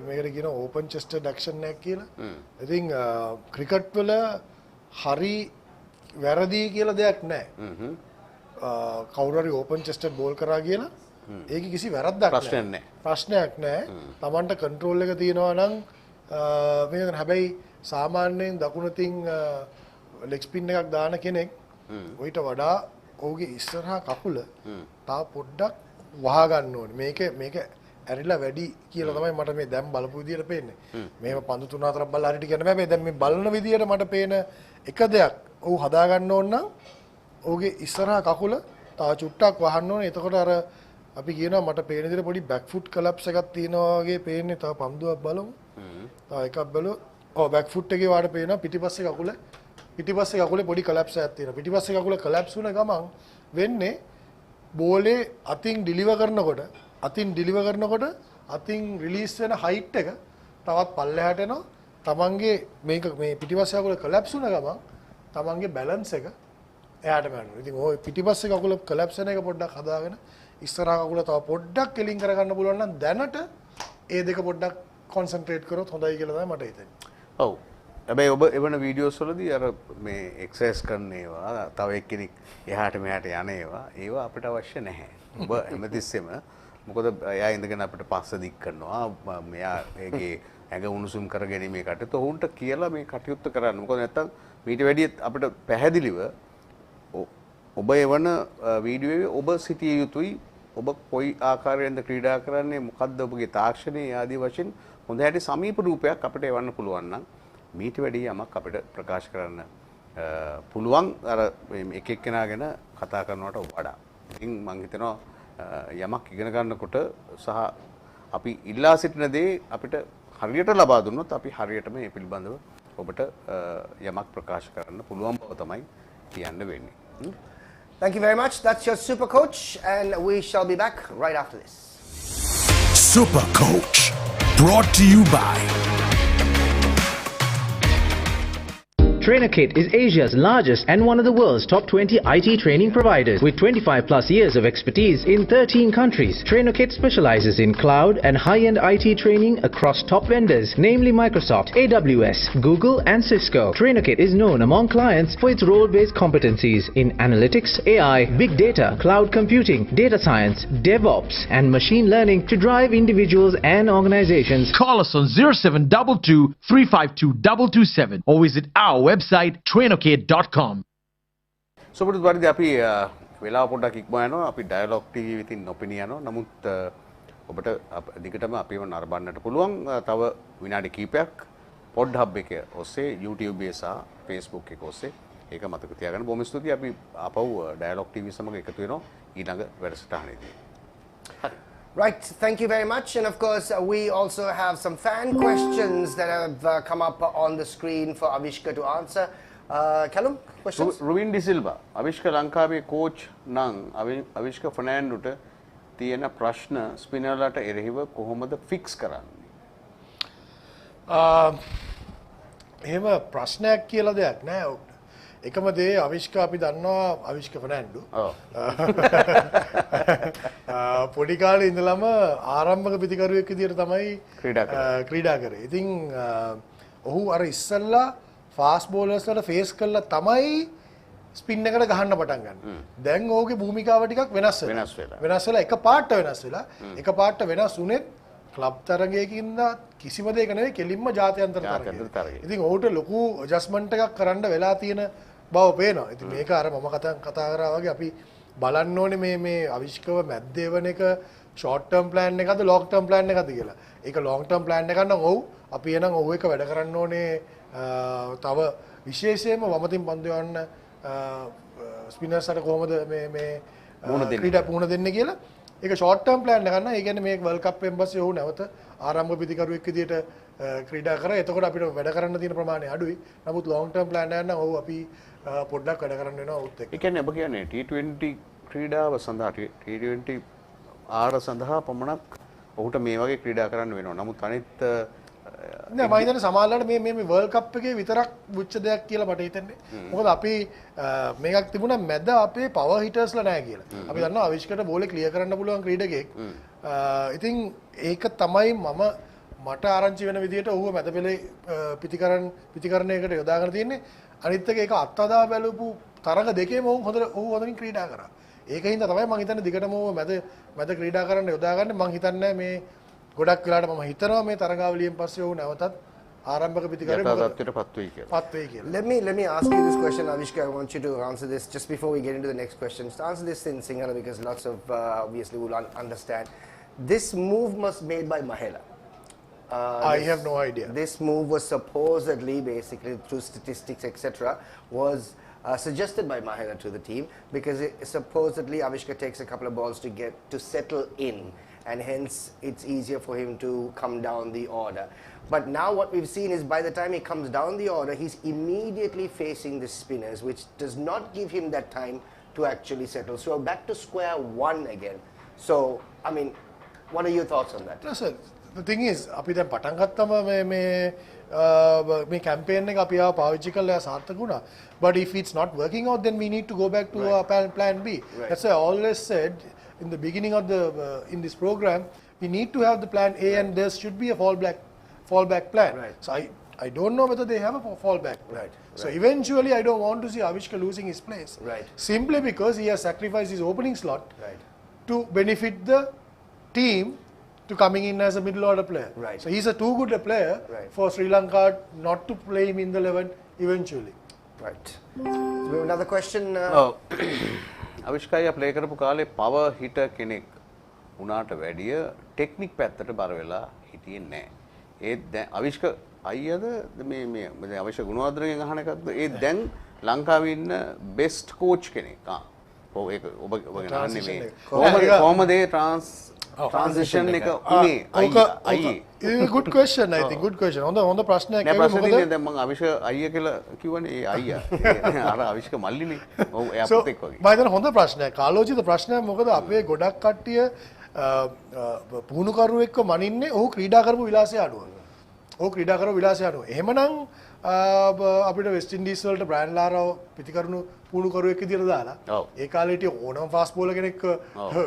මේකට කියන ඕපන් චෙස්ටඩ් ඇක්ෂන් එකක් කියලා. ඉතින් ක්‍රිකට් වල හරි වැරදි කියලා දෙයක් නැහැ. කවුරු හරි ඕපන් චෙස්ටඩ් බෝල් කරා කියලා ඒකේ කිසි වැරද්දක් නැහැ. ප්‍රශ්නයක් නැහැ. Tamanට කන්ට්‍රෝල් එක තියෙනවා නම් මේක හැබැයි සාමාන්‍යයෙන් දකුණතින් ලෙග් ස්පින් එකක් දාන කෙනෙක් ඔయిత වඩා ඔහුගේ ඉස්සරහා කකුල තා පොඩ්ඩක් වහ ගන්න ඕනේ. මේක ඇරිලා වැඩි කියලා තමයි මට මේ දැන් බලපු විදියට පේන්නේ. මේව පන්දු 3-4ක් බලලා හරියට කියන්න බෑ. මේ දැන් මේ බලන විදියට මට පේන එක දෙයක් ඔහු හදා ගන්න ඕන නම් ඔහුගේ ඉස්සරහා කකුල තා චුට්ටක් වහන්න ඕනේ. එතකොට අර අපි කියනවා මට පේන විදියට පොඩි බෑක් ෆුට් කලැප්ස් එකක් තියෙනවා වගේ පේන්නේ. තව පන්දුවක් බලමු. තව එකක් බලුවොත් බෑක් ෆුට් එකේ වාට පේනවා පිටිපස්සේ කකුලේ පොඩි කලැප්ස් එකක් තියෙනවා. පිටිපස්සේ කකුල කලැප්ස් වුණ ගමන් වෙන්නේ බෝලේ අතින් ඩිලිවර් කරනකොට අතින් රිලීස් වෙන හයිට් එක තවත් පල්ලෙහාට එනවා. තමන්ගේ මේ පිටිපස්සේ කකුල කලැප්ස් වුණ ගමන් තමන්ගේ බැලන්ස් එක එහාට යනවා. ඉතින් ওই පිටිපස්සේ කකුල කලැප්ස් වෙන එක පොඩ්ඩක් හදාගෙන ඉස්සරහා කකුල තව පොඩ්ඩක් කෙලින් කරගන්න පුළුවන් නම් දැනට ඒ දෙක පොඩ්ඩක් කොන්සන්ට්‍රේට් කරොත් හොඳයි කියලා තමයි මට හිතෙන්නේ. ඔව්. හැබැයි ඔබ එවන වීඩියෝස් වලදී අර මේ එක්සර්සයිස් කරන ඒවා තව එක්කෙනෙක් එහාට මෙහාට යන ඒවා අපිට අවශ්‍ය නැහැ. ඔබ හැමතිස්සෙම මොකද එයා ඉඳගෙන අපිට පස්ස දික් කරනවා. මෙයා ඒකේ ඇඟ උණුසුම් කරගැනීමේ කටයුතු ඔවුන්ට කියලා මේ කටයුත්ත කරන්න. මොකද නැත්තම් ඊට වැඩිය අපිට පැහැදිලිව ඔබ එවන වීඩියෝවේ ඔබ සිටිය යුතුයි. ඔබ කොයි ආකාරයෙන්ද ක්‍රීඩා කරන්නේ, මොකද්ද ඔබගේ තාක්ෂණය ආදී වශයෙන් හොඳ හැටි සමීප රූපයක් අපිට එවන්න පුළුවන් නම් මීට වැඩි යමක් අපිට ප්‍රකාශ කරන්න පුළුවන් අර එක එක්කෙනා ගැන කතා කරනවට වඩා. ඉතින් මම හිතනවා යමක් ඉගෙන ගන්නකොට සහ අපි ඉල්ලා සිටින දේ අපිට හරියට ලබා දුන්නොත් අපි හරියටම මේ පිළිබඳව ඔබට යමක් ප්‍රකාශ කරන්න පුළුවන් බව තමයි කියන්න වෙන්නේ. Thank you very much. That's your Super Coach, and we shall be back right after this. Super Coach, brought to you by TrainerKit is Asia's largest and one of the world's top 20 IT training providers with 25 plus years of expertise in 13 countries. TrainerKit specializes in cloud and high-end IT training across top vendors, namely Microsoft, AWS, Google and Cisco. TrainerKit is known among clients for its role-based competencies in analytics, AI, big data, cloud computing, data science, DevOps and machine learning to drive individuals and organizations. Call us on 0722 352 227 or visit our website trainerkit.com. So පුරුදු පරිදි අපි වෙලාව පොඩ්ඩක් ඉක්මවා යනවා. අපි dialogue TV විතින් නොපෙනී යනවා. නමුත් ඔබට දිගටම අපිව නරඹන්නට පුළුවන් තව විනාඩි කිහිපයක් පොඩ් හබ් එක ඔස්සේ YouTube එක සහ Facebook එක ඔස්සේ. ඒක මතක තියාගන්න. බොහොම ස්තුතියි. අපි ආපහු ඩයලොග් ටීවී සමග එකතු වෙනවා ඊළඟ වැඩසටහනේදී. Right, thank you very much. And of course, we also have some fan questions that have come up on the screen for Avishka to answer. Callum, questions? Ruvin De Silva, Avishka ලංකාවේ coach නම් Avishka ෆර්නෑන්ඩෝට තියෙන ප්‍රශ්න ස්පිනර්ලට එරෙහිව කොහොමද fix කරන්නේ? එහෙම ප්‍රශ්නයක් කියලා දෙයක් නෑ. එකම දේ අවිෂ්ක අපි දන්නවා අවිෂ්ක ෆර්නෑන්ඩෝ. පොඩි කාලේ ඉඳලම ආරම්භක පිතිකරුවෙක් විදියට තමයි ක්‍රීඩා කරේ. ඉතින් ඔහු අර ඉස්සල්ලා ෆාස්ට් බෝලර්ස් වලට ෆේස් කළා තමයි ස්පින් එකට ගහන්න පටන් ගන්න. දැන් ඔහුගේ භූමිකාව ටිකක් වෙනස් වෙලා එකපාරට වෙනස් උනේ ක්ලබ් තරගයකින්ද කිසිම දෙයක නෙවෙයි කෙලින්ම ජාත්‍යන්තර තරගය. ඉතින් ඔහුට ලොකු ඇඩ්ජස්ට්මන්ට් එකක් කරන්න වෙලා තියෙන බව පේනවා. ඉතින් මේක අර මම කතා කරා වගේ අපි බලන්න ඕනේ මේ අවිෂ්කව මැද්දේ වෙන එක ෂෝට් ටර්ම් ප්ලෑන් එකක්ද ලොංග් ටර්ම් ප්ලෑන් එකක්ද කියලා. ඒක ලොංග් ටර්ම් ප්ලෑන් එකක් නම් ඔව් අපි එනං ඔව් එක වැඩ කරන්න ඕනේ තව විශේෂයෙන්ම වමතින් පන්දු යවන්න ස්පිනර්ස්ට කොහොමද මේ ක්‍රීඩා පුහුණු දෙන්නේ කියලා. ඒක ෂෝට් ටර්ම් ප්ලෑන් එකක් නෑ. ඒ කියන්නේ මේ වර්ල්ඩ් කප් එකෙන් පස්සේ ඔහු නැවත ආරම්භ පිතිකරුවෙක් විදියට ක්‍රීඩා කරා. එතකොට අපිට වැඩ කරන්න තියෙන ප්‍රමාණය අඩුයි. නමුත් ලොංග් ටර්ම් ප්ලෑන් එකක් නම් ඔහු අපි පොඩ්ඩක් වැඩ කරන්න වෙනවා ඔහුත් එක්ක. ඒ කියන්නේ ඔබ කියන්නේ T20 ක්‍රීඩාව සඳහා T20 ආර සඳහා පමණක් ඔහුට මේ වගේ ක්‍රීඩා කරන්න වෙනවා. නමුත් අනිත් නෑ මම හිතන්නේ සමහරවිට මේ වර්ල්ඩ් කප් එකේ විතරක් වෙච්ච දෙයක් කියලා මට හිතෙන්නේ. මොකද අපි මේකක් තිබුණා මැද අපේ පවර් හිටර්ස්ලා නෑ කියලා. අපි දන්නවා අවිෂ්කට බෝලේ ක්ලියර් කරන්න පුළුවන් ක්‍රීඩකෙක්. ඉතින් ඒක තමයි මට ආරංචි වෙන විදිහට ඔහුව මැද පෙළේ පිතිකරණයකට යොදාගෙන තියෙන්නේ. අනිත් එක ඒක අත්අදා බැලුපු තරඟ දෙකේම ඔහු හොඳින් ක්‍රීඩා කරා. ඒකින්ද තමයි මම හිතන්නේ දිගටම ඔහු මැද ක්‍රීඩා කරන්න යොදාගන්නේ. මම හිතන්නේ මේ ගොඩක් වෙලාවට මම හිතනවා මේ තරඟාවලියෙන් පස්සේ ඔහු නැවතත් ආරම්භක පිතිකරුවෙක් පත් වෙයි කියලා. Let me ask you this question, Avishka. I want you to answer this just before we get into the next questions. To answer this in Sinhala because lots of obviously will understand. This move was made by Mahela. I have no idea. This move was supposedly, basically through statistics, etc., was suggested by Mahela to the team because supposedly Avishka takes a couple of balls to settle in, and hence it's easier for him to come down the order. But now what we've seen is by the time he comes down the order, he's immediately facing the spinners, which does not give him that time to actually settle. So back to square one again. So, I mean, what are your thoughts on that? Listen, the thing is, අපි දැන් පටන් ගත්තම මේ campaign එක අපි ආව පාවිච්චි කරලා සාර්ථක වුණා. But if it's not working out, then we need to go back to our plan B. That's why I always said in the beginning of in this program, we need to have the plan A and there should be a fallback plan. So I don't know whether they have a fallback plan. So eventually I don't want to see Avishka losing his place. Simply because he has sacrificed his opening slot to benefit the team to coming in as a middle order player. So he's a too good a player for Sri Lanka not to play him in the 11 eventually. Right. So we have another question. අවිෂ්කය play කරපු කාලේ power හිටර් කෙනෙක් උනාට වැඩිය technique පැත්තට බර වෙලා හිටියේ නැහැ. ඒත් දැන් අවිෂ්ක අයියද මේ අවිෂ්ක ගුණවර්ධනගෙන් අහන එකක්ද ඒ දැන් ලංකාවේ ඉන්න බෙස්ට් කෝච් කෙනෙක්. ඔව් ඒක ඔබ ඔබගෙන අහන්නේ මේ කොහොමද ඒ transition එක උනේ අයියේ. ඒක good question I think good question. හොඳ ප්‍රශ්නයක් නෑ ප්‍රශ්නේ තියෙන්නේ දැන් මම අවිෂ අයියා කියලා කිව්වනේ ඒ අයියා. අර අවිෂ්ක මල්ලිනේ. ඔව් එයා පුතෙක් වගේ. මම හිතන හොඳ ප්‍රශ්නයක්. කාලෝචිත ප්‍රශ්නයක් මොකද අපේ ගොඩක් කට්ටිය පුහුණුකරුවෙක්ව මනින්නේ ඔහු ක්‍රීඩා කරපු විලාසය අඩුව. ඔහු ක්‍රීඩා කරපු විලාසය අඩුව. එහෙමනම් අපිට වෙස්ට් ඉන්ඩීස් වලට බ්‍රෑන් ලාරාව පිටිකරුණු පුහුණුකරුවෙක් විදියට දාලා ඒ කාලේ හිටිය ඕනම ෆාස්ට් බෝලර් කෙනෙක්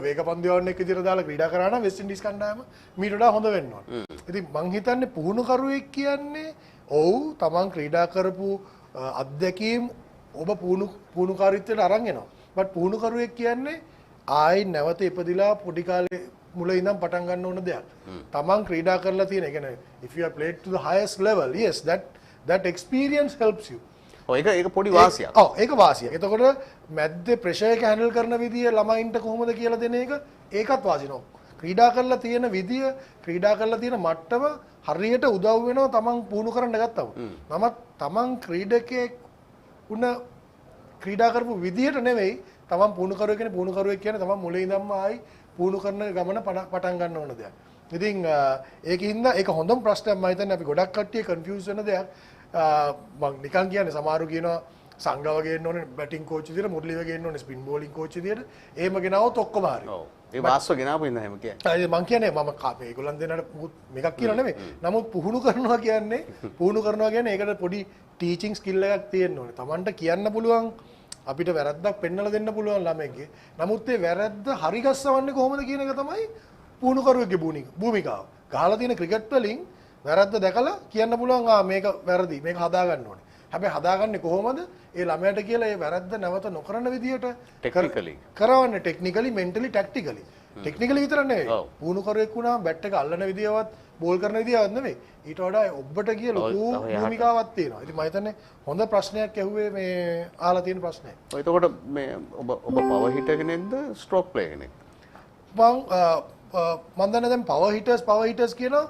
වේග පන්දු යවන්නෙක් විදියට දාලා ක්‍රීඩා කරා නම් වෙස්ට් ඉන්ඩීස් කණ්ඩායම මීට වඩා හොඳ වෙන්න ඕන. ඉතින් මං හිතන්නේ පුහුණුකරුවෙක් කියන්නේ ඔව් තමන් ක්‍රීඩා කරපු අත්දැකීම් ඔබ පුහුණුකාරීත්වයට අරන් එනවා. බට් පුහුණුකරුවෙක් කියන්නේ ආයි නැවත ඉපදිලා පොඩි කාලේ මුල ඉඳන් පටන් ගන්න ඕන දෙයක්. තමන් ක්‍රීඩා කරලා තියෙන, ඒ කියන්නේ if you have played to the highest level, yes that experience helps you. ඒක පොඩි වාසියක්. ඔව් ඒක වාසියක්. එතකොට මැද්දේ ප්‍රෙෂර් එක හැන්ඩල් කරන විදිය ළමයින්ට කොහොමද කියලා දෙන එක ඒකත් වාසිනවා. ක්‍රීඩා කරලා තියෙන විදිය, ක්‍රීඩා කරලා තියෙන මට්ටම හරියට උදව් වෙනවා තමන් පුහුණු කරන්න ගත්තම. නමුත් තමන් ක්‍රීඩකයෙක් උන ක්‍රීඩා කරපු විදියට නෙවෙයි තමන් පුහුණුකරුවෙක් කියන්නේ තමන් මුලින් ඉඳන්ම ආයි පුහුණු කරන ගමන පටන් ගන්න ඕන දෙයක්. ඉතින් ඒකින්ද ඒක හොඳම ප්‍රශ්නයක් මම හිතන්නේ අපි ගොඩක් කට්ටිය කන්ෆියුස් වෙන දෙයක්. මම නිකන් කියන්නේ සමහරු කියනවා සංගව ගේන්න ඕනේ බැටිං කෝච් විදියට, මුරලිව ගේන්න ඕනේ ස්පින් බෝලිං කෝච් විදියට. එහෙම ගෙනාවොත් ඔක්කොම හරි. ඔව්. ඒ වාස්ව ගෙනාවු ඉන්න හැම කියන්නේ. මම කියන්නේ මම මේගොල්ලන් දෙන්නට මේකක් කියනවා නෙමෙයි. නමුත් පුහුණු කරනවා කියන්නේ ඒකට පොඩි ටීචින් ස්කිල් එකක් තියෙන්න ඕනේ. Tamanට කියන්න පුළුවන් අපිට වැරද්දක් පෙන්නලා දෙන්න පුළුවන් ළමෙක්ගේ. නමුත් ඒ වැරද්ද හරි ගස්සවන්නේ කොහොමද කියන එක තමයි පුහුණුකරුවෙක්ගේ භූමිකාව. ගහලා තියෙන ක්‍රිකට් වලින් වැරද්ද දැකලා කියන්න පුළුවන් මේක වැරදි, මේක හදා ගන්න ඕනේ. හැබැයි හදාගන්නේ කොහොමද? ඒ ළමයාට කියලා ඒ වැරද්ද නැවත නොකරන විදියට ටෙක්නිකලි කරවන්නේ. Technically, mentally, ටැක්ටිකලි. ටෙක්නිකලි විතර නෙවෙයි. පුහුණුකරුවෙක් වුණාම බැට් එක අල්ලන විදියවත්, බෝල් කරන විදියවත් නෙවෙයි. ඊට වඩා ඔබට කිය ලොකු භූමිකාවක් තියෙනවා. ඉතින් මම හිතන්නේ හොඳ ප්‍රශ්නයක් ඇහුවේ මේ අහලා තියෙන ප්‍රශ්නය. එතකොට මේ ඔබ පවර් හිටර් කෙනෙක්ද ස්ට්‍රෝක් ප්ලේයර් කෙනෙක්ද? මම දන්නේ දැන් පවර් හිටර්ස් කියනවා.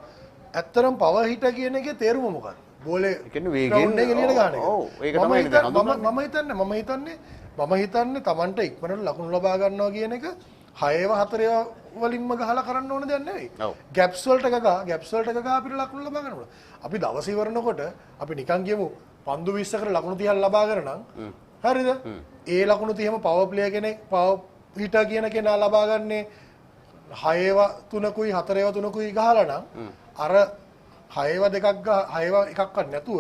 ඇත්තරම් පවර් හිටර් කියන එකේ තේරුම මොකක්ද? බෝලේ කියන්නේ වේගෙන් එළියට ගන්න එක. ඔව් ඒක තමයි මම හිතන්නේ Tamanට ඉක්මනට ලකුණු ලබා ගන්නවා කියන එක 6-4 වලින්ම ගහලා කරන්න ඕන දෙයක් නෙවෙයි. ගැප්ස් වලට ගගා අපිට ලකුණු ලබා ගන්න ඕන. අපි දවස් ඉවරනකොට අපි නිකන් කියමු පන්දු 20කට ලකුණු 30ක් ලබා ගන්න නම් හරිද? ඒ ලකුණු 30ම පවර් ප්ලේයර් කෙනෙක් පවර් හිටර් කියන කෙනා ලබා ගන්නේ 6-3කුයි 4-3කුයි ගහලා නම් අර 6 එකක්වත් නැතුව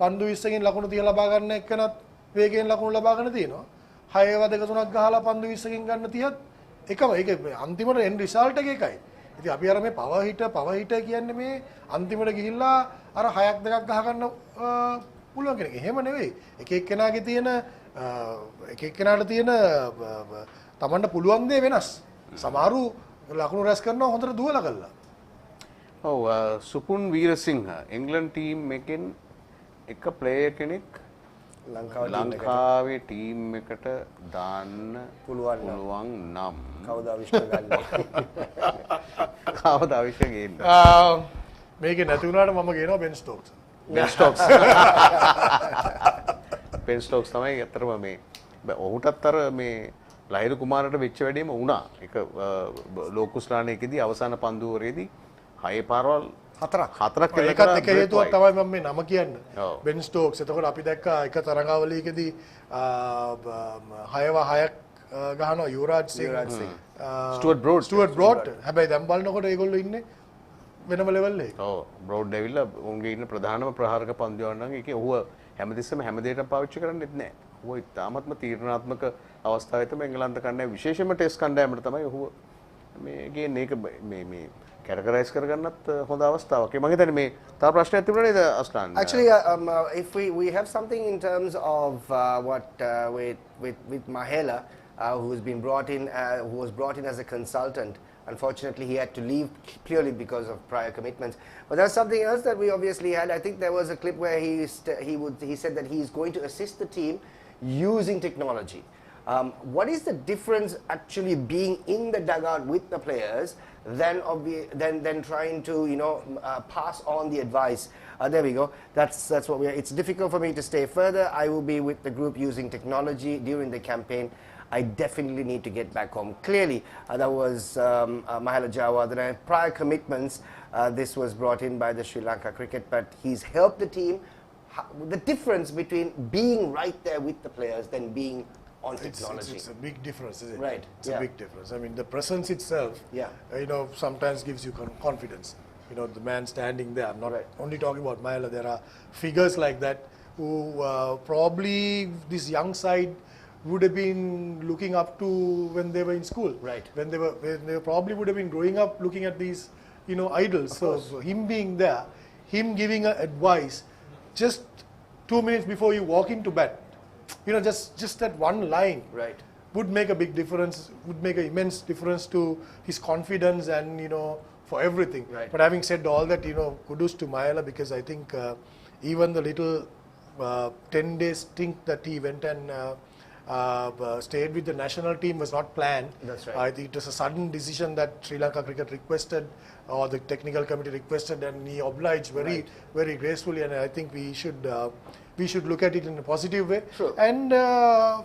පන්දු 20කින් ලකුණු 30 ලබා ගන්න එක්කනත් වේගයෙන් ලකුණු ලබා ගන්න තියෙනවා. 6-2-3ක් ගහලා පන්දු 20කින් ගන්න 30ත් එකම. ඒක අන්තිමට එන් රිසල්ට් එක එකයි. ඉතින් අපි අර මේ පවර් හිටර් කියන්නේ මේ අන්තිමට ගිහිල්ලා අර 6-2ක් ගහ ගන්න පුළුවන් කෙනෙක්. එහෙම නෙවෙයි. එක එක්කෙනාට තියෙන තමන්ට පුළුවන් දේ වෙනස්. සමහරු ලකුණු රැස් කරනවා හොඳට දුවලා කළා. ඔව් සුපුන් වීරසිංහ එංග්ලන්ඩ් ටීම් එකෙන් එක ප්ලේයර් කෙනෙක් ලංකාවේ ටීම් එකට දාන්න පුළුවන් නම් කවුද අවිෂ්ක ගන්නේ? කවුද අවිෂ්ක ගේන්නේ? මේක නැති වුණාට මම ගේනවා බෙන් ස්ටෝක්ස්. බෙන් ස්ටෝක්ස් තමයි අතරම මේ ඔහුටත් අර මේ ලහිරු කුමාරට වෙච්ච වැඩේම වුණා. ඒක ලෝකුස්ලානයේදී අවසාන පන්දුවරේදී 6 පාරවල් 4ක් ඒකත් එක හේතුවක් තමයි මම මේ නම කියන්නේ. බෙන් ස්ටෝක්ස්. එතකොට අපි දැක්කා එක තරඟාවලියකදී 6ක් ගහනවා යුවරාජ් සිං, ස්ටුවර්ට් බ්‍රෝඩ්. හැබැයි දැන් බලනකොට ඒගොල්ලෝ ඉන්නේ වෙනම ලෙවල් එකක. ඔව් බ්‍රෝඩ් ඇවිල්ලා උන්ගේ ඉන්න ප්‍රධානම ප්‍රහාරක පන්දුවන්න නම් ඒකේ ඔහුව හැමදෙස්සම හැම දෙයකටම පාවිච්චි කරන්නේත් නැහැ. ඔහු ඉතාමත්ම තීරණාත්මක අවස්ථාවේ තමයි එංගලන්ත කණ්ඩායම විශේෂයෙන්ම ටෙස්ට් කණ්ඩායමට තමයි ඔහුව මේ ගේන්නේ. ඒක මේ categorize කරගන්නත් හොඳ අවස්ථාවක්. මම හිතන්නේ මේ තව ප්‍රශ්නයක් තිබුණා නේද අස්ලාන්? Actually if we have something in terms of with Mahela who was brought in as a consultant. Unfortunately, he had to leave purely because of prior commitments. But there's something else that we obviously had. I think there was a clip where he said that he is going to assist the team using technology. What is the difference actually being in the dugout with the players than trying to pass on the advice? There we go. That's what we are. It's difficult for me to stay further. I will be with the group using technology during the campaign. I definitely need to get back home. Clearly, that was Mahela Gunawardene. Prior commitments, this was brought in by the Sri Lanka cricket, but he's helped the team. The difference between being right there with the players than being on technology. It's a big difference, isn't it? Right. It's a big difference. I mean, the presence itself, sometimes gives you confidence. The man standing there. I'm not only talking about Mahela. There are figures like that who probably this young side would have been looking up to when they were in school. Right. When they probably would have been growing up looking at these, idols. So him being there, him giving advice, just 2 minutes before you walk into bat, just that one line would make a big difference, would make an immense difference to his confidence and, for everything. Right. But having said all that, kudos to Mahela, because I think even the little 10-day stint that he went and stayed with the national team was not planned. That's right. I think it was a sudden decision that Sri Lanka cricket requested, or the technical committee requested, and he obliged very gracefully. And I think we should look at it in a positive way. Sure. And I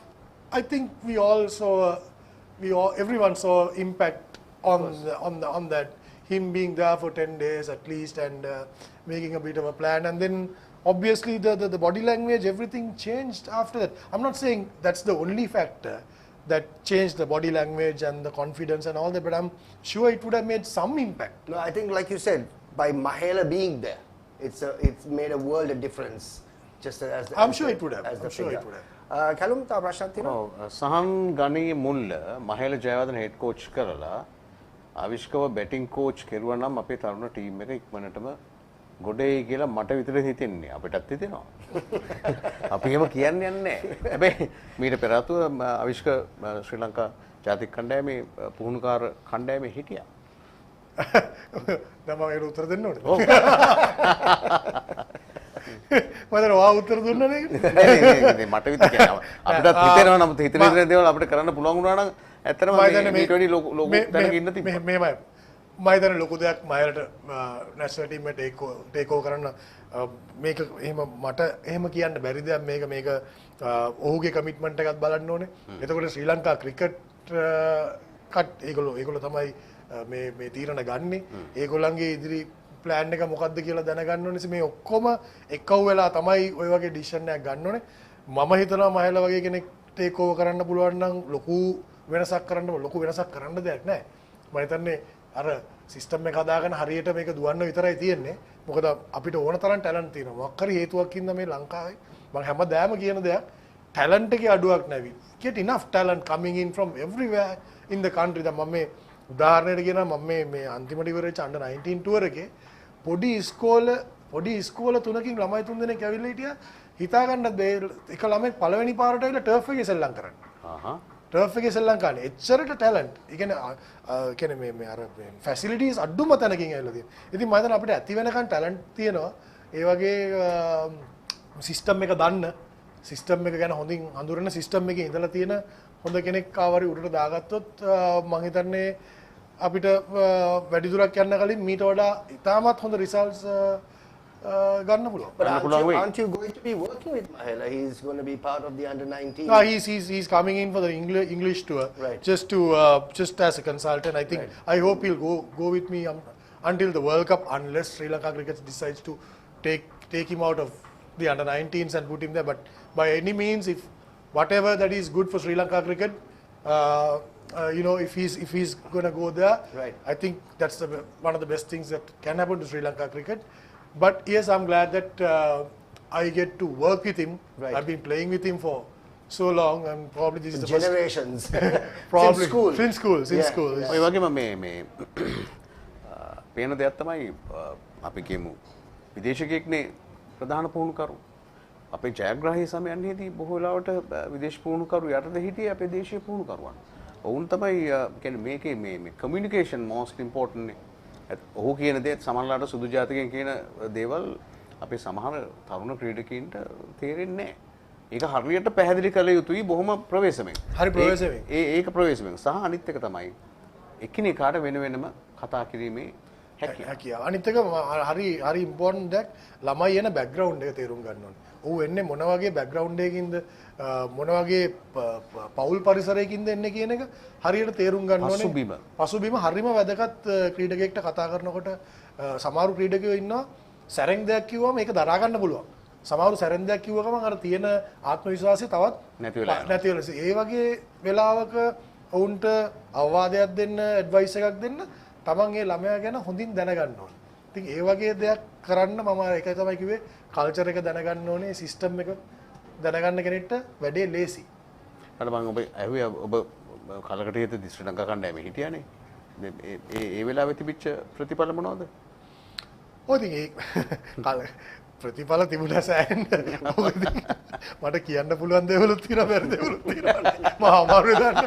think everyone saw impact on that. Him being there for 10 days at least, and making a bit of a plan, and then obviously the body language, everything changed after that. I'm not saying that's the only factor that changed the body language and the confidence and all that, but I'm sure it would have made some impact. No, I think like you said, by Mahela being there, it's made a world of difference. Just as the, I'm sure it would have. I'm sure it would have. Kalum ta ප්‍රශ්න තියෙනවා. සහන් ගණයේ මුල්ල Mahela Jayawardena head coach කරලා අවිෂ්කව batting coach කෙරුවා නම් අපේ තරුණ team එක ඉක්මනටම ගොඩේ කියලා මට විතරයි හිතෙන්නේ. අපිටත් හිතෙනවා. අපි එහෙම කියන්නේ නැහැ. හැබැයි මීට පෙර ආතුව අවිෂ්ක ශ්‍රී ලංකා ජාතික කණ්ඩායමේ පුහුණුකාර කණ්ඩායමේ හිටියා. දැන් මම ඒකට උත්තර දෙන්න ඕනේ. ඔව්. මම ඔයා උත්තර දුන්නා නේද? නේ මට විතර කියනවා. අපිටත් හිතෙනවා නමුත් හිතන විදිහට දේවල් අපිට කරන්න පුළුවන් වුණා නම් ඇත්තටම මේ T20 ලොකු තැනක ඉන්න තිබ්බා. මේමයි. මම හිතන්නේ ලොකු දෙයක් මහලට නැෂනල් ටීම් එක ටේක් ඕවර් කරන්න මේක එහෙම මට එහෙම කියන්න බැරි දෙයක් මේක ඔහුගේ කමිට්මන්ට් එකත් බලන්න ඕනේ. එතකොට ශ්‍රී ලංකා ක්‍රිකට් ඒගොල්ලෝ තමයි මේ තීරණ ගන්නෙ. ඒගොල්ලන්ගේ ඉදිරි ප්ලෑන් එක මොකක්ද කියලා දැනගන්න ඕනේ. මේ ඔක්කොම එකව වෙලා තමයි ওই වගේ ඩිසිෂන් එකක් ගන්න ඕනේ. මම හිතනවා මහල වගේ කෙනෙක් ටේක් ඕවර් කරන්න පුළුවන් නම් ලොකු වෙනසක් කරන්න දෙයක් නැහැ. මම හිතන්නේ අර සිස්ටම් එක හදාගෙන හරියට මේක දුවන්න විතරයි තියෙන්නේ. මොකද අපිට ඕන තරම් ටැලන්ට් තියෙනවා. මොකක් හරි හේතුවක් ඉඳන් මේ ලංකාවේ මම හැමදාම කියන දෙයක් ටැලන්ට් එකේ අඩුවක් නැවි. Get enough talent coming in from everywhere in the country. දැන් මම මේ උදාහරණයක් කියනවා මම මේ අන්තිමට ඉවරෙච්ච under 19 tour එකේ පොඩි ඉස්කෝල තුනකින් ළමයි 3 දෙනෙක් ඇවිල්ලා හිටියා. හිතා ගන්න එක ළමෙක් පළවෙනි පාරට ඇවිල්ලා ටර්ෆ් එකේ සෙල්ලම් කරන්නේ. ටර්ෆ් එකේ සෙල්ලම් කරන්නේ. එච්චරට ටැලන්ට්. ඒ කියන්නේ මේ අර ෆැසිලිටිස් අඩුම තැනකින් ඇවිල්ලා තියෙනවා. ඉතින් මම හිතන්නේ අපිට ඇති වෙනකන් ටැලන්ට් තියෙනවා. ඒ වගේ සිස්ටම් එක දන්න, සිස්ටම් එක ගැන හොඳින් හඳුනන, සිස්ටම් එකේ ඉඳලා තියෙන හොඳ කෙනෙක් ආවරි උඩට දාගත්තොත් මම හිතන්නේ අපිට වැඩි දුරක් යන්න කලින් මීට වඩා ඉතාමත් හොඳ රිසල්ට්ස් ගන්න පුළුවන්. But aren't you going to be working with Mahela? He's going to be part of the under 19. No, he's coming in for the English tour, just as a consultant. I think I hope he'll go with me until the World Cup, unless Sri Lanka cricket decides to take him out of the under 19s and put him there. But by any means, if whatever that is good for Sri Lanka cricket, if he's going to go there, I think that's one of the best things that can happen to Sri Lanka cricket. But yes, I'm glad that I get to work with him. I've been playing with him for so long, and probably this is the generations. Probably since school. ඔය වගේම මේ පේන දෙයක් තමයි අපි කියමු විදේශිකයෙක්නේ ප්‍රධාන පුහුණුකරු. අපේ ජයග්‍රාහී සමයන්හිදී බොහෝ වෙලාවට විදේශ පුහුණුකරු යටතේ හිටියේ අපේ දේශීය පුහුණුකරුවන්. ඔවුන් තමයි කියන්නේ මේකේ මේ කමියුනිකේෂන් most important නේ. ඔහු කියන දේ සමහරලාට සුදු ජාතිකයන් කියන දේවල් අපේ සමහර තරුණ ක්‍රීඩකයින්ට තේරෙන්නේ නැහැ. ඒක හරියට පැහැදිලි කළ යුතුයි බොහොම ප්‍රවේශමෙන්. හරි ප්‍රවේශමෙන්. ඒක ප්‍රවේශමෙන්. සහ අනිත් එක තමයි එකිනෙකාට වෙන වෙනම කතා කිරීමේ හැකියාව. අනිත් එක හරි ඉම්පෝටන්ට් දෙයක් ළමයි එන බෑග්ග්‍රවුන්ඩ් එක තේරුම් ගන්න ඕනේ. ඌ එන්නේ මොන වගේ බෑග්ග්‍රවුන්ඩ් එකකින්ද මොන වගේ පෞල් පරිසරයකින්ද එන්නේ කියන එක හරියට තේරුම් ගන්න ඕනේ. පසුබිම හරිම වැදගත් ක්‍රීඩකයෙක්ට කතා කරනකොට සමහරු ක්‍රීඩකයෝ ඉන්නවා සැරෙන් දෙයක් කිව්වම ඒක දරා ගන්න පුළුවන්. සමහරු සැරෙන් දෙයක් කිව්ව ගමන් අර තියෙන ආත්ම විශ්වාසය තවත් නැති වෙලා. ඒ වගේ වෙලාවක ඔවුන්ට අවවාදයක් දෙන්න, ඇඩ්වයිස් එකක් දෙන්න තමන් ඒ ළමයා ගැන හොඳින් දැනගන්න ඕනේ. ඉතින් ඒ වගේ දෙයක් කරන්න මම ඒකයි තමයි කිව්වේ කල්චර් එක දැනගන්න ඕනේ, සිස්ටම් එක දැනගන්න කෙනෙක්ට වැඩේ ලේසි. අර මම ඔබ ඇහුවේ ඔබ කලකට හිටියද ශ්‍රී ලංකා කණ්ඩායමේ හිටියානේ. ඒ වෙලාවේ තිබිච්ච ප්‍රතිඵල මොනවද? ඔය ඉතින් ඒ ප්‍රතිඵල තිබුණා සෑහෙන්න. මට කියන්න පුළුවන් දේවලුත් තියෙනවා, බැරි දේවලුත් තියෙනවා. මම අමාරුයි දන්න.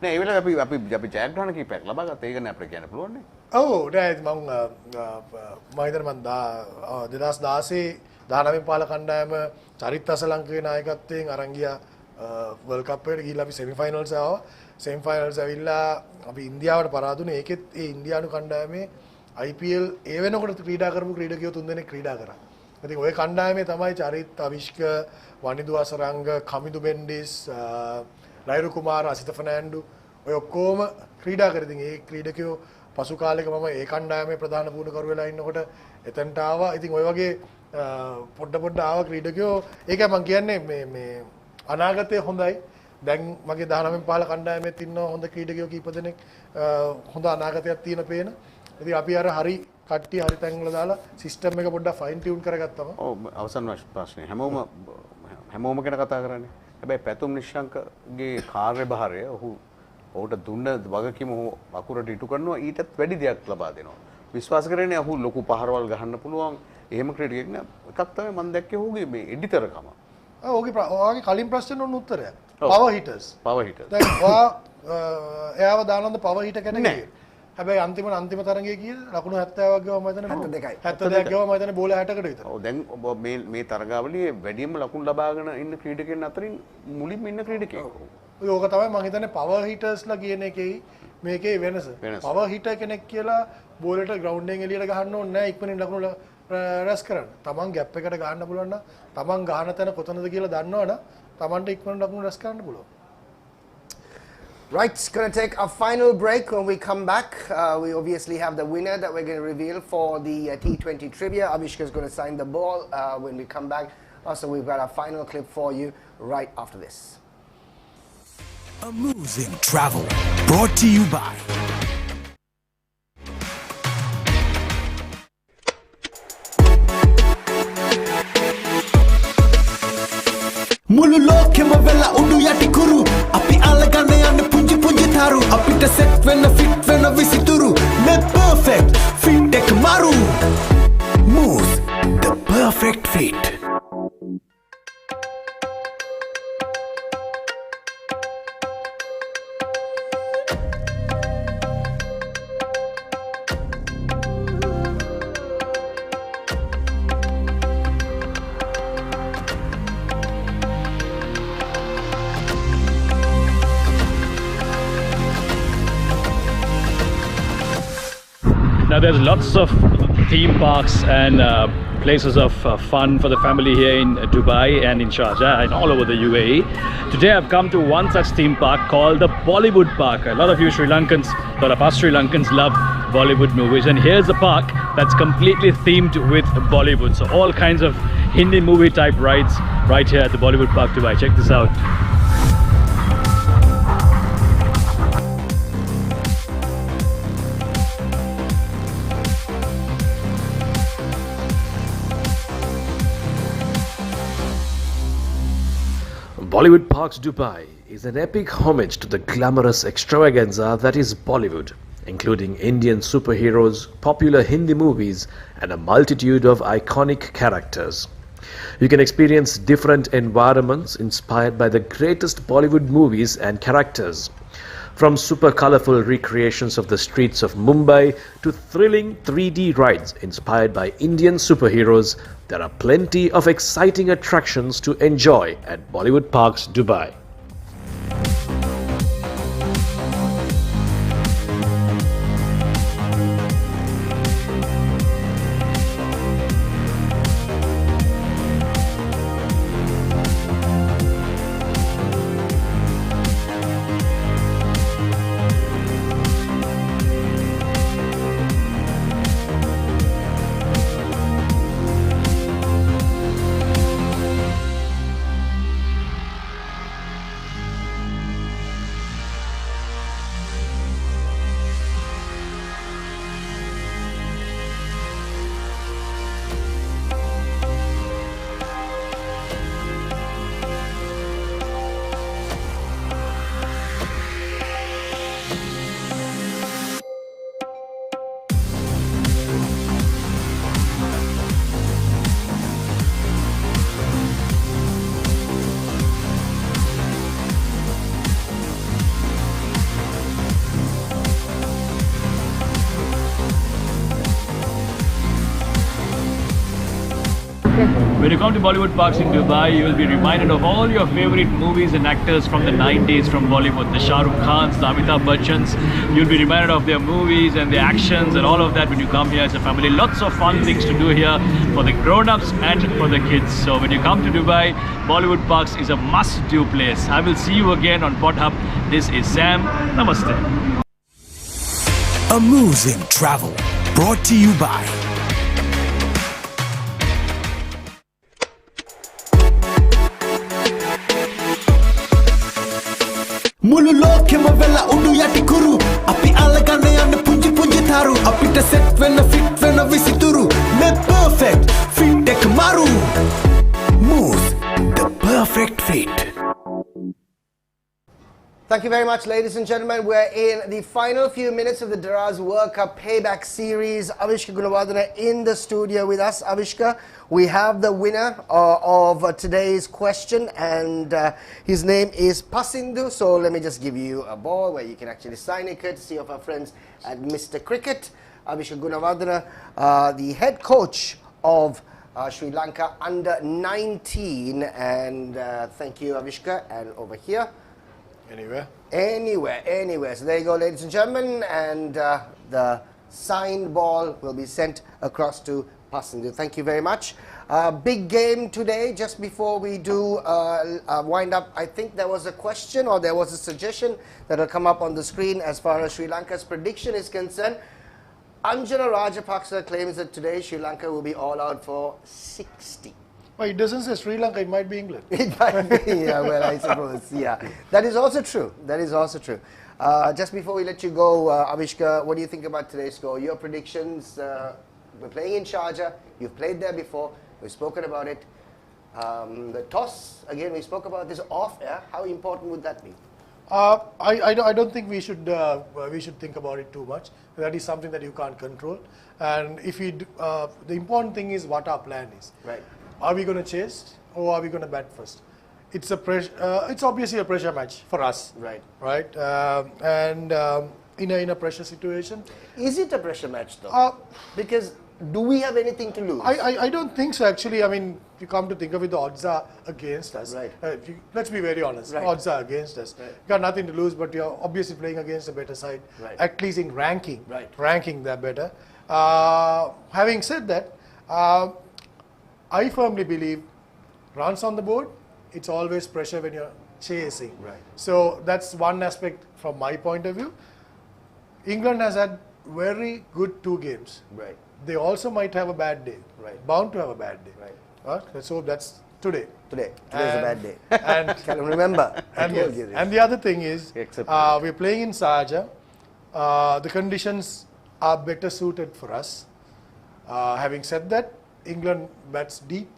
නෑ ඒ වෙලාවේ අපි ජයග්‍රහණ කීපයක් ලබා ගත්තා. ඒක නේ අපිට කියන්න පුළුවන් නේ. ඔව් නෑ මම හිතන්නේ මම 2016 19 පාල කණ්ඩායම චරිත් අසලංකගේ නායකත්වයෙන් අරන් ගියා වර්ල්ඩ් කප් එකට ගිහිල්ලා අපි සෙමි ෆයිනල්ස් ආවා. සෙමි ෆයිනල්ස් ඇවිල්ලා අපි ඉන්දියාවට පරාදුනේ. ඒකෙත් ඒ ඉන්දියානු කණ්ඩායමේ IPL ඒ වෙනකොට ක්‍රීඩා කරපු ක්‍රීඩකයෝ 3 දෙනෙක් ක්‍රීඩා කරා. ඉතින් ওই කණ්ඩායමේ තමයි චරිත්, අවිෂ්ක, වනිදු අසරංග, කමිදු බෙන්ඩිස්, රයිරු කුමාර, අසිත ෆර්නෑන්ඩු ඔය ඔක්කොම ක්‍රීඩා කරා. ඉතින් ඒ ක්‍රීඩකයෝ පසු කාලෙක මම ඒ කණ්ඩායමේ ප්‍රධාන පුහුණුකරු වෙලා ඉන්නකොට එතනට ආවා. ඉතින් ওই වගේ පොඩ ආව ක්‍රීඩකයෝ ඒකයි මම කියන්නේ මේ අනාගතය හොඳයි. දැන් මගේ 19 පාල කණ්ඩායමෙත් ඉන්නවා හොඳ ක්‍රීඩකයෝ කීප දෙනෙක් හොඳ අනාගතයක් තියෙන පේන. ඉතින් අපි අර හරි කට්ටිය හරි තැන් වල දාලා සිස්ටම් එක පොඩ්ඩක් ෆයින් ටියුන් කරගත්තම ඔව් අවසන් ප්‍රශ්නේ හැමෝම ගැන කතා කරන්නේ. හැබැයි පැතුම් නිශ්ශංකගේ කාර්යභාරය ඔහුට දුන්න වගකීම අකුරට ඉටු කරනවා, ඊටත් වැඩි දෙයක් ලබා දෙනවා. විශ්වාස කරන්නේ ඔහු ලොකු පහරවල් ගහන්න පුළුවන් එහෙම ක්‍රීඩකයෙක් නෑ. එකක් තමයි මම දැක්කේ ඔහුගේ මේ එඩිටර්කම. ඔහුගේ කලින් ප්‍රශ්නෙට උන් උත්තරයක්. පවර් හිටර්ස්. දැන් එයාව දානන්ද පවර් හිටර් කෙනෙක්. හැබැයි අන්තිම තරඟයේ කීයද? ලකුණු 70ක් ගාව මම හිතන්නේ 72ක් ගාව මම හිතන්නේ බෝල 60කට විතර. ඔව් දැන් ඔබ මේ තරගාවලියේ වැඩිම ලකුණු ලබාගෙන ඉන්න ක්‍රීඩකයන් අතරින් මුලින්ම ඉන්න ක්‍රීඩකයෙක්. ඕක තමයි මම හිතන්නේ පවර් හිටර්ස්ලා කියන එකේ මේකේ වෙනස. පවර් හිටර් කෙනෙක් කියලා බෝලට ග්‍රවුන්ඩ් එකෙන් එළියට ගහන්න ඕනේ නැහැ, ඉක්මනින් ලකුණු රැස් කරන්න. තමන් ගැප් එකට ගහන්න පුළුවන් නම් තමන් ගහන තැන කොතනද කියලා දන්නවනම් තමන්ට ඉක්මනින් ලකුණු රැස් කරන්න පුළුවන්. Right, it's going to take a final break. When we come back, we obviously have the winner that we're going to reveal for the T20 trivia. Avishka is going to sign the ball when we come back. Also, we've got a final clip for you right after this. Amusing travel brought to you by මුළු ලෝකෙම වෙලා උඩු යටි කුරු අපි අල්ලගන්න යන්න පුංචි පුංචි තරු අපිට සෙට් වෙන්න ෆිට වෙන්න විසිතුරු මේ perfect fit එක මරු Mousse the perfect fit Now there's lots of theme parks and places of fun for the family here in Dubai and in Sharjah and all over the UAE. Today I've come to one such theme park called the Bollywood Park. A lot of you Sri Lankans, a lot of us Sri Lankans love Bollywood movies, and here's a park that's completely themed with Bollywood. So all kinds of Hindi movie type rides right here at the Bollywood Park Dubai. Check this out. Bollywood Parks Dubai is an epic homage to the glamorous extravaganza that is Bollywood, including Indian superheroes, popular Hindi movies, and a multitude of iconic characters. You can experience different environments inspired by the greatest Bollywood movies and characters. From super colorful recreations of the streets of Mumbai to thrilling 3D rides inspired by Indian superheroes, there are plenty of exciting attractions to enjoy at Bollywood Parks, Dubai. When you come to Bollywood Parks in Dubai, you will be reminded of all your favorite movies and actors from the 90s from Bollywood. The Shah Rukh Khans, the Amitabh Bachchans. You'll be reminded of their movies and their actions and all of that when you come here as a family. Lots of fun things to do here for the grown-ups and for the kids. So when you come to Dubai, Bollywood Parks is a must-do place. I will see you again on Pod Hub. This is Sam. Namaste. Amusing travel brought to you by මුළු ලෝකෙම වෙලා උඩු යටි කුරු අපි අල්ලගන්න යන්න පුංචි පුංචි තරු අපිට සෙට් වෙන්න ෆිට වෙන්න විසිතුරු මේ perfect fit එක maru Mousse the perfect fit. Thank you very much, ladies and gentlemen. We're in the final few minutes of the Daraz World Cup Payback series. Avishka Gunawardene in the studio with us. Avishka, we have the winner of today's question, and his name is Pasindu. So let me just give you a ball where you can actually sign it, courtesy of our friends at Mr. Cricket. Avishka Gunawardene, the head coach of Sri Lanka under 19. And thank you, Avishka. And over here. Anywhere. So there you go, ladies and gentlemen. And the signed ball will be sent across to Pasindu. Thank you very much. Big game today. Just before we do wind up, I think there was a question or there was a suggestion that will come up on the screen as far as Sri Lanka's prediction is concerned. Anjana Rajapaksa claims that today Sri Lanka will be all out for 60. Well, it doesn't say Sri Lanka, it might be England. It might be, yeah, well, I suppose, yeah. That is also true. Just before we let you go, Avishka, what do you think about today's score? Your predictions, we're playing in Sharjah, you've played there before, we've spoken about it. The toss, again, we spoke about this off air. How important would that be? I don't think we should think about it too much. That is something that you can't control. And if we the important thing is what our plan is. Right. Are we going to chase or are we going to bat first? It's it's obviously a pressure match for us. Right. Right. And in a pressure situation. Is it a pressure match though? Because do we have anything to lose? I don't think so actually. I mean, if you come to think of it, the odds are against us. Right. Let's be very honest. Right. Odds are against us. Right. You got nothing to lose, but you're obviously playing against a better side. Right. At least in ranking. Right. Ranking, they're better. Having said that, I firmly believe runs on the board, it's always pressure when you're chasing. Right. So that's one aspect from my point of view. England has had very good 2 games. Right. They also might have a bad day. Right. Bound to have a bad day. Right. Let's hope that's today. Today's a bad day. And can you remember? And the other thing is, we're playing in Sharjah. The conditions are better suited for us. Having said that, England bats deep,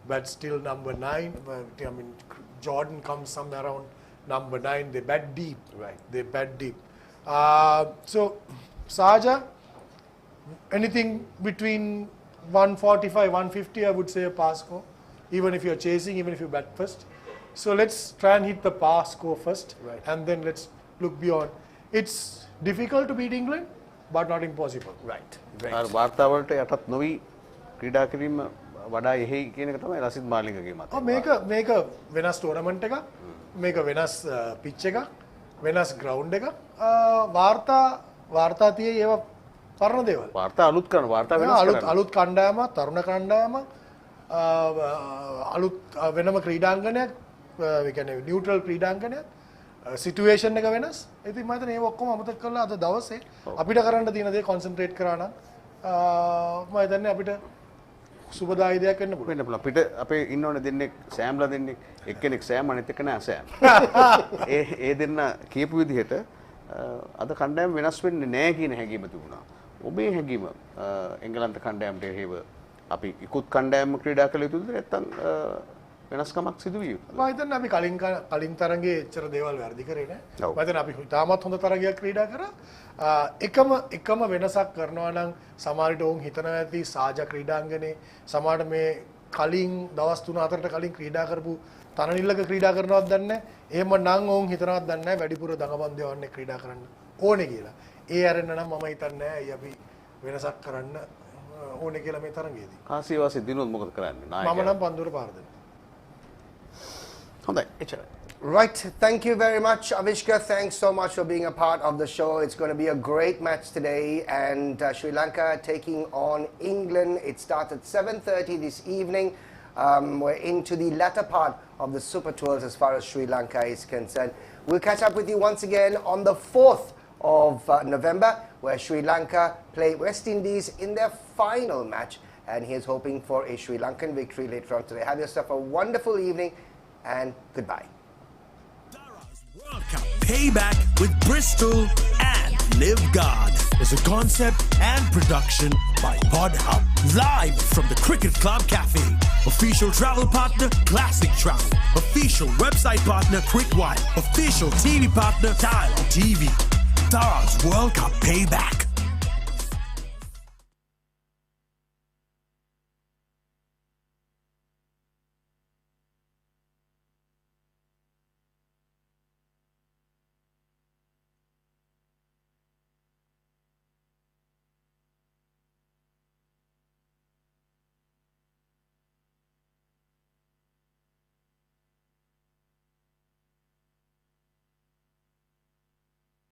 bats till number 9. I mean, Jordan comes somewhere around number 9. They bat deep. Right. They bat deep. So, Sharjah, anything between 145, 150, I would say a pass score. Even if you're chasing, even if you bat first. So let's try and hit the pass score first, right. And then let's look beyond. It's difficult to beat England, but not impossible. Right. වාර්තාවලට යටත් නොවී ක්‍රීඩා කිරීම වඩා එහෙයි කියන එක තමයි රසිත් මාලිංගගේ මතය. මේක වෙනස් ටෝර්නමන්ට් එකක්. මේක වෙනස් පිච් එකක්. වෙනස් ග්‍රවුන්ඩ් එකක්. වාර්තා තියේ ඒවා පරණ දේවල්. වාර්තා අලුත් කරන වාර්තා වෙනස් කරන. අලුත් කණ්ඩායමක්, තරුණ කණ්ඩායමක්, අලුත් වෙනම ක්‍රීඩාංගණයක්, ඒ කියන්නේ නියුට්‍රල් ක්‍රීඩාංගණයක්, සිටුේෂන් එක වෙනස්. ඉතින් මම හිතන්නේ ඒක ඔක්කොම අමතක කරලා අද දවසේ අපිට කරන්න තියෙන දේ කොන්සන්ට්‍රේට් කරා නම් මම හිතන්නේ අපිට සුබදායි දෙයක් වෙන්න පුළුවන්. වෙන්න පුළුවන්. අපිට අපේ ඉන්නවනේ දෙන්නෙක් සෑම්ලා දෙන්නෙක් එක්කෙනෙක් සෑම් අනිත් එක නෑ සෑම්. ඒ දෙන්න කියපු විදිහට අද කණ්ඩායම වෙනස් වෙන්නේ නෑ කියන හැඟීම තිබුණා. ඔබේ හැඟීම එංගලන්ත කණ්ඩායමට එහෙව අපි ඉක්ුත් කණ්ඩායම ක්‍රීඩා කළ යුතුද නැත්නම් වෙනස්කමක් සිදු විය යුතුද? මම හිතන්නේ අපි කලින් තරඟේ එච්චර දේවල් වැරදි කරේ නෑ. මම හිතන්නේ අපි තාමත් හොඳ තරගයක් ක්‍රීඩා කරා. එකම වෙනසක් කරනවා නම් සමහරවිට ඔවුන් හිතනවා ඇති සාජ ක්‍රීඩාංගනේ සමහරට මේ කලින් දවස් 3-4ට කලින් ක්‍රීඩා කරපු තනනිල්ලක ක්‍රීඩා කරනවත් දන්නේ නැහැ. එහෙම නම් ඔවුන් හිතනවත් දන්නේ නැහැ වැඩිපුර දඟබන්දේ වන්නේ ක්‍රීඩා කරන්න ඕනේ කියලා. ඒ අරෙන්න නම් මම හිතන්නේ නැහැ අපි වෙනසක් කරන්න ඕනේ කියලා මේ තරඟයේදී. කාසිවාසී දිනුත් මොකද කරන්නේ? මම නම් පන්දුවට පාර දෙනවා. හොඳයි එච්චරයි. Right, thank you very much, Avishka. Thanks so much for being a part of the show. It's going to be a great match today, and Sri Lanka taking on England. It starts at 7:30 this evening. We're into the latter part of the Super 12s as far as Sri Lanka is concerned. We'll catch up with you once again on the 4th of November, where Sri Lanka play West Indies in their final match, and here's hoping for a Sri Lankan victory later on today. Have yourself a wonderful evening, and goodbye. World Cup Payback with Bristol and Live Guard is a concept and production by Pod Hub. Live from the Cricket Club Cafe. Official travel partner, Classic Travel. Official website partner, Quickwire. Official TV partner, Dial TV. Daraz World Cup Payback.